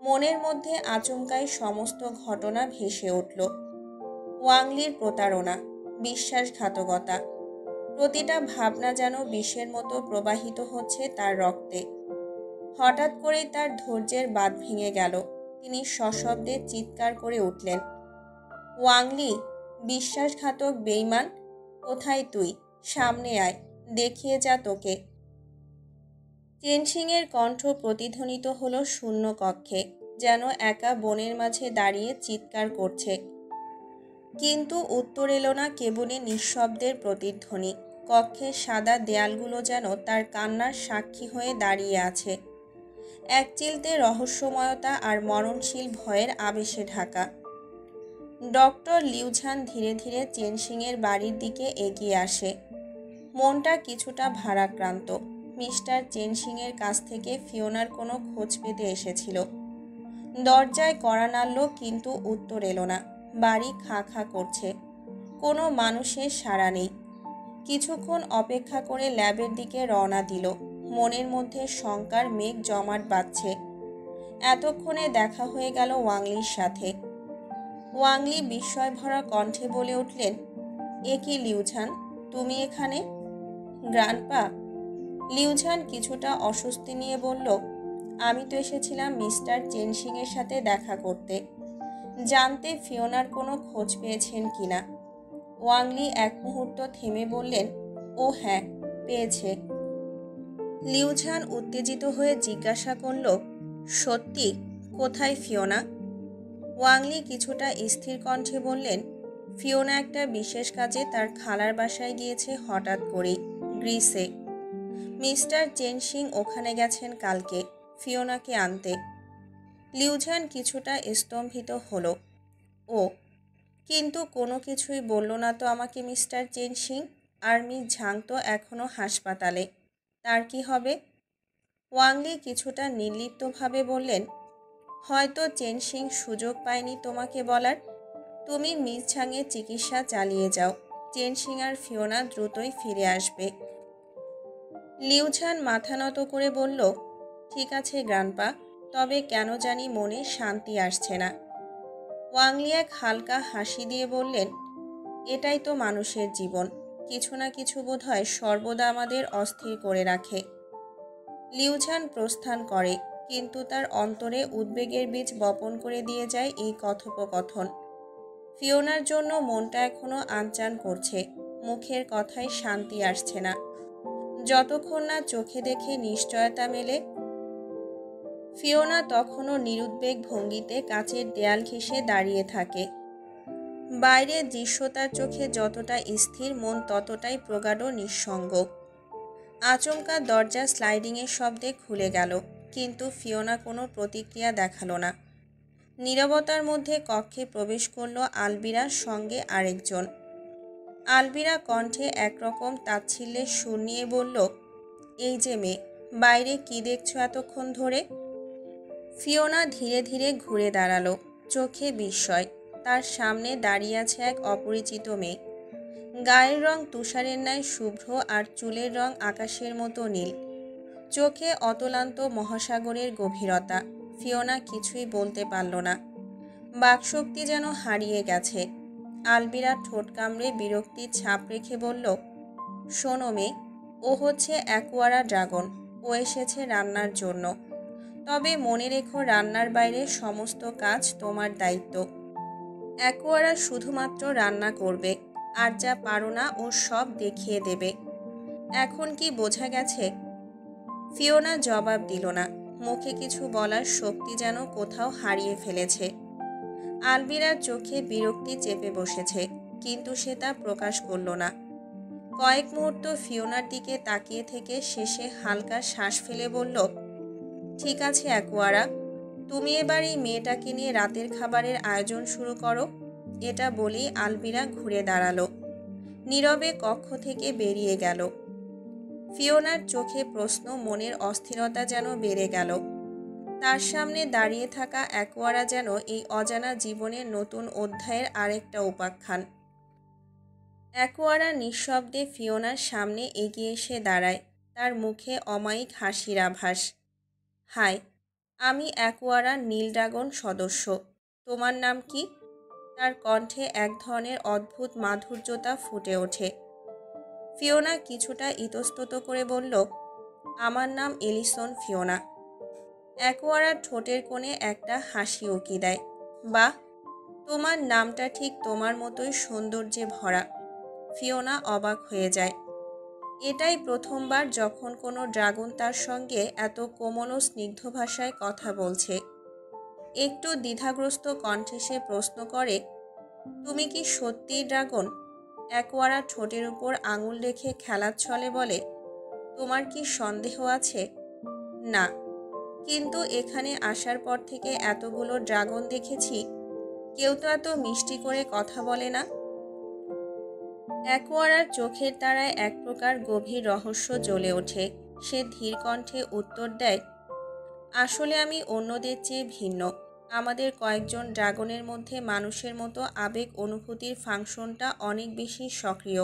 মনের মধ্যে আচমকাই সমস্ত ঘটনা ভেসে উঠল। ওয়াংলির প্রতারণা, বিশ্বাসঘাতকতা, প্রতিটা ভাবনা যেন বিষের মতো প্রবাহিত হচ্ছে তার রক্তে। হঠাৎ করেই তার ধৈর্যের বাঁধ ভেঙে গেল। তিনি সশব্দে চিৎকার করে উঠলেন, ওয়াংলি, বিশ্বাসঘাতক বেঈমান, কোথায় তুই? সামনে আয়, দেখিয়ে যা তোকে। চেনসিংয়ের কণ্ঠ প্রতিধ্বনিত হলো শূন্য কক্ষে, যেন একা বনের মাঝে দাঁড়িয়ে চিৎকার করছে। কিন্তু উত্তর এলো না, কেবলই নিঃশব্দের প্রতিধ্বনি। কক্ষের সাদা দেয়ালগুলো যেন তার কান্নার সাক্ষী হয়ে দাঁড়িয়ে আছে, এক চিলতে রহস্যময়তা আর মরণশীল ভয়ের আবেশে ঢাকা। ডক্টর লিউঝান ধীরে ধীরে চেনসিংয়ের বাড়ির দিকে এগিয়ে আসে। মনটা কিছুটা ভারাক্রান্ত। মিস্টার চেনসিংয়ের কাছ থেকে ফিওনার কোনো খোঁজ পেতে এসেছিল। দরজায় কড়া নাড়ল, কিন্তু উত্তর এলো না। বাড়ি খাঁ খাঁ করছে, কোনো মানুষের সাড়া নেই। কিছুক্ষণ অপেক্ষা করে ল্যাবের দিকে রওনা দিল। মনের মধ্যে শঙ্কার মেঘ জমাট বাঁধছে। এতক্ষণে দেখা হয়ে গেল ওয়াংলির সাথে। ওয়াংলি বিস্ময় ভরা কণ্ঠে বলে উঠলেন, এ কি লিউঝান, তুমি এখানে? গ্র্যান্ডপা? লিউঝান কিছুটা অস্বস্তি নিয়ে বলল, আমি তো এসেছিলাম মিস্টার চেনসিংয়ের সাথে দেখা করতে, জানতে ফিওনার কোনো খোঁজ পেয়েছেন কিনা। ওয়াংলি এক মুহূর্ত থেমে বললেন, ও হ্যাঁ, পেয়েছে। লিউঝান উত্তেজিত হয়ে জিজ্ঞাসা করল, সত্যি? কোথায় ফিওনা? ওয়াংলি কিছুটা স্থির কণ্ঠে বললেন, ফিওনা একটা বিশেষ কাজে তার খালার বাসায় গিয়েছে হঠাৎ করেই, গ্রিসে। মিস্টার চেনসিং ওখানে গেছেন কালকে ফিওনাকে আনতে। লিউঝান কিছুটা স্তম্ভিত হলো। ও, কিন্তু কোনো কিছুই বলল না তো আমাকে মিস্টার চেনসিং। আর মিস ঝাং তো এখনও হাসপাতালে, তার কি হবে? ওয়াংলি কিছুটা নির্লিপ্তভাবে বললেন, হয়তো চেনসিং সুযোগ পায়নি তোমাকে বলার। তুমি মিস ঝাংয়ের চিকিৎসা চালিয়ে যাও, চেনসিং আর ফিওনা দ্রুতই ফিরে আসবে। লিউঝান মাথা নত করে বলল, ঠিক আছে গ্র্যান্ডপা, তবে কেন জানি মনে শান্তি আসছে না। ওয়াংলি এক হালকা হাসি দিয়ে বললেন, এটাই তো মানুষের জীবন, কিছু না কিছু বোধহয় সর্বদা আমাদের অস্থির করে রাখে। লিউঝান প্রস্থান করে, কিন্তু তার অন্তরে উদ্বেগের বীজ বপন করে দিয়ে যায় এই কথোপকথন। ফিওনার জন্য মনটা এখনো আনচান করছে, মুখের কথায় শান্তি আসছে না, যতক্ষণ না চোখে দেখে নিশ্চয়তা মেলে। ফিওনা তখনও নিরুদ্বেগ ভঙ্গিতে কাচের দেয়াল ঘেঁষে দাঁড়িয়ে থাকে। বাইরের দৃশ্য তার চোখে যতটা স্থির, মন ততটাই প্রগাঢ় নিঃসঙ্গ। আচমকা দরজা স্লাইডিংয়ের শব্দে খুলে গেল, কিন্তু ফিওনা কোনো প্রতিক্রিয়া দেখালো না। নীরবতার মধ্যে কক্ষে প্রবেশ করলো আলবিরার সঙ্গে আরেকজন। আলবিরা কণ্ঠে একরকম তাচ্ছিল্যের সুর নিয়ে বলল, এই যে মেয়ে, বাইরে কি দেখছো এতক্ষণ ধরে? ফিওনা ধীরে ধীরে ঘুরে দাঁড়ালো, চোখে বিস্ময়। তার সামনে দাঁড়িয়ে আছে এক অপরিচিত মেয়ে। গায়ের রং তুষারের ন্যায় শুভ্র আর চুলের রং আকাশের মতো নীল। চোখে অতলান্ত মহাসাগরের গভীরতা। ফিওনা কিছুই বলতে পারল না। বাকশক্তি যেন হারিয়ে গেছে। আলবিরা ঠোঁট কামড়ে বিরক্তির ছাপ রেখে বলল, শোনো মেয়ে, ও হচ্ছে অ্যাকোয়ারা ড্রাগন। ও এসেছে রান্নার জন্য। তবে মনে রেখো, রান্নার বাইরে সমস্ত কাজ তোমার দায়িত্ব। অ্যাকোয়ারা শুধুমাত্র রান্না করবে, আর যা পারো না ও সব দেখিয়ে দেবে। এখন কি বোঝা গেছে? ফিওনা জবাব দিল না। মুখে কিছু বলার শক্তি যেন কোথাও হারিয়ে ফেলেছে। আলবিরার চোখে বিরক্তি চেপে বসেছে, কিন্তু সে তা প্রকাশ করল না। কয়েক মুহূর্ত ফিওনার দিকে তাকিয়ে থেকে শেষে হালকা শ্বাস ফেলে বলল, ঠিক আছে অ্যাকোয়ারা, তুমি এবার এই মেয়েটাকে নিয়ে রাতের খাবারের আয়োজন শুরু করো। এটা বলেই আলবিরা ঘুরে দাঁড়ালো, নীরবে কক্ষ থেকে বেরিয়ে গেল। ফিওনার চোখে প্রশ্ন, মনের অস্থিরতা যেন বেড়ে গেল। তার সামনে দাঁড়িয়ে থাকা অ্যাকোয়ারা যেন এই অজানা জীবনের নতুন অধ্যায়ের আরেকটা উপাখ্যান। অ্যাকোয়ারা নিঃশব্দে ফিওনার সামনে এগিয়ে এসে দাঁড়ায়, তার মুখে অমায়িক হাসির আভাস। হাই, আমি অ্যাকোয়ারা নীল ড্রাগন সদস্য। তোমার নাম কি? তার কণ্ঠে এক ধরনের অদ্ভুত মাধুর্যতা ফুটে ওঠে। ফিওনা কিছুটা ইতস্তত করে বলল, আমার নাম এলিসন ফিওনা। অ্যাকোয়ারা ঠোঁটের কোণে একটা হাসি উকি দেয়। বাহ, তোমার নামটা ঠিক তোমার মতোই সৌন্দর্যে ভরা। ফিওনা অবাক হয়ে যায়। এটাই প্রথমবার যখন কোনো ড্রাগন তার সঙ্গে এত কোমল ও স্নিগ্ধ ভাষায় কথা বলছে। একটু দ্বিধাগ্রস্ত কণ্ঠে সে প্রশ্ন করে, তুমি কি সত্যিই ড্রাগন? অ্যাকোয়ারা ঠোঁটের উপর আঙুল রেখে খেলার ছলে বলে, তোমার কি সন্দেহ আছে? না, কিন্তু এখানে আসার পর থেকে এতগুলো ড্রাগন দেখেছি, কেউ তো এত মিষ্টি করে কথা বলে না। অ্যাকোয়ারার চোখের তারায় এক প্রকার গভীর রহস্য জ্বলে ওঠে। সে ধীর কণ্ঠে উত্তর দেয়, আসলে আমি অন্যদের চেয়ে ভিন্ন। আমাদের কয়েকজন ড্রাগনের মধ্যে মানুষের মতো আবেগ অনুভূতির ফাংশনটা অনেক বেশি সক্রিয়।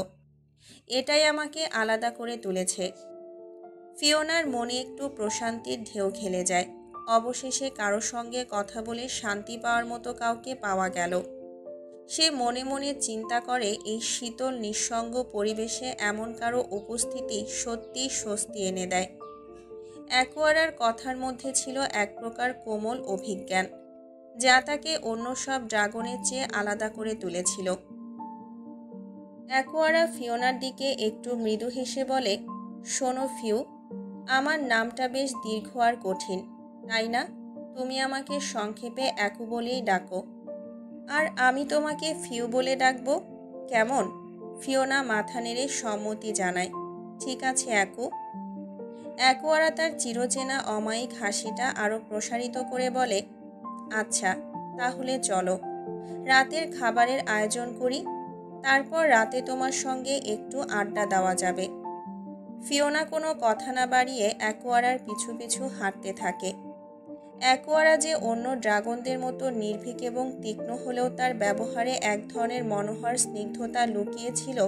এটাই আমাকে আলাদা করে তুলেছে। ফিওনার মনে একটু প্রশান্তির ঢেউ খেলে যায়। অবশেষে কারো সঙ্গে কথা বলে শান্তি পাওয়ার মতো কাউকে পাওয়া গেল। সে মনে মনে চিন্তা করে, এই শীতল নিঃসঙ্গ পরিবেশে এমন কারো উপস্থিতি সত্যিই স্বস্তি এনে দেয়। অ্যাকোয়ারার কথার মধ্যে ছিল এক প্রকার কোমল অভিজ্ঞান, যা তাকে অন্য সব ড্রাগনের চেয়ে আলাদা করে তুলেছিল। অ্যাকোয়ারা ফিওনার দিকে একটু মৃদু হেসে বলে, শোনো ফিউ, আমার নামটা বেশ দীর্ঘ আর কঠিন, তাই না? তুমি আমাকে সংক্ষেপে অ্যাকু বলেই ডাকো। আর আমি তোমাকে ফিউ বলে ডাকবো, কেমন? ফিওনা মাথা নেড়ে সম্মতি জানায়। ঠিক আছে অ্যাকু। অ্যাকোয়ারা তার চিরচেনা অমায়িক হাসিটা আরও প্রসারিত করে বলে, আচ্ছা, তাহলে চলো রাতের খাবারের আয়োজন করি। তারপর রাতে তোমার সঙ্গে একটু আড্ডা দেওয়া যাবে। ফিওনা কোনো কথা না বাড়িয়ে অ্যাকোয়ারার পিছু পিছু হাঁটতে থাকে। অ্যাকোয়ারা যে অন্য ড্রাগনদের মতো নির্ভীক এবং তীক্ষ্ণ হলেও তার ব্যবহারে এক ধরনের মনোহর স্নিগ্ধতা লুকিয়েছিল,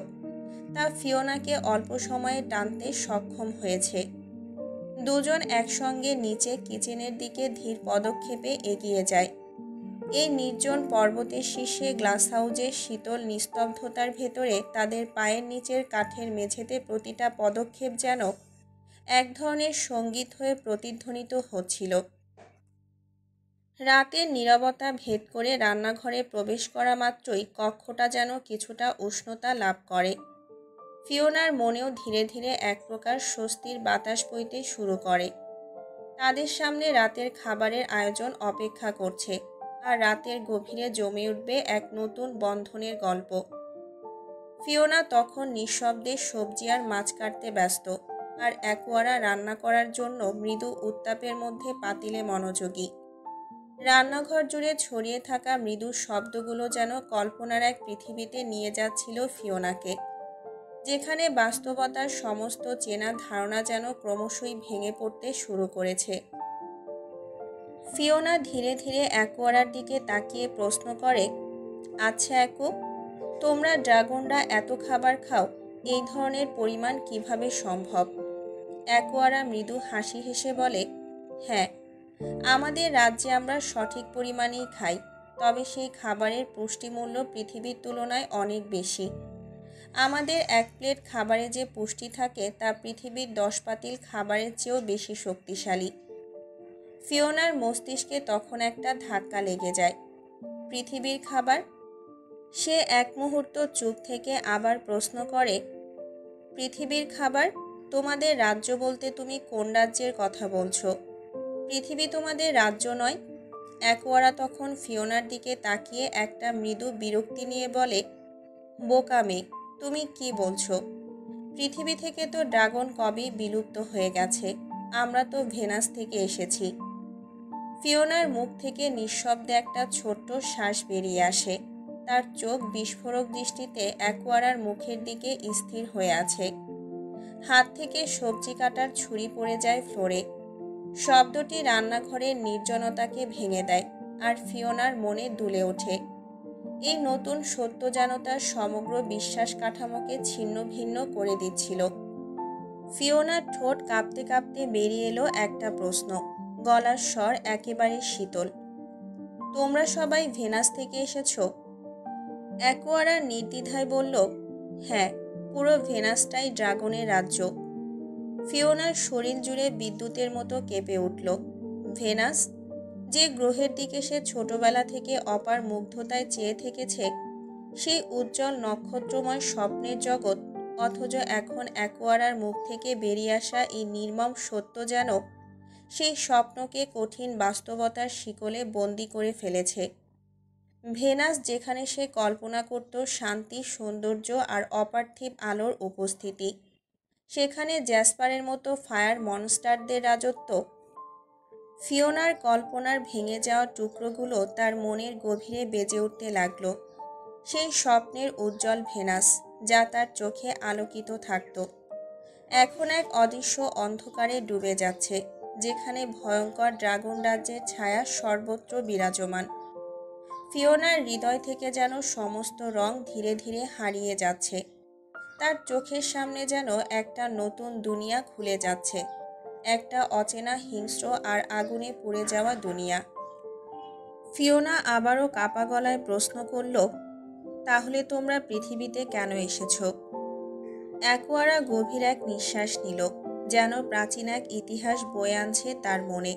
তা ফিওনাকে অল্প সময়ে টানতে সক্ষম হয়েছে। দুজন একসঙ্গে নিচে কিচেনের দিকে ধীর পদক্ষেপে এগিয়ে যায়। এই নির্জন পর্বতের শীর্ষে গ্লাস হাউজের শীতল নিস্তব্ধতার ভেতরে তাদের পায়ের নিচের কাঠের মেঝেতে প্রতিটা পদক্ষেপ যেন এক ধরনের সঙ্গীত হয়ে প্রতিধ্বনিত হচ্ছিল। রাতের নীরবতা ভেদ করে রান্নাঘরে প্রবেশ করা মাত্রই কক্ষটা যেন কিছুটা উষ্ণতা লাভ করে। ফিওনার মনেও ধীরে ধীরে এক প্রকার স্বস্তির বাতাস বইতে শুরু করে। তাদের সামনে রাতের খাবারের আয়োজন অপেক্ষা করছে, আর রাতের গভীরে জমে উঠবে এক নতুন বন্ধনের গল্প। ফিওনা তখন নিঃশব্দে সবজি আর মাছ কাটতে ব্যস্ত, আর অ্যাকোয়ারা রান্না করার জন্য মৃদু উত্তাপের মধ্যে পাতিলে মনোযোগী। রান্নাঘর জুড়ে ছড়িয়ে থাকা মৃদু শব্দগুলো যেন কল্পনার এক পৃথিবীতে নিয়ে যাচ্ছিল ফিওনাকে, যেখানে বাস্তবতার সমস্ত চেনা ধারণা যেন ক্রমশই ভেঙে পড়তে শুরু করেছে। ফিওনা ধীরে ধীরে অ্যাকোয়ারার দিকে তাকিয়ে প্রশ্ন করে, আচ্ছা অ্যাকো, তোমরা ড্রাগনরা এত খাবার খাও, এই ধরনের পরিমাণ কিভাবে সম্ভব? অ্যাকোয়ারা মৃদু হাসি হেসে বলে, হ্যাঁ, আমাদের রাজ্যে আমরা সঠিক পরিমাণেই খাই, তবে সেই খাবারের পুষ্টিমূল্য পৃথিবীর তুলনায় অনেক বেশি। আমাদের এক প্লেট খাবারে যে পুষ্টি থাকে তা পৃথিবীর 10 পাতিল খাবারের চেয়েও বেশি শক্তিশালী। ফিওনার মস্তিষ্কে তখন একটা ধাক্কা লেগে যায়। পৃথিবীর খাবার? সে এক মুহূর্ত চুপ থেকে আবার প্রশ্ন করে, পৃথিবীর খাবার? তোমাদের রাজ্য বলতে তুমি কোন রাজ্যের কথা বলছো? পৃথিবী তোমাদের রাজ্য নয়। অ্যাকোয়ারা তখন ফিওনার দিকে তাকিয়ে একটা মৃদু বিরক্তি নিয়ে বলে, বোকা মেয়ে, তুমি কি বলছো? পৃথিবী থেকে তো ড্রাগন কবেই বিলুপ্ত হয়ে গেছে। আমরা তো ভেনাস থেকে এসেছি। ফিওনার মুখ থেকে নিঃশব্দে একটা ছোট্ট শ্বাস বেরিয়ে আসে। তার চোখ বিস্ফোরক দৃষ্টিতে অ্যাকোয়ারার মুখের দিকে স্থির হয়ে আছে। হাত থেকে সবজি কাটার ছুরি পড়ে যায় ফ্লোরে। শব্দটি রান্নাঘরের নির্জনতাকে ভেঙে দেয়, আর ফিওনার মনে দুলে ওঠে। এই নতুন সত্য যেন তার সমগ্র বিশ্বাস কাঠামোকে ছিন্ন ভিন্ন করে দিচ্ছিল। ফিওনার ঠোঁট কাঁপতে কাঁপতে বেরিয়ে এলো একটা প্রশ্ন, গলার স্বর একেবারে শীতল, তোমরা সবাই ভেনাস থেকে এসেছো? অ্যাকোয়ারা নির্দ্বিধায় বলল, হ্যাঁ, পুরো ভেনাসটাই ড্রাগনের রাজ্য। ফিওনার শরীর জুড়ে বিদ্যুতের মতো কেঁপে উঠল। ভেনাস, যে গ্রহের দিকে সে ছোটবেলা থেকে অপার মুগ্ধতায় চেয়ে থেকেছে, সেই উজ্জ্বল নক্ষত্রময় স্বপ্নের জগৎ, অথচ এখন অ্যাকোয়ারার মুখ থেকে বেরিয়ে আসা এই নির্মম সত্য যেন সেই স্বপ্নকে কঠিন বাস্তবতার শিকলে বন্দি করে ফেলেছে। ভেনাস, যেখানে সে কল্পনা করত শান্তি, সৌন্দর্য আর অপার্থিব আলোর উপস্থিতি, সেখানে জ্যাসপারের মতো ফায়ার মনস্টারদের রাজত্ব। ফিওনার কল্পনার ভেঙে যাওয়া টুকরোগুলো তার মনের গভীরে বেজে উঠতে লাগল। সেই স্বপ্নের উজ্জ্বল ভেনাস, যা তার চোখে আলোকিত থাকত, এখন এক অদৃশ্য অন্ধকারে ডুবে যাচ্ছে, যেখানে ভয়ঙ্কর ড্রাগন রাজ্যের ছায়া সর্বত্র বিরাজমান। ফিওনার হৃদয় থেকে যেন সমস্ত রং ধীরে ধীরে হারিয়ে যাচ্ছে। তার চোখের সামনে যেন একটা নতুন দুনিয়া খুলে যাচ্ছে, একটা অচেনা, হিংস্র আর আগুনে পুড়ে যাওয়া দুনিয়া। ফিওনা আবারও কাপা গলায় প্রশ্ন করল, তাহলে তোমরা পৃথিবীতে কেন এসেছো? অ্যাকোয়ারা গভীর এক নিঃশ্বাস নিল, যেন প্রাচীন এক ইতিহাস বয়ে আনছে তার মনে।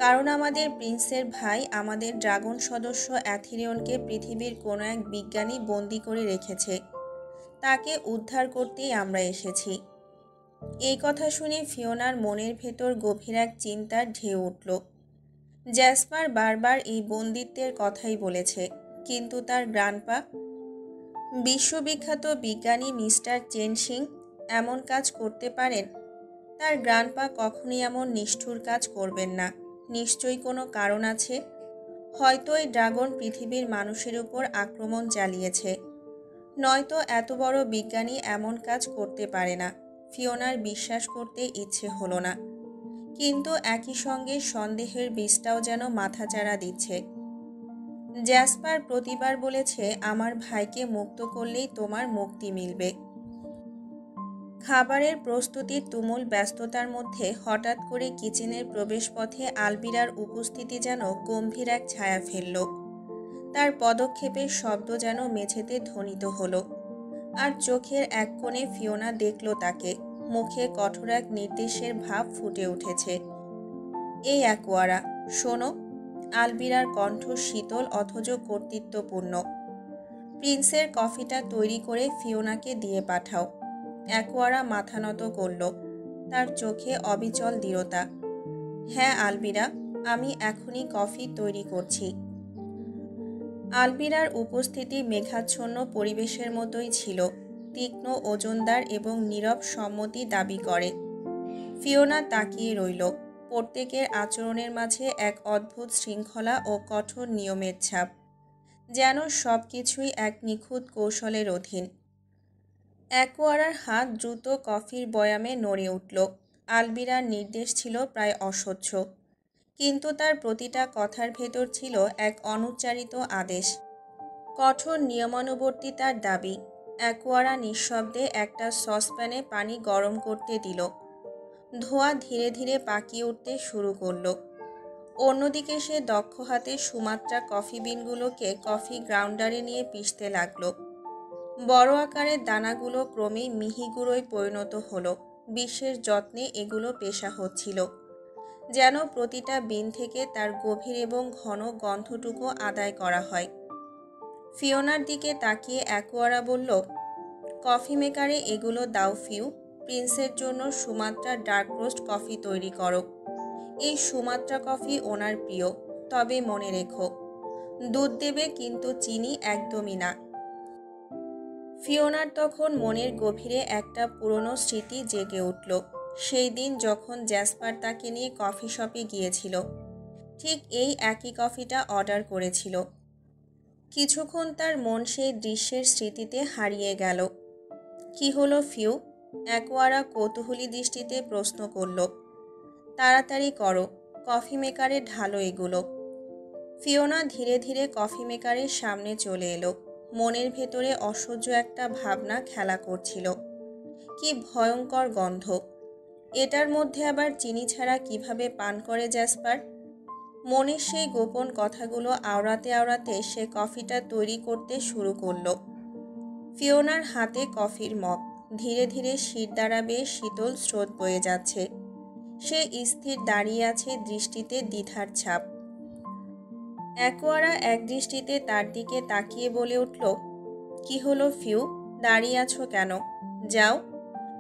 কারণ আমাদের প্রিন্সের ভাই আমাদের ড্রাগন সদস্য অ্যাথিরিয়নকে পৃথিবীর কোনো এক বিজ্ঞানী বন্দি করে রেখেছে। তাকে উদ্ধার করতেই আমরা এসেছি। এই কথা শুনে ফিওনার মনের ভেতর গভীর এক চিন্তার ঢেউ উঠল। জ্যাসপার বারবার এই বন্দিত্বের কথাই বলেছে, কিন্তু তার গ্র্যান্ডপা, বিশ্ববিখ্যাত বিজ্ঞানী মিস্টার চেনশিং, এমন কাজ করতে পারেন? তার গ্র্যান্ডপা কখনই এমন নিষ্ঠুর কাজ করবেন না। নিশ্চয়ই কোনো কারণ আছে। হয়তো এই ড্রাগন পৃথিবীর মানুষের উপর আক্রমণ চালিয়েছে, নয়তো এত বড় বিজ্ঞানী এমন কাজ করতে পারে না। ফিওনার বিশ্বাস করতে ইচ্ছে হলো না, কিন্তু একই সঙ্গে সন্দেহের বীজটাও যেন মাথাচাড়া দিচ্ছে। জ্যাসপার প্রতিবার বলেছে, আমার ভাইকে মুক্ত করলেই তোমার মুক্তি মিলবে। খাবারের প্রস্তুতির তুমুল ব্যস্ততার মধ্যে হঠাৎ করে কিচেনের প্রবেশপথে আলবিরার উপস্থিতি যেন গম্ভীর এক ছায়া ফেলল। তার পদক্ষেপের শব্দ যেন মেঝেতে ধ্বনিত হলো, আর চোখের এক কোণে ফিওনা দেখল তাকে। মুখে কঠোর এক নির্দেশের ভাব ফুটে উঠেছে। এই অ্যাকোয়ারা, শোনো। আলবিরার কণ্ঠ শীতল অথচ কর্তৃত্বপূর্ণ। প্রিন্সের কফিটা তৈরি করে ফিওনাকে দিয়ে পাঠাও। অ্যাকোয়ারা মাথা নত করল, তার চোখে অবিচল দৃঢ়তা। হ্যাঁ আলবিরা, আমি এখনই কফি তৈরি করছি। আলবিরার উপস্থিতি মেঘাচ্ছন্ন পরিবেশের মতোই ছিল, তীক্ষ্ণ, ওজনদার এবং নীরব সম্মতি দাবি করে। ফিওনা তাকিয়ে রইল। প্রত্যেকের আচরণের মাঝে এক অদ্ভুত শৃঙ্খলা ও কঠোর নিয়মের ছাপ, যেন সব কিছুই এক নিখুঁত কৌশলের অধীন। অ্যাকোয়ারার হাত দ্রুত কফির বয়ামে নড়ে উঠল। আলবিরার নির্দেশ ছিল প্রায় অসহ্য, কিন্তু তার প্রতিটা কথার ভেতর ছিল এক অনুচ্চারিত আদেশ, কঠোর নিয়মানুবর্তিতার দাবি। অ্যাকোয়ারা নিঃশব্দে একটা সসপ্যানে পানি গরম করতে দিল। ধোঁয়া ধীরে ধীরে পাকিয়ে উঠতে শুরু করল। অন্যদিকে সে দক্ষ হাতে সুমাত্রা কফি বিনগুলোকে কফি গ্রাউন্ডারে নিয়ে পিষতে লাগলো। বড় আকারের দানাগুলো ক্রমেই মিহি গুঁড়োয় পরিণত হলো। বিশেষ যত্নে এগুলো পেশা হচ্ছিল, যেন প্রতিটা বিন থেকে তার গভীর এবং ঘন গন্ধটুকু আদায় করা হয়। ফিওনার দিকে তাকিয়ে অ্যাকোয়ারা বলল, কফি মেকারে এগুলো দাও ফিউ। প্রিন্সের জন্য সুমাত্রা ডার্ক রোস্ট কফি তৈরি করো। এই সুমাত্রা কফি ওনার প্রিয়, তবে মনে রেখো, দুধ দেবে কিন্তু চিনি একদমই না। ফিওনার তখন মনের গভীরে একটা পুরনো স্মৃতি জেগে উঠল। সেই দিন যখন জ্যাসপার তাকে নিয়ে কফি শপে গিয়েছিল, ঠিক এই একই কফিটা অর্ডার করেছিল। কিছুক্ষণ তার মন সেই দৃশ্যের স্মৃতিতে হারিয়ে গেল। কি হলো ফিউ? অ্যাকোয়ারা কৌতূহলী দৃষ্টিতে প্রশ্ন করল। তাড়াতাড়ি করো, কফি মেকারে ঢালো এগুলো। ফিওনা ধীরে ধীরে কফি মেকারের সামনে চলে এলো। মনের ভেতরে অসহ্য একটা ভাবনা খেলা করছিল। কি ভয়ঙ্কর গন্ধ! এটার মধ্যে আবার চিনি ছাড়া কিভাবে পান করে জ্যাসপার? মনের সেই গোপন কথাগুলো আওড়াতে আওড়াতে সে কফিটা তৈরি করতে শুরু করলো। ফিওনার হাতে কফির মগ, ধীরে ধীরে শিরদাঁড়া বেয়ে শীতল স্রোত বয়ে যাচ্ছে। সে স্থির দাঁড়িয়ে আছে, দৃষ্টিতে দ্বিধার ছাপ। অ্যাকোয়ারা এক দৃষ্টিতে তার দিকে তাকিয়ে বলে উঠল, কি হলো ফিউ? দাঁড়িয়ে আছো কেন? যাও,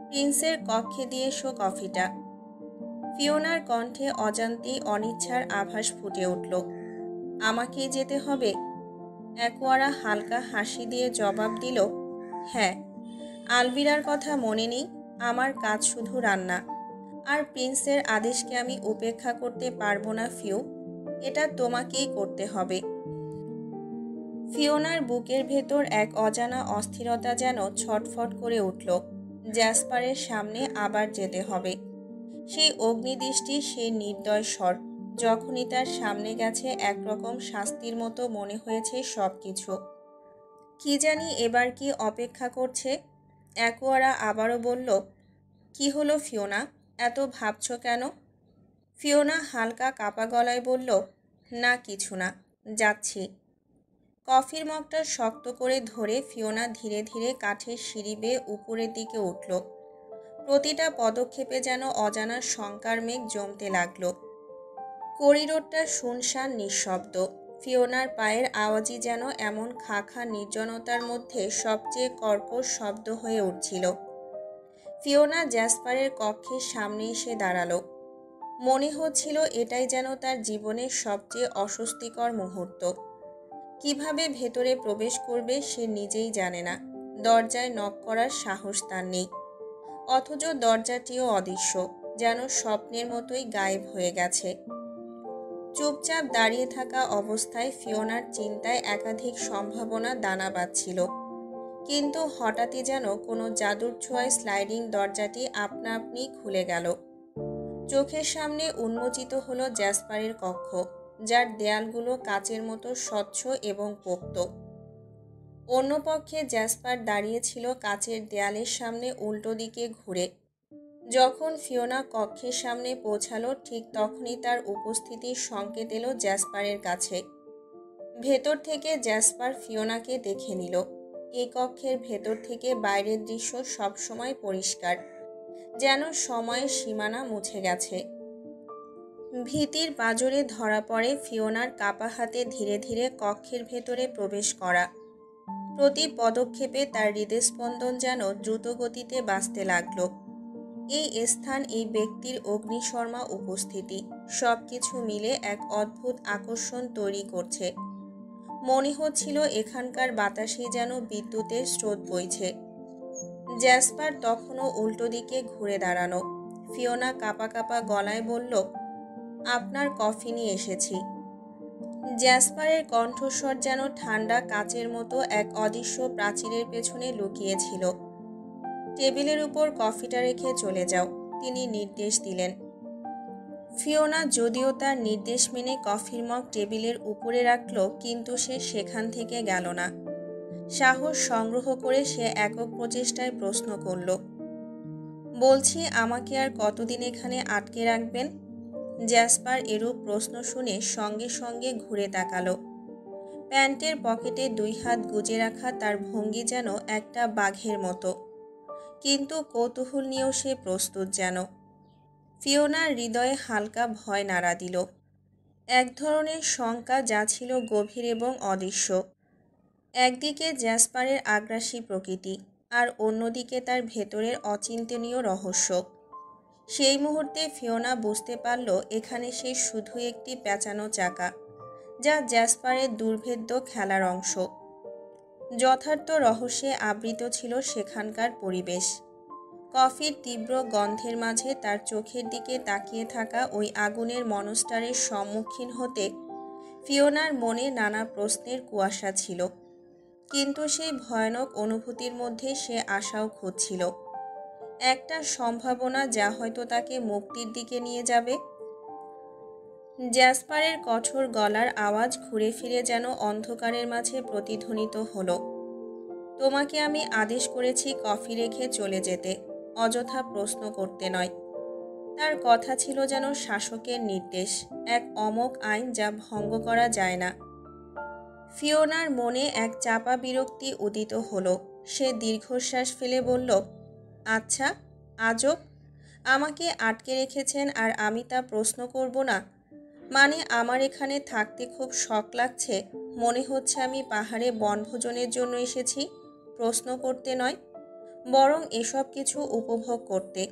প্রিন্সের কক্ষে দিয়ে এসো কফিটা। ফিওনার কণ্ঠে অজান্তেই অনিচ্ছার আভাস ফুটে উঠল। আমাকেই যেতে হবে? অ্যাকোয়ারা হালকা হাসি দিয়ে জবাব দিল, হ্যাঁ। আলবিরার কথা মনে নেই? আমার কাজ শুধু রান্না, আর প্রিন্সের আদেশকে আমি উপেক্ষা করতে পারবো না ফিউ। এটা তোমাকেই করতে হবে। ফিওনার বুকের ভেতর এক অজানা অস্থিরতা যেন ছটফট করে উঠল। জ্যাসপারের সামনে আবার যেতে হবে। সেই অগ্নিদৃষ্টি, সেই নির্দয় স্বর, যখনই তার সামনে গেছে একরকম শাস্তির মতো মনে হয়েছে সব কিছু। কি জানি এবার কি অপেক্ষা করছে। অ্যাকোয়ারা আবারও বলল, কি হলো ফিওনা? এত ভাবছ কেন? ফিওনা হালকা কাপা গলায় বলল, না কিছু না, যাচ্ছি। কফির মগটা শক্ত করে ধরে ফিওনা ধীরে ধীরে কাঠের সিঁড়ি বেয়ে উপরের দিকে উঠল। প্রতিটা পদক্ষেপে যেন অজানা শঙ্কার মেঘ জমতে লাগলো। করিডোরটা শুনশান, নিঃশব্দ। ফিওনার পায়ের আওয়াজই যেন এমন খা খা নির্জনতার মধ্যে সবচেয়ে কর্কশ শব্দ হয়ে উঠছিল। ফিওনা জ্যাসপারের কক্ষের সামনে এসে দাঁড়ালো। মনে হচ্ছিল এটাই যেন তার জীবনের সবচেয়ে অস্বস্তিকর মুহূর্ত। কিভাবে ভেতরে প্রবেশ করবে সে নিজেই জানে না। দরজায় নক করার সাহস তার নেই, অথচ দরজাটিও অদৃশ্য, যেন স্বপ্নের মতোই গায়েব হয়ে গেছে। চুপচাপ দাঁড়িয়ে থাকা অবস্থায় ফিওনার চিন্তায় একাধিক সম্ভাবনা দানা বাঁধছিল। কিন্তু হঠাৎই যেন কোনো জাদুর ছোঁয়ায় স্লাইডিং দরজাটি আপনা আপনি খুলে গেল। চোখের সামনে উন্মোচিত হলো জ্যাসপারের কক্ষ, যার দেয়ালগুলো কাচের মতো স্বচ্ছ এবং পোক্ত। অন্যপক্ষে জ্যাসপার দাঁড়িয়েছিল কাচের দেয়ালের সামনে উল্টো দিকে ঘুরে। যখন ফিওনা কক্ষের সামনে পৌঁছালো, ঠিক তখনই তার উপস্থিতির সংকেত এলো জ্যাসপারের কাছে। ভেতর থেকে জ্যাসপার ফিওনাকে দেখে নিল। এই কক্ষের ভেতর থেকে বাইরের দৃশ্য সবসময় পরিষ্কার, যেন সময়ের সীমানা মুছে গেছে। ভীতির পাঁজরে ধরা পড়ে ফিওনার কাপা হাতে ধীরে ধীরে কক্ষের ভেতরে প্রবেশ করা। প্রতি পদক্ষেপে তার হৃদস্পন্দন যেন দ্রুত গতিতে বাজতে লাগল। এই স্থান, এই ব্যক্তির অগ্নিশর্মা উপস্থিতি, সব কিছু মিলে এক অদ্ভুত আকর্ষণ তৈরি করছে। মনে হচ্ছিল এখানকার বাতাসে যেন বিদ্যুতের স্রোত বইছে। জ্যাসপার তখনও উল্টো দিকে ঘুরে দাঁড়ানো। ফিওনা কাঁপা কাঁপা গলায় বলল, আপনার কফি নিয়ে এসেছি। জ্যাসপারের কণ্ঠস্বর যেন ঠান্ডা কাচের মতো এক অদৃশ্য প্রাচীরের পেছনে লুকিয়েছিল। টেবিলের উপর কফিটা রেখে চলে যাও, তিনি নির্দেশ দিলেন। ফিওনা যদিও তার নির্দেশ মেনে কফির মগ টেবিলের উপরে রাখল, কিন্তু সে সেখান থেকে গেল না। সাহস সংগ্রহ করে সে একক প্রচেষ্টায় প্রশ্ন করল, বলছি, আমাকে আর কতদিন এখানে আটকে রাখবেন? জ্যাসপার এরূপ প্রশ্ন শুনে সঙ্গে সঙ্গে ঘুরে তাকালো। প্যান্টের পকেটে 2 হাত গুজে রাখা তার ভঙ্গি যেন একটা বাঘের মতো, কিন্তু কৌতূহল নিয়েও সে প্রস্তুত যেন। ফিওনার হৃদয়ে হালকা ভয় নাড়া দিল, এক ধরনের শঙ্কা যা ছিল গভীর এবং অদৃশ্য। একদিকে জ্যাসপারের আগ্রাসী প্রকৃতি, আর অন্যদিকে তার ভেতরের অচিন্তনীয় রহস্য। সেই মুহূর্তে ফিওনা বুঝতে পারল এখানে সে শুধু একটি পেঁচানো চাকা, যা জ্যাসপারের দুর্ভেদ্য খেলার অংশ। যথার্থ রহস্যে আবৃত ছিল সেখানকার পরিবেশ। কফির তীব্র গন্ধের মাঝে তার চোখের দিকে তাকিয়ে থাকা ওই আগুনের মনস্টারের সম্মুখীন হতে ফিওনার মনে নানা প্রশ্নের কুয়াশা ছিল, কিন্তু সেই ভয়ানক অনুভূতির মধ্যে সে আশাও খুঁজছিল, একটা সম্ভাবনা যা হয়তো তাকে মুক্তির দিকে নিয়ে যাবে। জ্যাসপারের কঠোর গলার আওয়াজ ঘুরে ফিরে যেন অন্ধকারের মাঝে প্রতিধ্বনিত হলো, তোমাকে আমি আদেশ করেছি কফি রেখে চলে যেতে, অযথা প্রশ্ন করতে নয়। তার কথা ছিল যেন শাসকের নির্দেশ, এক অমোঘ আইন যা ভঙ্গ করা যায় না। ফিওনার মনে এক চাপা বিরক্তি উদিত হলো। সে দীর্ঘশ্বাস ফেলে বলল, আচ্ছা, আজব, আমাকে আটকে রেখেছেন আর আমি তা প্রশ্ন করব না? মানে আমার এখানে থাকতে খুব শখ লাগছে? মনে হচ্ছে আমি পাহাড়ে বনভোজনের জন্য এসেছি, প্রশ্ন করতে নয়, বরং এসব কিছু উপভোগ করতে।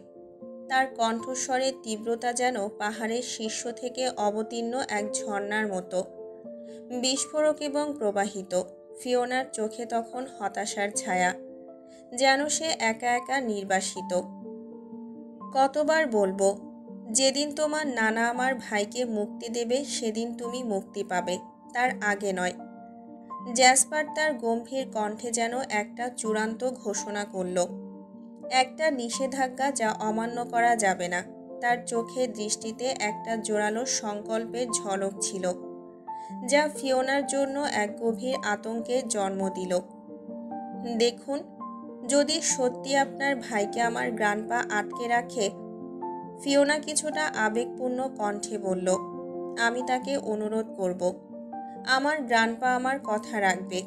তার কণ্ঠস্বরের তীব্রতা যেন পাহাড়ের শীর্ষ থেকে অবতীর্ণ এক ঝর্ণার মতো, বিস্ফোরক এবং প্রবাহিত। ফিওনার চোখে তখন হতাশার ছায়া, যেন সে একা একা নির্বাসিত। কতবার বলবো, যেদিন তোমার নানা আমার ভাইকে মুক্তি দেবে সেদিন তুমি মুক্তি পাবে, তার আগে নয়। জ্যাসপার তার গম্ভীর কণ্ঠে যেন একটা চূড়ান্ত ঘোষণা করল, একটা নিষেধাজ্ঞা যা অমান্য করা যাবে না। তার চোখের দৃষ্টিতে একটা জোরালো সংকল্পের ঝলক ছিল, যা ফিওনার জন্য এক গভীর আতঙ্কের জন্ম দিল। দেখুন, যদি সত্যি আপনার ভাইকে আমার গ্রান্ডপা আটকে রাখে, ফিওনা কিছুটা আবেগপূর্ণ কণ্ঠে বলল, আমি তাকে অনুরোধ করব, আমার গ্রান্ডপা আমার কথা রাখবে,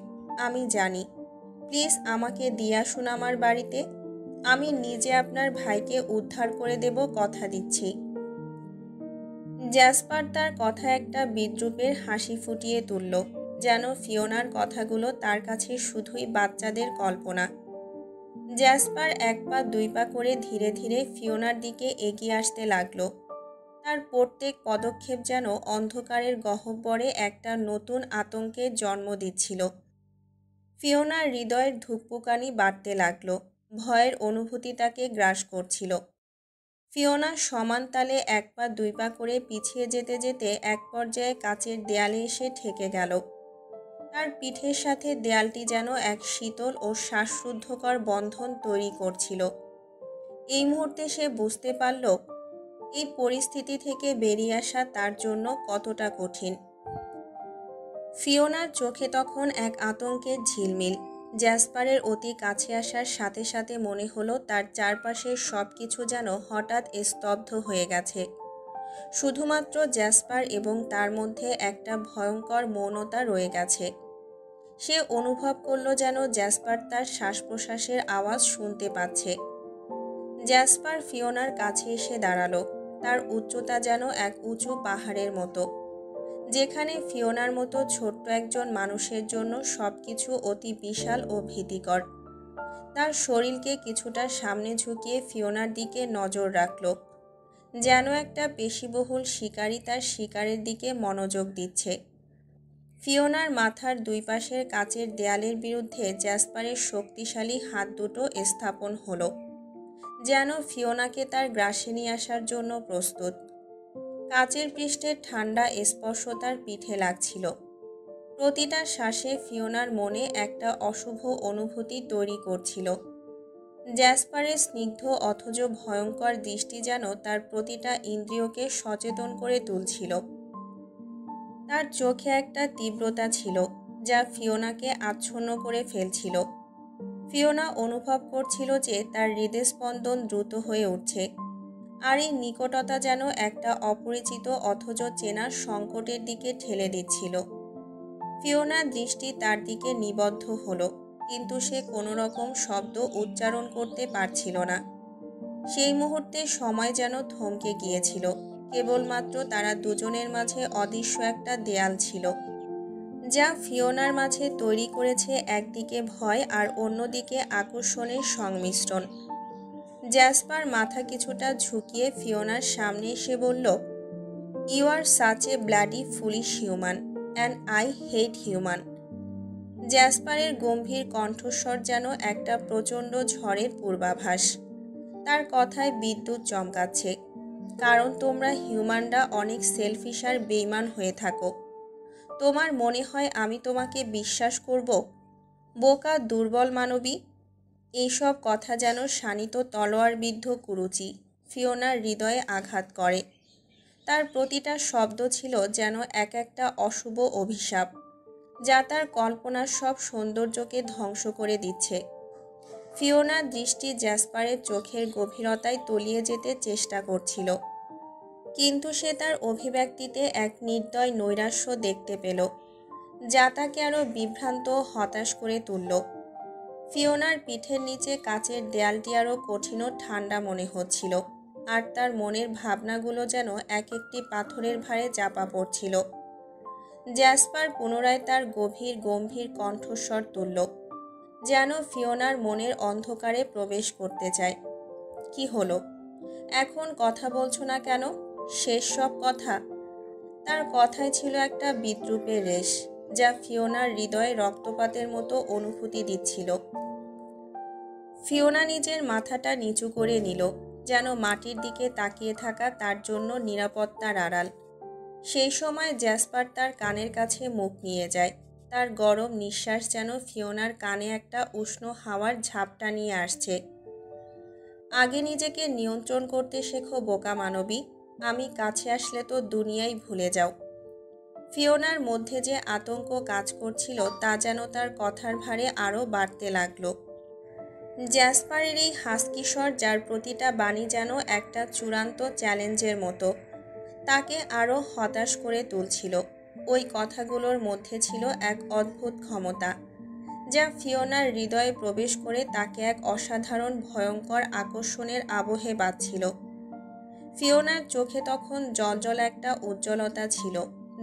আমি জানি। প্লিজ আমাকে দিয়ে আসুন আমার বাড়িতে, আমি নিজে আপনার ভাইকে উদ্ধার করে দেব, কথা দিচ্ছি। জ্যাসপার তার কথা একটা বিদ্রূপের হাসি ফুটিয়ে তুলল, যেন ফিওনার কথাগুলো তার কাছে শুধুই বাচ্চাদের কল্পনা। জ্যাসপার 1 পা 2 পা করে ধীরে ধীরে ফিওনার দিকে এগিয়ে আসতে লাগলো। তার প্রত্যেক পদক্ষেপ যেন অন্ধকারের গহ্বরে একটা নতুন আতঙ্কের জন্ম দিচ্ছিল। ফিওনার হৃদয়ের ধুকপুকানি বাড়তে লাগলো, ভয়ের অনুভূতি তাকে গ্রাস করছিল। ফিওনা সমান তালে 1 পা 2 পা করে পিছিয়ে যেতে যেতে এক পর্যায়ে কাচের দেয়ালে এসে ঠেকে গেল। তার পিঠের সাথে দেয়ালটি যেন এক শীতল ও শ্বাসরুদ্ধকর বন্ধন তৈরি করছিল। এই মুহূর্তে সে বুঝতে পারল এই পরিস্থিতি থেকে বেরিয়ে আসা তার জন্য কতটা কঠিন। ফিওনার চোখে তখন এক আতঙ্কের ঝিলমিল। জ্যাসপারের অতি কাছে আসার সাথে সাথে মনে হলো তার চারপাশের সব কিছু যেন হঠাৎ স্তব্ধ হয়ে গেছে। শুধুমাত্র জ্যাসপার এবং তার মধ্যে একটা ভয়ঙ্কর মৌনতা রয়ে গেছে। সে অনুভব করল যেন জ্যাসপার তার শ্বাস প্রশ্বাসের আওয়াজ শুনতে পাচ্ছে। জ্যাসপার ফিওনার কাছে এসে দাঁড়ালো। তার উচ্চতা যেন এক উঁচু পাহাড়ের মতো, যেখানে ফিওনার মতো ছোট্ট একজন মানুষের জন্য সবকিছু অতি বিশাল ও ভীতিকর। তার শরীরকে কিছুটা সামনে ঝুঁকিয়ে ফিওনার দিকে নজর রাখল, যেন একটা পেশিবহুল শিকারী তার শিকারের দিকে মনোযোগ দিচ্ছে। ফিওনার মাথার দুই পাশের কাচের দেয়ালের বিরুদ্ধে জ্যাসপারের শক্তিশালী হাত দুটো স্থাপন হলো, যেন ফিওনাকে তার গ্রাসে নিয়ে আসার জন্য প্রস্তুত। কাচের পৃষ্ঠের ঠান্ডা স্পর্শ তার পিঠে লাগছিল। প্রতিটা শ্বাসে ফিওনার মনে একটা অশুভ অনুভূতি তৈরি করছিল। জ্যাসপারের স্নিগ্ধ অথচ ভয়ঙ্কর দৃষ্টি যেন তার প্রতিটা ইন্দ্রিয়কে সচেতন করে তুলছিল। তার চোখে একটা তীব্রতা ছিল যা ফিওনাকে আচ্ছন্ন করে ফেলছিল। ফিওনা অনুভব করছিল যে তার হৃদস্পন্দন দ্রুত হয়ে উঠছে, আর এই নিকটতা যেন একটা অপরিচিত অথচ চেনা সংকটের দিকে ঠেলে দিচ্ছিল। ফিওনার দৃষ্টি তার দিকে নিবদ্ধ হলো, কিন্তু সে কোনো রকম শব্দ উচ্চারণ করতে পারছিল না। সেই মুহূর্তে সময় যেন থমকে গিয়েছিল। কেবলমাত্র তারা দুজনের মাঝে অদৃশ্য একটা দেয়াল ছিল, যা ফিওনার মাঝে তৈরি করেছে একদিকে ভয় আর অন্যদিকে আকর্ষণের সংমিশ্রণ। জ্যাসপার মাথা কিছুটা ঝুঁকিয়ে ফিওনার সামনে এসে বলল, you are such a bloody foolish human and I hate human. জ্যাসপারের গম্ভীর কণ্ঠস্বর যেন একটা প্রচণ্ড ঝড়ের পূর্বাভাস। তার কথায় বিদ্যুৎ চমকাচ্ছে। কারণ তোমরা হিউম্যানরা অনেক সেলফিশ আর বেইমান হয়ে থাকো। তোমার মনে হয় আমি তোমাকে বিশ্বাস করব? বোকা দুর্বল মানবী। এইসব কথা যেন শানিত তলোয়ারবিদ্ধ কুরুচি ফিওনার হৃদয়ে আঘাত করে। তার প্রতিটা শব্দ ছিল যেন এক একটা অশুভ অভিশাপ, যা তার কল্পনার সব সৌন্দর্যকে ধ্বংস করে দিচ্ছে। ফিওনার দৃষ্টি জ্যাসপারের চোখের গভীরতায় তলিয়ে যেতে চেষ্টা করছিল, কিন্তু সে তার অভিব্যক্তিতে এক নির্দয় নৈরাশ্য দেখতে পেল, যা তাকে আরও বিভ্রান্ত হতাশ করে তুলল। ফিওনার পিঠের নিচে কাচের দেয়ালটি আরও কঠিন ও ঠান্ডা মনে হচ্ছিল, আর তার মনের ভাবনাগুলো যেন এক একটি পাথরের ভারে চাপা পড়ছিল। জ্যাসপার পুনরায় তার গভীর গম্ভীর কণ্ঠস্বর তুলল, যেন ফিওনার মনের অন্ধকারে প্রবেশ করতে চায়। কি হলো? এখন কথা বলছো না কেন? শেষ সব কথা। তার কথায় ছিল একটা বিদ্রূপের রেশ, যা ফিওনার হৃদয়ে রক্তপাতের মতো অনুভূতি দিচ্ছিল। ফিওনা নিজের মাথাটা নিচু করে নিল, যেন মাটির দিকে তাকিয়ে থাকা তার জন্য নিরাপত্তার আড়াল। সেই সময় জ্যাসপার তার কানের কাছে মুখ নিয়ে যায়। তার গরম নিঃশ্বাস যেন ফিওনার কানে একটা উষ্ণ হাওয়ার ঝাপটা নিয়ে আসছে। আগে নিজেকে নিয়ন্ত্রণ করতে শেখো বোকা মানবী। আমি কাছে আসলে তো দুনিয়াই ভুলে যাও। ফিওনার মধ্যে যে আতঙ্ক কাজ করছিল তা যেন তার কথার ভারে আরও বাড়তে লাগলো। জ্যাসপারের এই হাস্কি স্বর, যার প্রতিটা বাণী যেন একটা চূড়ান্ত চ্যালেঞ্জের মতো, তাকে আরও হতাশ করে তুলছিল। ওই কথাগুলোর মধ্যে ছিল এক অদ্ভুত ক্ষমতা, যা ফিওনার হৃদয়ে প্রবেশ করে তাকে এক অসাধারণ ভয়ঙ্কর আকর্ষণের আবহে বাঁধছিল। ফিওনার চোখে তখন জ্বলজ্বল একটা উজ্জ্বলতা ছিল,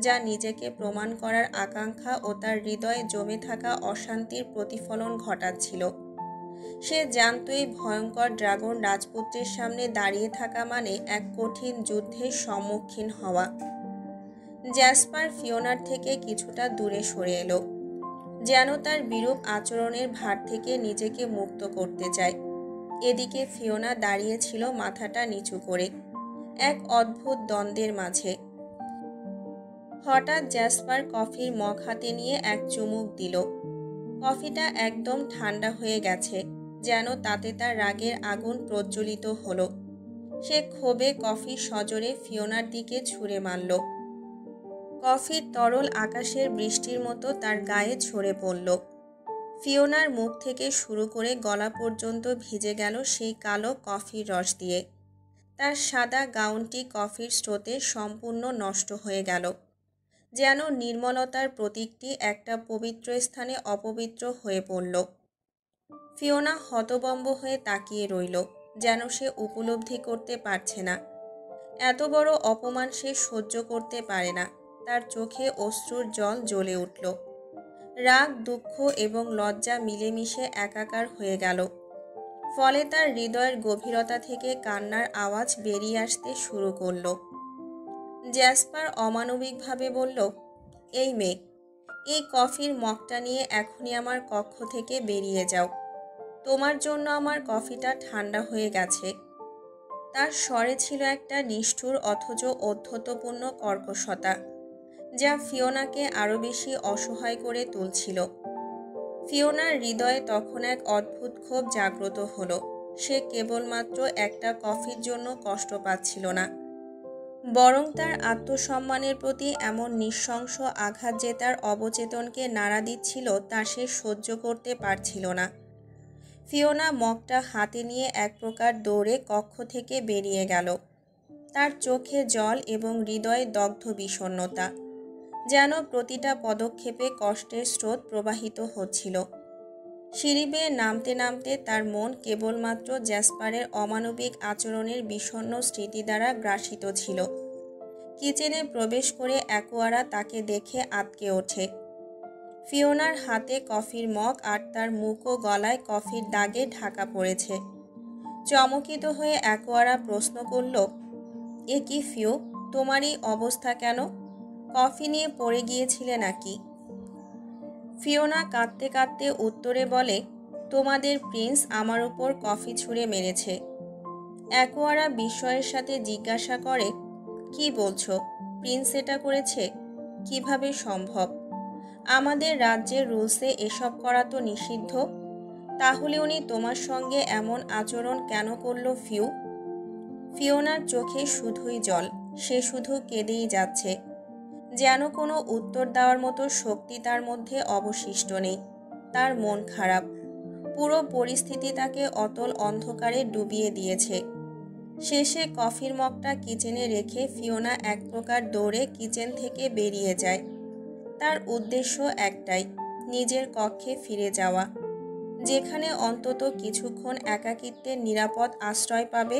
যা নিজেকে প্রমাণ করার আকাঙ্ক্ষা ও তার হৃদয়ে জমে থাকা অশান্তির প্রতিফলন ঘটাচ্ছিল। সে জানত এই ভয়ঙ্কর ড্রাগন রাজপুত্রের সামনে দাঁড়িয়ে থাকা মানে এক কঠিন যুদ্ধের সম্মুখীন হওয়া। জ্যাসপার ফিওনার থেকে কিছুটা দূরে সরে এলো, যেন তার বিরূপ আচরণের ভার থেকে নিজেকে মুক্ত করতে চায়। এদিকে ফিওনা দাঁড়িয়েছিল মাথাটা নিচু করে, এক অদ্ভুত দ্বন্দ্বের মাঝে। হঠাৎ জ্যাসপার কফির মগ হাতে নিয়ে এক চুমুক দিল। কফিটা একদম ঠান্ডা হয়ে গেছে, যেন তাতে তার রাগের আগুন প্রজ্বলিত হলো। সে ক্ষোভে কফি সজোরে ফিওনার দিকে ছুঁড়ে মারল। কফির তরল আকাশের বৃষ্টির মতো তার গায়ে ঝরে পড়ল। ফিওনার মুখ থেকে শুরু করে গলা পর্যন্ত ভিজে গেল সেই কালো কফির রস দিয়ে। তার সাদা গাউনটি কফির স্রোতে সম্পূর্ণ নষ্ট হয়ে গেল, যেন নির্মলতার প্রতীকটি একটা পবিত্র স্থানে অপবিত্র হয়ে পড়ল। ফিওনা হতবম্ব হয়ে তাকিয়ে রইল, যেন সে উপলব্ধি করতে পারছে না। এত বড় অপমান সে সহ্য করতে পারে না। তার চোখে অশ্রুর জল জ্বলে উঠল। রাগ, দুঃখ এবং লজ্জা মিলেমিশে একাকার হয়ে গেল। ফলে তার হৃদয়ের গভীরতা থেকে কান্নার আওয়াজ বেরিয়ে আসতে শুরু করল। জ্যাসপার অমানবিকভাবে বলল, এই মেয়ে, এই কফির মগটা নিয়ে এখনই আমার কক্ষ থেকে বেরিয়ে যাও। তোমার জন্য আমার কফিটা ঠান্ডা হয়ে গেছে। তার স্বরে ছিল একটা নিষ্ঠুর অথচ ঔদ্ধত্যপূর্ণ কর্কশতা, যা ফিওনাকে আরও বেশি অসহায় করে তুলছিল। ফিওনার হৃদয়ে তখন এক অদ্ভুত ক্ষোভ জাগ্রত হলো। সে কেবলমাত্র একটা কফির জন্য কষ্ট পাচ্ছিল না, বরং তার আত্মসম্মানের প্রতি এমন নৃশংস আঘাত যে তার অবচেতনকে নাড়া দিচ্ছিল তা সে সহ্য করতে পারছিল না। ফিওনা মগটা হাতে নিয়ে এক প্রকার দৌড়ে কক্ষ থেকে বেরিয়ে গেল। তার চোখে জল এবং হৃদয়ে দগ্ধ বিষণ্ণতা, যেন প্রতিটা পদক্ষেপে কষ্টের স্রোত প্রবাহিত হচ্ছিল। সিঁড়ি বেয়ে নামতে নামতে তার মন কেবলমাত্র জ্যাসপারের অমানবিক আচরণের বিষণ্ণ স্মৃতি দ্বারা গ্রাসিত ছিল। কিচেনে প্রবেশ করে অ্যাকোয়ারা তাকে দেখে আঁতকে ওঠে। ফিওনার হাতে কফির মগ আর তার মুখ ও গলায় কফির দাগে ঢাকা পড়েছে। চমকিত হয়ে অ্যাকোয়ারা প্রশ্ন করল, এ কি ফিও, তোমার এই অবস্থা কেন? কফি নিয়ে পড়ে গিয়েছিলে নাকি? ফিওনা কাঁদতে কাঁদতে উত্তরে বলে, তোমাদের প্রিন্স আমার উপর কফি ছুঁড়ে মেরেছে। অ্যাকোয়ারা বিস্ময়ের সাথে জিজ্ঞাসা করে, কি বলছো? প্রিন্স এটা করেছে? কিভাবে সম্ভব? আমাদের রাজ্যের রুলসে এসব করা তো নিষিদ্ধ। তাহলে উনি তোমার সঙ্গে এমন আচরণ কেন করলো ফিউ? ফিওনার চোখে শুধুই জল, সে শুধু কেঁদেই যাচ্ছে, যেন কোনো উত্তর দেওয়ার মতো শক্তি তার মধ্যে অবশিষ্ট নেই। তার মন খারাপ, পুরো পরিস্থিতি তাকে অতল অন্ধকারে ডুবিয়ে দিয়েছে। শেষে কফির মগটা কিচেনে রেখে ফিওনা এক প্রকার দৌড়ে কিচেন থেকে বেরিয়ে যায়। তার উদ্দেশ্য একটাই, নিজের কক্ষে ফিরে যাওয়া, যেখানে অন্তত কিছুক্ষণ একাকিত্বের নিরাপদ আশ্রয় পাবে।